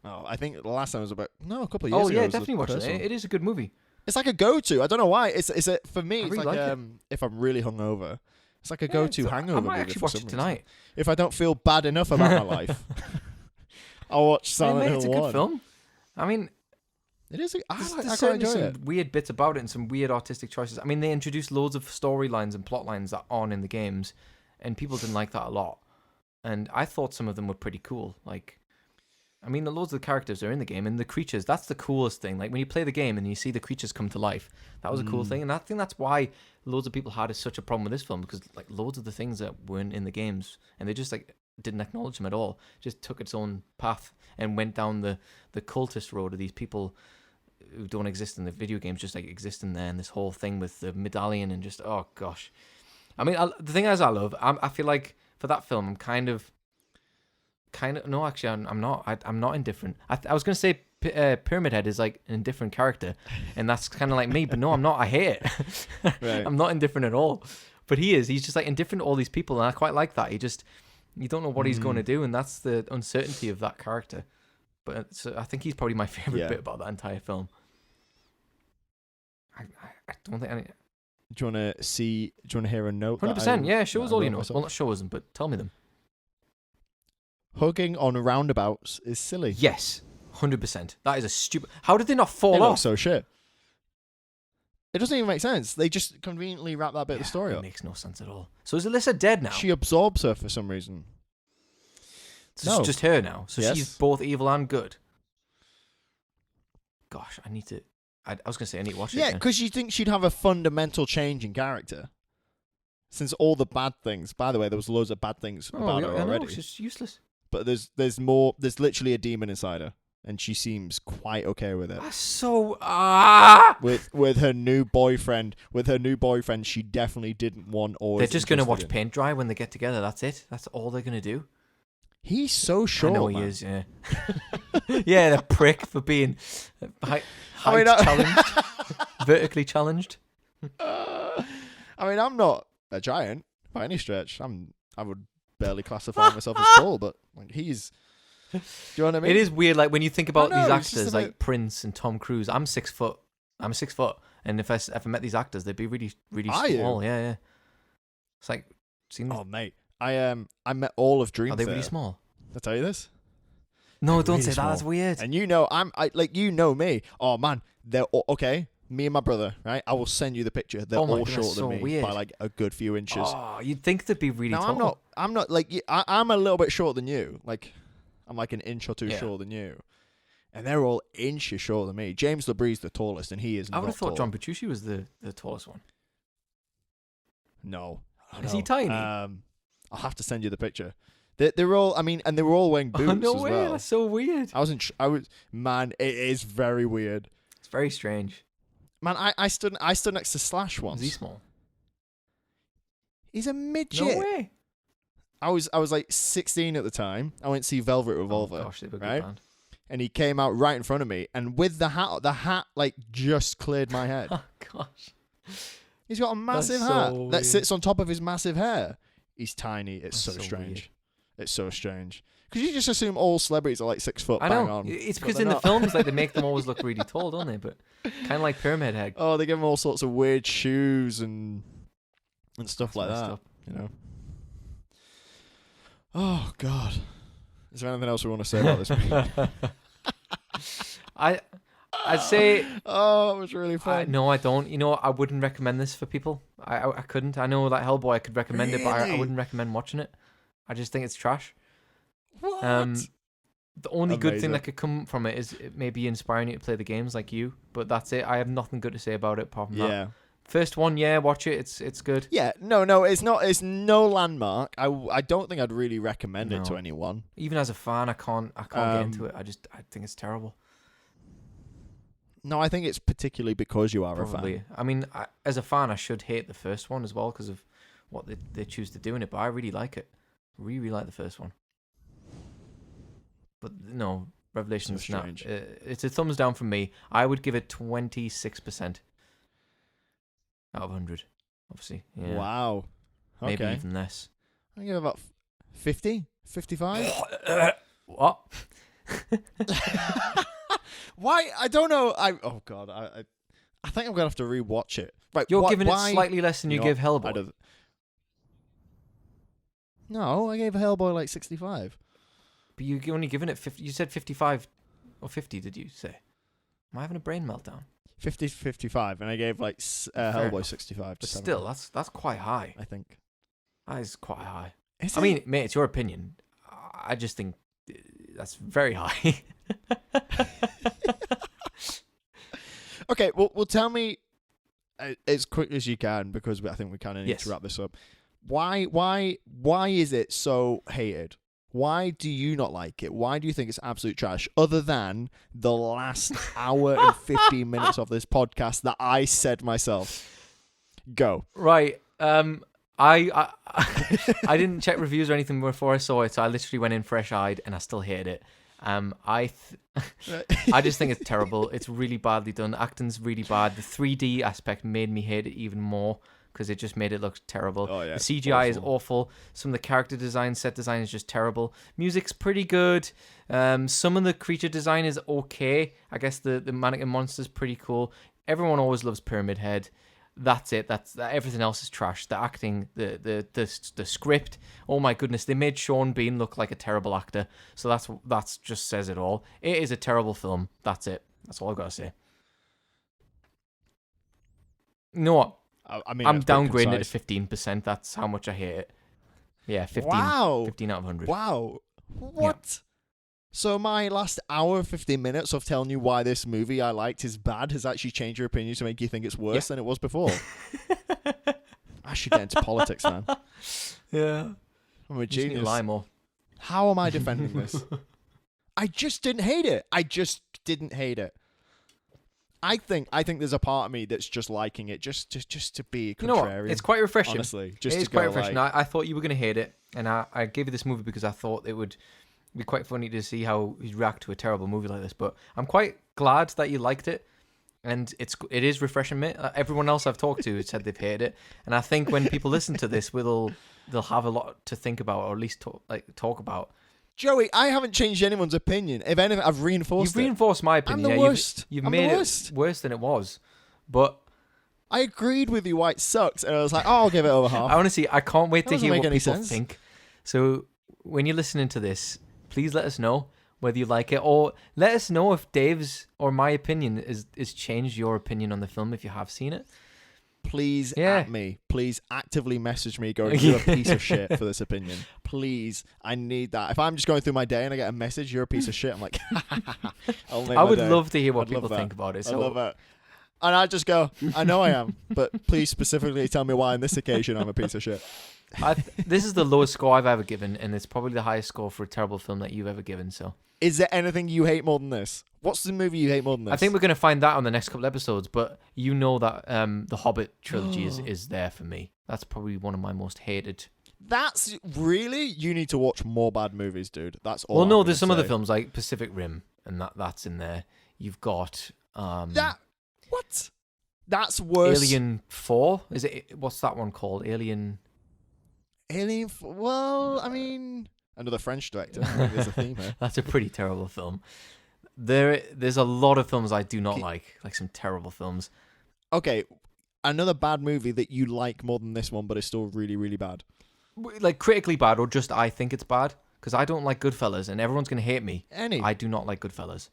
S2: Oh, I think the last time was a couple of years
S1: Oh
S2: ago.
S1: yeah,
S2: was the
S1: definitely watch
S2: first
S1: it.
S2: one.
S1: It is a good movie.
S2: It's like a go-to. I don't know why. It's for me.
S1: I
S2: It's
S1: really
S2: like,
S1: like it.
S2: if I'm really hungover, it's like a
S1: Yeah,
S2: go-to hangover.
S1: I might
S2: movie
S1: actually
S2: for
S1: watch
S2: some
S1: it
S2: reason.
S1: tonight.
S2: If I don't feel bad enough about my life, I'll watch
S1: Hey,
S2: Silent
S1: mate,
S2: Hill
S1: it's a
S2: 1.
S1: good film. I mean,
S2: It is. I
S1: there's
S2: quite
S1: certainly
S2: enjoy
S1: some
S2: it.
S1: weird bits about it and some weird artistic choices. I mean, they introduced loads of storylines and plot lines that aren't in the games, and people didn't like that a lot. And I thought some of them were pretty cool. Like, I mean, the loads of the characters are in the game, and the creatures, that's the coolest thing. Like, when you play the game and you see the creatures come to life, that was a cool thing. And I think that's why loads of people had such a problem with this film, because, like, loads of the things that weren't in the games, and they just, like, didn't acknowledge them at all. Just took its own path and went down the cultist road of these people who don't exist in the video games, just, like, exist in there, and this whole thing with the medallion and just, oh, gosh. I mean, the thing is, I feel like for that film, I'm kind of no, actually, I'm not. I'm not indifferent. I was gonna say Pyramid Head is like an indifferent character, and that's kind of like me. But no, I'm not. I hate it.
S2: Right.
S1: I'm not indifferent at all. But he is. He's just like indifferent to all these people, and I quite like that. You don't know what he's going to do, and that's the uncertainty of that character. But I think he's probably my favorite bit about that entire film. I don't think any.
S2: Do you want to hear a note?
S1: 100%. Yeah, show
S2: that
S1: us
S2: I
S1: all you
S2: wrote
S1: know.
S2: myself?
S1: Well, not show us them, but tell me them.
S2: Hugging on roundabouts is silly.
S1: Yes, 100%. That is a stupid. How did they not fall
S2: It
S1: off?
S2: looks so shit. It doesn't even make sense. They just conveniently wrap that bit of the story
S1: It
S2: up.
S1: makes no sense at all. So is Alyssa dead now?
S2: She absorbs her for some reason.
S1: So
S2: No.
S1: it's just her now. So
S2: Yes.
S1: she's both evil and good. gosh, I need to. I was gonna say I need to watch it.
S2: Yeah,
S1: again.
S2: because you think she'd have a fundamental change in character. Since all the bad things, by the way, there was loads of bad things about her
S1: I know,
S2: already.
S1: she's useless.
S2: But there's more. There's literally a demon inside her, and she seems quite okay with it.
S1: That's so
S2: With her new boyfriend, she definitely didn't want. Or
S1: they're just gonna watch paint dry when they get together. That's it. That's all they're gonna do.
S2: He's so short.
S1: I know
S2: man.
S1: he is. Yeah. Yeah, the prick for being height
S2: I mean,
S1: challenged, vertically challenged.
S2: I mean, I'm not a giant by any stretch. I would barely classify myself as tall, but like he's. Do you know what I mean?
S1: It is weird, like when you think about
S2: I know,
S1: these
S2: it's just
S1: actors,
S2: a
S1: like
S2: bit-
S1: Prince and Tom Cruise. I'm 6 foot. I'm 6 foot, and if I met these actors, they'd be really, really
S2: Are you?
S1: small. Yeah, yeah. It's like, seems.
S2: Oh mate, I met all of Dream
S1: Are they really
S2: Theater.
S1: small?
S2: Did I tell you this?
S1: No,
S2: They're
S1: don't
S2: really
S1: say that. That's
S2: small.
S1: weird.
S2: And you know, you know me. Oh man, they're okay. Me and my brother, right? I will send you the picture. They're
S1: Oh my
S2: all
S1: God, that's
S2: shorter
S1: so
S2: than me
S1: weird.
S2: by like a good few inches.
S1: Oh, you'd think they'd be really
S2: now
S1: tall.
S2: I'm not like I'm a little bit shorter than you. Like I'm like an inch or two
S1: Yeah.
S2: shorter than you, and they're all inches shorter than me. James LeBrie's the tallest, and he is.
S1: I would
S2: not
S1: have thought
S2: tall.
S1: John Petrucci was the tallest one.
S2: No.
S1: Is he
S2: No.
S1: tiny?
S2: I'll have to send you the picture. They're all. I mean, and they were all wearing boots
S1: Oh, no
S2: as
S1: way.
S2: well.
S1: That's so weird.
S2: Man, it is very weird.
S1: It's very strange.
S2: Man, I stood next to Slash once.
S1: Is he small?
S2: He's a midget.
S1: No way.
S2: I was like 16 at the time. I went to see Velvet Revolver,
S1: Oh, gosh, they were a good
S2: right?
S1: band.
S2: and he came out right in front of me, and with the hat like just cleared my head.
S1: Oh, gosh.
S2: He's got a massive
S1: so
S2: hat that
S1: weird.
S2: sits on top of his massive hair. He's tiny. It's
S1: That's
S2: so
S1: so
S2: strange.
S1: weird.
S2: It's so strange. Because you just assume all celebrities are like 6 foot.
S1: I
S2: bang
S1: know.
S2: on.
S1: It's
S2: but
S1: because
S2: they're
S1: in the
S2: not.
S1: films, like, they make them always look really tall, don't they? But kind of like Pyramid Head.
S2: Oh, they give him all sorts of weird shoes and stuff
S1: That's
S2: like
S1: messed
S2: that.
S1: up.
S2: You know. Oh God. Is there anything else we want to say about this movie?
S1: I'd say
S2: Oh, it was really fun.
S1: no, I don't. You know, I wouldn't recommend this for people. I couldn't. I know that Hellboy, I could recommend it, but I
S2: Really?
S1: wouldn't recommend watching it. I just think it's trash.
S2: What?
S1: The only good thing
S2: Amazing.
S1: that could come from it is it maybe inspiring you to play the games like you. But that's it. I have nothing good to say about it apart from that.
S2: Yeah.
S1: First one, yeah, watch it. It's good.
S2: Yeah. No. It's not. It's no landmark. I don't think I'd really recommend it to
S1: No.
S2: anyone.
S1: Even as a fan, I can't get into it. I think it's terrible.
S2: No, I think it's particularly because you are a
S1: Probably.
S2: fan.
S1: I mean, as a fan, I should hate the first one as well because of what they choose to do in it. But I really like it. Really like the first one. But no, Revelations
S2: So
S1: not.
S2: strange.
S1: It's a thumbs down from me. I would give it 26% out of 100. Obviously, yeah.
S2: Wow.
S1: Maybe
S2: Okay.
S1: even less.
S2: I give it about 50, 55.
S1: What?
S2: Why? I don't know. Oh God. I think I'm gonna have to rewatch it. Right.
S1: You're giving
S2: why?
S1: it slightly less than you
S2: No,
S1: give
S2: I
S1: Hellboy.
S2: don't- No, I gave Hellboy like 65.
S1: But you only given it 50. You said 55 or 50, did you say? Am I having a brain meltdown?
S2: 50 to 55, and I gave like
S1: Fair
S2: Hellboy
S1: enough.
S2: 65 to
S1: But
S2: 70.
S1: still, that's quite high.
S2: I think.
S1: That is quite high.
S2: Is
S1: I
S2: it?
S1: mean, mate, it's your opinion. I just think that's very high.
S2: Okay, well, tell me as quick as you can, because I think we kind of need
S1: Yes.
S2: to wrap this up. Why is it so hated? Why do you not like it? Why do you think it's absolute trash? Other than the last hour and 15 minutes of this podcast that I said myself. Go.
S1: Right. I didn't check reviews or anything before I saw it, so I literally went in fresh-eyed, and I still hated it. I just think it's terrible. It's really badly done. The acting's really bad. The 3D aspect made me hate it even more because it just made it look terrible.
S2: Oh, yeah,
S1: The
S2: it's
S1: CGI is
S2: awful.
S1: awful. Some of the character design, set design is just terrible. Music's pretty good. Some of the creature design is okay. I guess the mannequin monster's pretty cool. Everyone always loves Pyramid Head. That's it. Everything else is trash. The acting, the script. Oh my goodness, they made Sean Bean look like a terrible actor. So that's just says it all. It is a terrible film. That's it. That's all I've got to say. You know what?
S2: I mean,
S1: I'm
S2: that's pretty
S1: downgrading it
S2: concise.
S1: to 15%. That's how much I hate it. Yeah, 15.
S2: Wow.
S1: 15 out of 100.
S2: Wow. What? So my last hour, 15 minutes of telling you why this movie I liked is bad has actually changed your opinion to make you think it's worse than it was before. I should get into politics, man.
S1: Yeah.
S2: I'm a
S1: You just need to
S2: genius.
S1: lie more.
S2: How am I defending this? I just didn't hate it. I just didn't hate it. I think there's a part of me that's just liking it, just to be
S1: You know
S2: contrarian.
S1: what? It's quite refreshing.
S2: Honestly, just
S1: It
S2: to
S1: is quite
S2: go
S1: refreshing.
S2: like,
S1: I thought you were going to hate it, and I gave you this movie because I thought it would be quite funny to see how you'd react to a terrible movie like this. But I'm quite glad that you liked it, and it is refreshing, mate. Everyone else I've talked to said they've hated it, and I think when people listen to this, they'll have a lot to think about, or at least talk about.
S2: Joey, I haven't changed anyone's opinion. If anything, I've reinforced
S1: You've
S2: it.
S1: reinforced my opinion.
S2: I'm the
S1: Yeah,
S2: worst.
S1: You've
S2: I'm
S1: made
S2: the
S1: it
S2: worst.
S1: worse than it was, but.
S2: I agreed with you why it sucks, and I was like, oh, I'll give it over half.
S1: Honestly, I can't wait to
S2: doesn't
S1: hear
S2: make
S1: what
S2: any
S1: people
S2: sense.
S1: think. So when you're listening to this, please let us know whether you like it, or let us know if Dave's or my opinion is changed your opinion on the film if you have seen it.
S2: Please
S1: Yeah.
S2: at me. Please actively message me going, you're a piece of shit for this opinion. Please. I need that. If I'm just going through my day and I get a message, you're a piece of shit, I'm like, I'll make
S1: I
S2: my
S1: would
S2: day.
S1: love to hear what
S2: I'd love
S1: people
S2: that.
S1: think about it.
S2: I
S1: So
S2: love it. And I just go, I know I am, but please specifically tell me why on this occasion I'm a piece of shit.
S1: this is the lowest score I've ever given, and it's probably the highest score for a terrible film that you've ever given. So
S2: Is there anything you hate more than this? What's the movie you hate more than this?
S1: I think we're going to find that on the next couple episodes. But you know that the Hobbit trilogy is there for me. That's probably one of my most hated.
S2: That's really, you need to watch more bad movies, dude. That's all.
S1: Well,
S2: I'm
S1: no,
S2: gonna
S1: there's some
S2: say.
S1: other films like Pacific Rim, and that's in there. You've got
S2: What? That's worse.
S1: Alien 4. Is it? What's that one called? Alien.
S2: Well, I mean, another French director. I think there's a theme here.
S1: That's a pretty terrible film. There's a lot of films I do not like some terrible films.
S2: Okay, another bad movie that you like more than this one, but is still really, really bad.
S1: Like critically bad, or just I think it's bad, because I don't like Goodfellas, and everyone's gonna hate me. I do not like Goodfellas.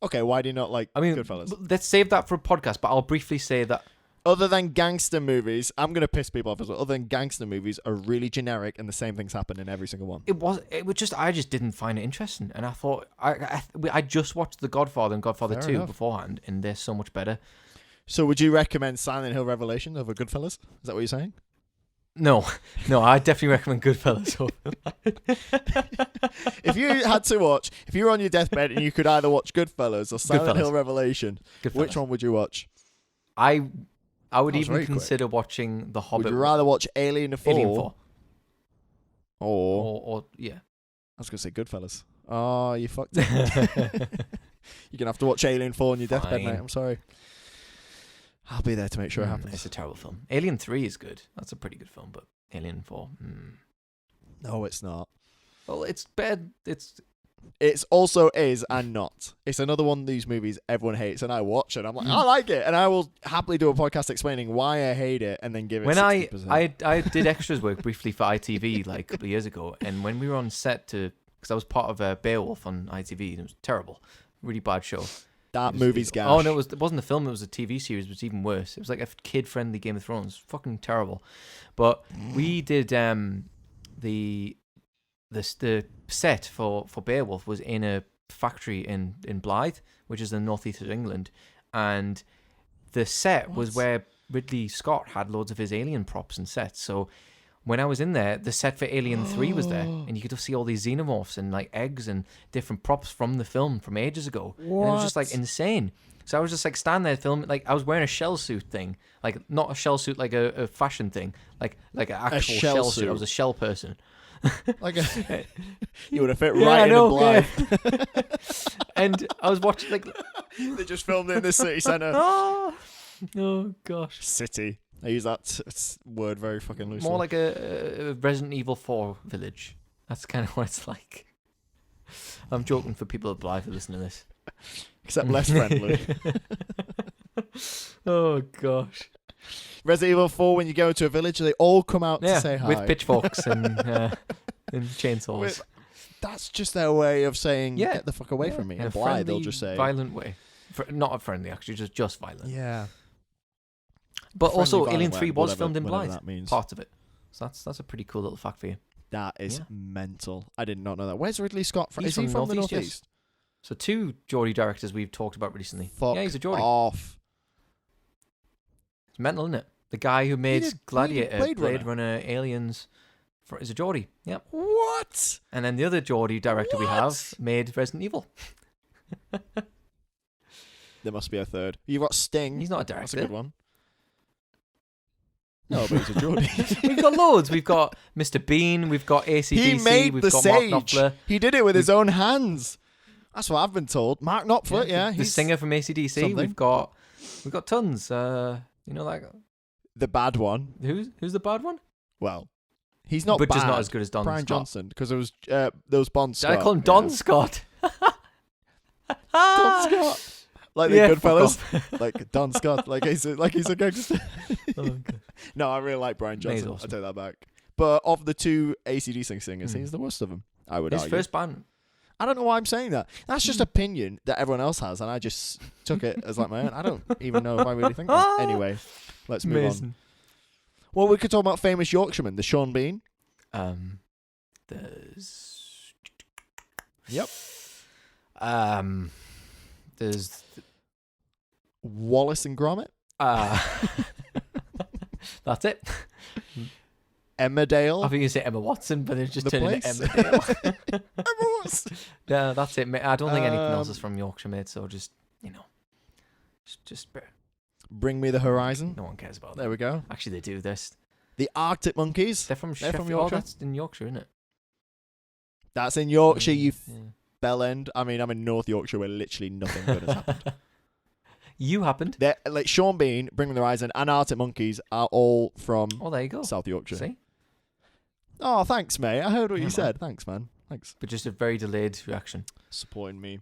S2: Okay, why do you not like Goodfellas?
S1: Let's save that for a podcast, but I'll briefly say that.
S2: Other than gangster movies, I'm going to piss people off as well. Other than gangster movies are really generic and the same things happen in every single one.
S1: I just didn't find it interesting, and I thought I just watched The Godfather and Godfather
S2: Fair
S1: 2
S2: enough.
S1: beforehand, and they're so much better.
S2: So would you recommend Silent Hill Revelation over Goodfellas? Is that what you're saying?
S1: No, I definitely recommend Goodfellas.
S2: If you had to watch, if you were on your deathbed and you could either watch Goodfellas or Silent Hill Revelation, which one would you watch?
S1: I would
S2: That was
S1: even
S2: very quick.
S1: consider watching The Hobbit.
S2: Would you rather watch Alien 4?
S1: Alien 4.
S2: Or
S1: Or yeah.
S2: I was going to say Goodfellas. Oh, you fucked it. You're going to have to watch Alien 4 on your deathbed, mate.
S1: Fine.
S2: I'm sorry. I'll be there to make sure it
S1: It's
S2: happens.
S1: a terrible film. Alien 3 is good. That's a pretty good film, but Alien 4.
S2: No, it's not.
S1: Well, it's bad.
S2: It's also is and not. It's another one of these movies everyone hates, and I watch it. I'm like, I like it, and I will happily do a podcast explaining why I hate it, and then give it.
S1: When
S2: 60%.
S1: I did extras work briefly for ITV like a couple of years ago, and when we were on set because I was part of Beowulf on ITV, and it was terrible, really bad show.
S2: that movie's gash.
S1: Oh no, it wasn't a film. It was a TV series. It was even worse. It was like a kid-friendly Game of Thrones. Fucking terrible. But we did the set for Beowulf was in a factory in Blyth, which is in the northeast of England, and the set was where Ridley Scott had loads of his alien props and sets. So when I was in there, the set for Alien 3 was there, and you could see all these xenomorphs and like eggs and different props from the film from ages ago. And it was just like insane. So I was just like standing there filming, like I was wearing a shell suit thing, like not a shell suit like a fashion thing, like an actual shell suit. I was a shell person.
S2: Like you would have fit
S1: Yeah,
S2: right
S1: I
S2: in
S1: know,
S2: the Blythe.
S1: And I was watching like,
S2: They just filmed it in the city centre.
S1: oh gosh,
S2: City. I use that word very fucking loosely.
S1: more like a Resident Evil 4 village. That's kind of what it's like. I'm joking for people at Blythe who listen to this.
S2: Except less friendly.
S1: Oh gosh.
S2: Resident Evil 4, when you go to a village, they all come out to say hi.
S1: with pitchforks and chainsaws.
S2: That's just their way of saying,
S1: Yeah.
S2: get the fuck away from me.
S1: In a
S2: And Blythe, they'll
S1: friendly,
S2: just say...
S1: violent way. Not a friendly, actually, just violent.
S2: Yeah.
S1: But
S2: Friendly,
S1: also,
S2: violent
S1: Alien
S2: way,
S1: 3 was
S2: whatever-
S1: filmed in
S2: whatever
S1: Blythe.
S2: that means.
S1: Part of it. So that's a pretty cool little fact for you.
S2: That is
S1: Yeah.
S2: mental. I did not know that. Where's Ridley Scott from?
S1: He's
S2: Is he
S1: from
S2: from the
S1: Northeast, yes.
S2: Northeast?
S1: So 2 Geordie directors we've talked about recently.
S2: Fuck
S1: Yeah, he's a Geordie.
S2: off.
S1: It's mental, isn't it? The guy who made
S2: did
S1: Gladiator,
S2: Blade
S1: Blade
S2: Runner.
S1: Runner, Aliens, is a Geordie. Yep.
S2: What?
S1: And then the other Geordie director we have
S2: What?
S1: made Resident Evil.
S2: There must be a third. You've got Sting.
S1: He's not a
S2: That's a
S1: director.
S2: good one. No, but he's a Geordie.
S1: We've got loads. We've got Mr. Bean. We've got ACDC.
S2: He made
S1: we've
S2: the
S1: got
S2: Sage.
S1: Mark Knopfler.
S2: He did it with his own hands. That's what I've been told. Mark Knopfler, yeah.
S1: The
S2: He's
S1: singer from ACDC.
S2: something.
S1: We've got tons. You know, like,
S2: the bad one.
S1: who's the bad one?
S2: Well, he's not
S1: But
S2: bad.
S1: just not as good as Don
S2: Brian
S1: Scott.
S2: Johnson, because it was there was Bon
S1: Did
S2: Scott.
S1: I call him Don
S2: yeah.
S1: Scott?
S2: Don Scott. Like the
S1: Yeah, fuck
S2: Goodfellas. Like Don Scott. Like he's a gangster.
S1: Oh, God.
S2: No, I really like Brian
S1: He's
S2: Johnson.
S1: awesome.
S2: I take that back. But of the 2 AC/DC singers,
S1: Mm.
S2: he's the worst of them. I would
S1: His
S2: argue.
S1: first band.
S2: I don't know why I'm saying that. That's just opinion that everyone else has, and I just took it as like my own. I don't even know if I really think that. Anyway, let's move on.
S1: Amazing.
S2: Well, we could talk about famous Yorkshireman, the Sean Bean.
S1: There's.
S2: Yep.
S1: There's.
S2: Wallace and Gromit.
S1: That's it.
S2: Emmerdale.
S1: I think you say Emma Watson, but it's just
S2: The
S1: turned into
S2: Place.
S1: Emmerdale.
S2: Emma Watson.
S1: Yeah, that's it, mate. I don't think anything else is
S2: Um,
S1: from Yorkshire, mate. So just
S2: Bring Me the Horizon.
S1: no one cares about
S2: There
S1: that.
S2: we go.
S1: Actually, they do this.
S2: The Arctic Monkeys.
S1: They're from
S2: They're from
S1: Sheffield.
S2: Yorkshire?
S1: Oh, that's in Yorkshire, isn't it?
S2: That's in Yorkshire, you
S1: Yeah.
S2: bell end. I mean, I'm in North Yorkshire where literally nothing good has happened.
S1: You happened.
S2: They're, like Sean Bean, Bring Me the Horizon, and Arctic Monkeys are all from
S1: Oh, there you go.
S2: South Yorkshire.
S1: See,
S2: Oh, thanks, mate. I heard what
S1: Yeah,
S2: you
S1: man.
S2: said. Thanks, man. Thanks.
S1: but just a very delayed reaction.
S2: Supporting me.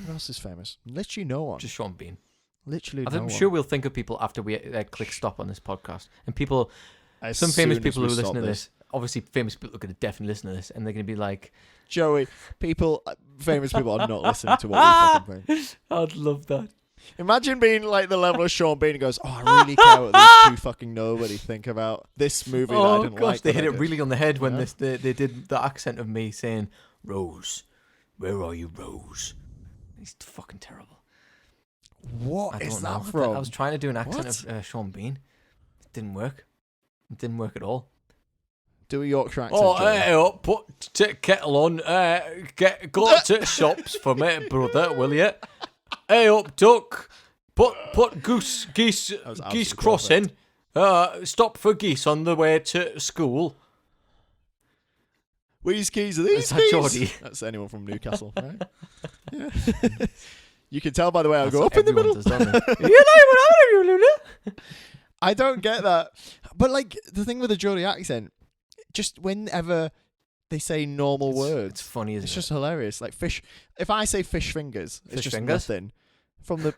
S2: Who else is famous? Literally no one.
S1: Just Sean Bean.
S2: Literally no
S1: I'm
S2: one.
S1: sure we'll think of people after we click stop on this podcast, and people,
S2: As
S1: some famous
S2: soon as
S1: people
S2: we
S1: who
S2: stop
S1: listen to this. Obviously, famous people are going to definitely listen to this, and they're going to be like,
S2: Joey, famous people are not listening to what we fucking think.
S1: "I'd love that."
S2: Imagine being like the level of Sean Bean who goes, oh, I really care what these 2 fucking nobody think about this movie that I
S1: Oh
S2: didn't
S1: gosh,
S2: like.
S1: they
S2: that
S1: hit
S2: I
S1: it
S2: did."
S1: really on the head when
S2: Yeah.
S1: they did the accent of me saying, "Rose, where are you, Rose?" He's fucking terrible.
S2: What
S1: I
S2: is
S1: don't
S2: that
S1: know.
S2: from?
S1: I was trying to do an accent
S2: What?
S1: of Sean Bean. It didn't work. It didn't work at all.
S2: Do a Yorkshire accent.
S1: Oh,
S2: Joey.
S1: hey, up, put kettle on. Go to shops for me, brother, will you? Hey, up, duck. Put geese
S2: was absolutely
S1: crossing. Stop for geese on the way to school.
S2: Whese keys are these
S1: Is that
S2: keys?
S1: Geordie?
S2: That's anyone from Newcastle, right? Yeah. You can tell by the way I
S1: That's
S2: go
S1: what
S2: up in the
S1: everyone
S2: middle.
S1: does, don't they? You know what I'm doing, Luna?
S2: I don't get that. But like the thing with the Geordie accent, just whenever they say normal words,
S1: It's funny, isn't
S2: it's
S1: it?
S2: just hilarious. Like fish. If I say fish fingers, it's
S1: Fish
S2: just
S1: fingers?
S2: nothing. From the.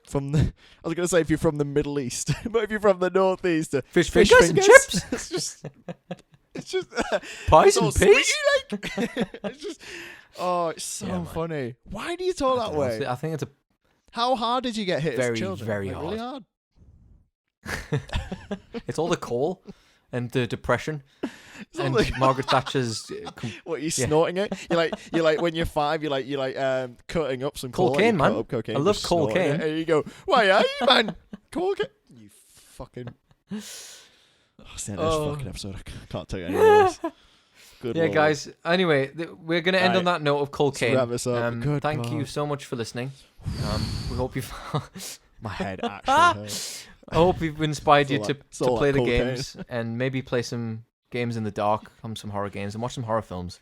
S2: I was gonna say if you're from the Middle East, but if you're from the Northeast,
S1: Fish fingers and chips,
S2: it's just. It's just.
S1: pies
S2: it's all
S1: and peas.
S2: sweet, like. It's just. Oh, it's so
S1: Yeah, man.
S2: funny. Why do you talk
S1: I
S2: that
S1: don't know,
S2: way?
S1: I think it's a
S2: How hard did you get hit
S1: Very,
S2: as children?
S1: very
S2: Like, really hard.
S1: it's all the coal and the depression
S2: all
S1: and
S2: the-
S1: Margaret Thatcher's
S2: What, you
S1: Yeah.
S2: snorting it? You're like when you're 5, you're like cutting up some coal,
S1: Cocaine,
S2: like you
S1: man.
S2: cut up cocaine,
S1: I love
S2: just snorting it,
S1: cocaine.
S2: And you go, why are you, man? Cocaine? You fucking. Oh, it's the end of
S1: Oh.
S2: this fucking episode. I can't tell you any of this. Good
S1: Yeah,
S2: lord.
S1: guys. Anyway, we're going to end on
S2: Right.
S1: that note of Cold
S2: Let's
S1: Cane.
S2: wrap this up. Good
S1: Thank you
S2: God.
S1: so much for listening. We hope you.
S2: My head actually hurts.
S1: I hope we've inspired you
S2: It's
S1: to,
S2: all that- it's
S1: to
S2: all
S1: play
S2: that
S1: the
S2: cocaine.
S1: games and maybe play some games in the dark, some horror games, and watch some horror films.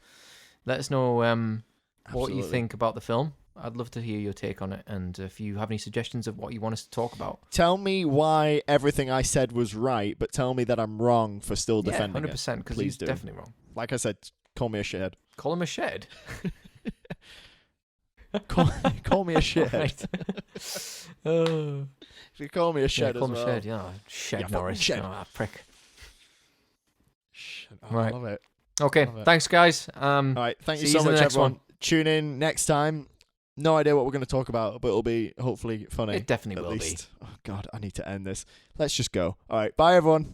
S1: Let us know what you
S2: Absolutely.
S1: think about the film. I'd love to hear your take on it, and if you have any suggestions of what you want us to talk about.
S2: Tell me why everything I said was right, but tell me that I'm wrong for still
S1: Yeah,
S2: defending
S1: 100%, because
S2: Please
S1: he's
S2: do.
S1: definitely wrong.
S2: it. Like I said, call me a shithead.
S1: Call him a shed.
S2: Call me a shithead.
S1: Right. Oh.
S2: If you call me a
S1: Yeah,
S2: shed
S1: call
S2: as
S1: him
S2: well.
S1: a shed, yeah. Shed
S2: Yeah, fucking
S1: Norris.
S2: shed.
S1: Oh, prick.
S2: I
S1: Right.
S2: love it.
S1: Okay,
S2: Love it.
S1: thanks, guys.
S2: All right, thank you
S1: see
S2: so
S1: you in
S2: much,
S1: the next
S2: everyone.
S1: one.
S2: Tune in next time. No idea what we're going to talk about, but it'll be hopefully funny.
S1: It definitely
S2: at
S1: will
S2: least. Oh God, I need to end this. Let's just go. All right, bye everyone.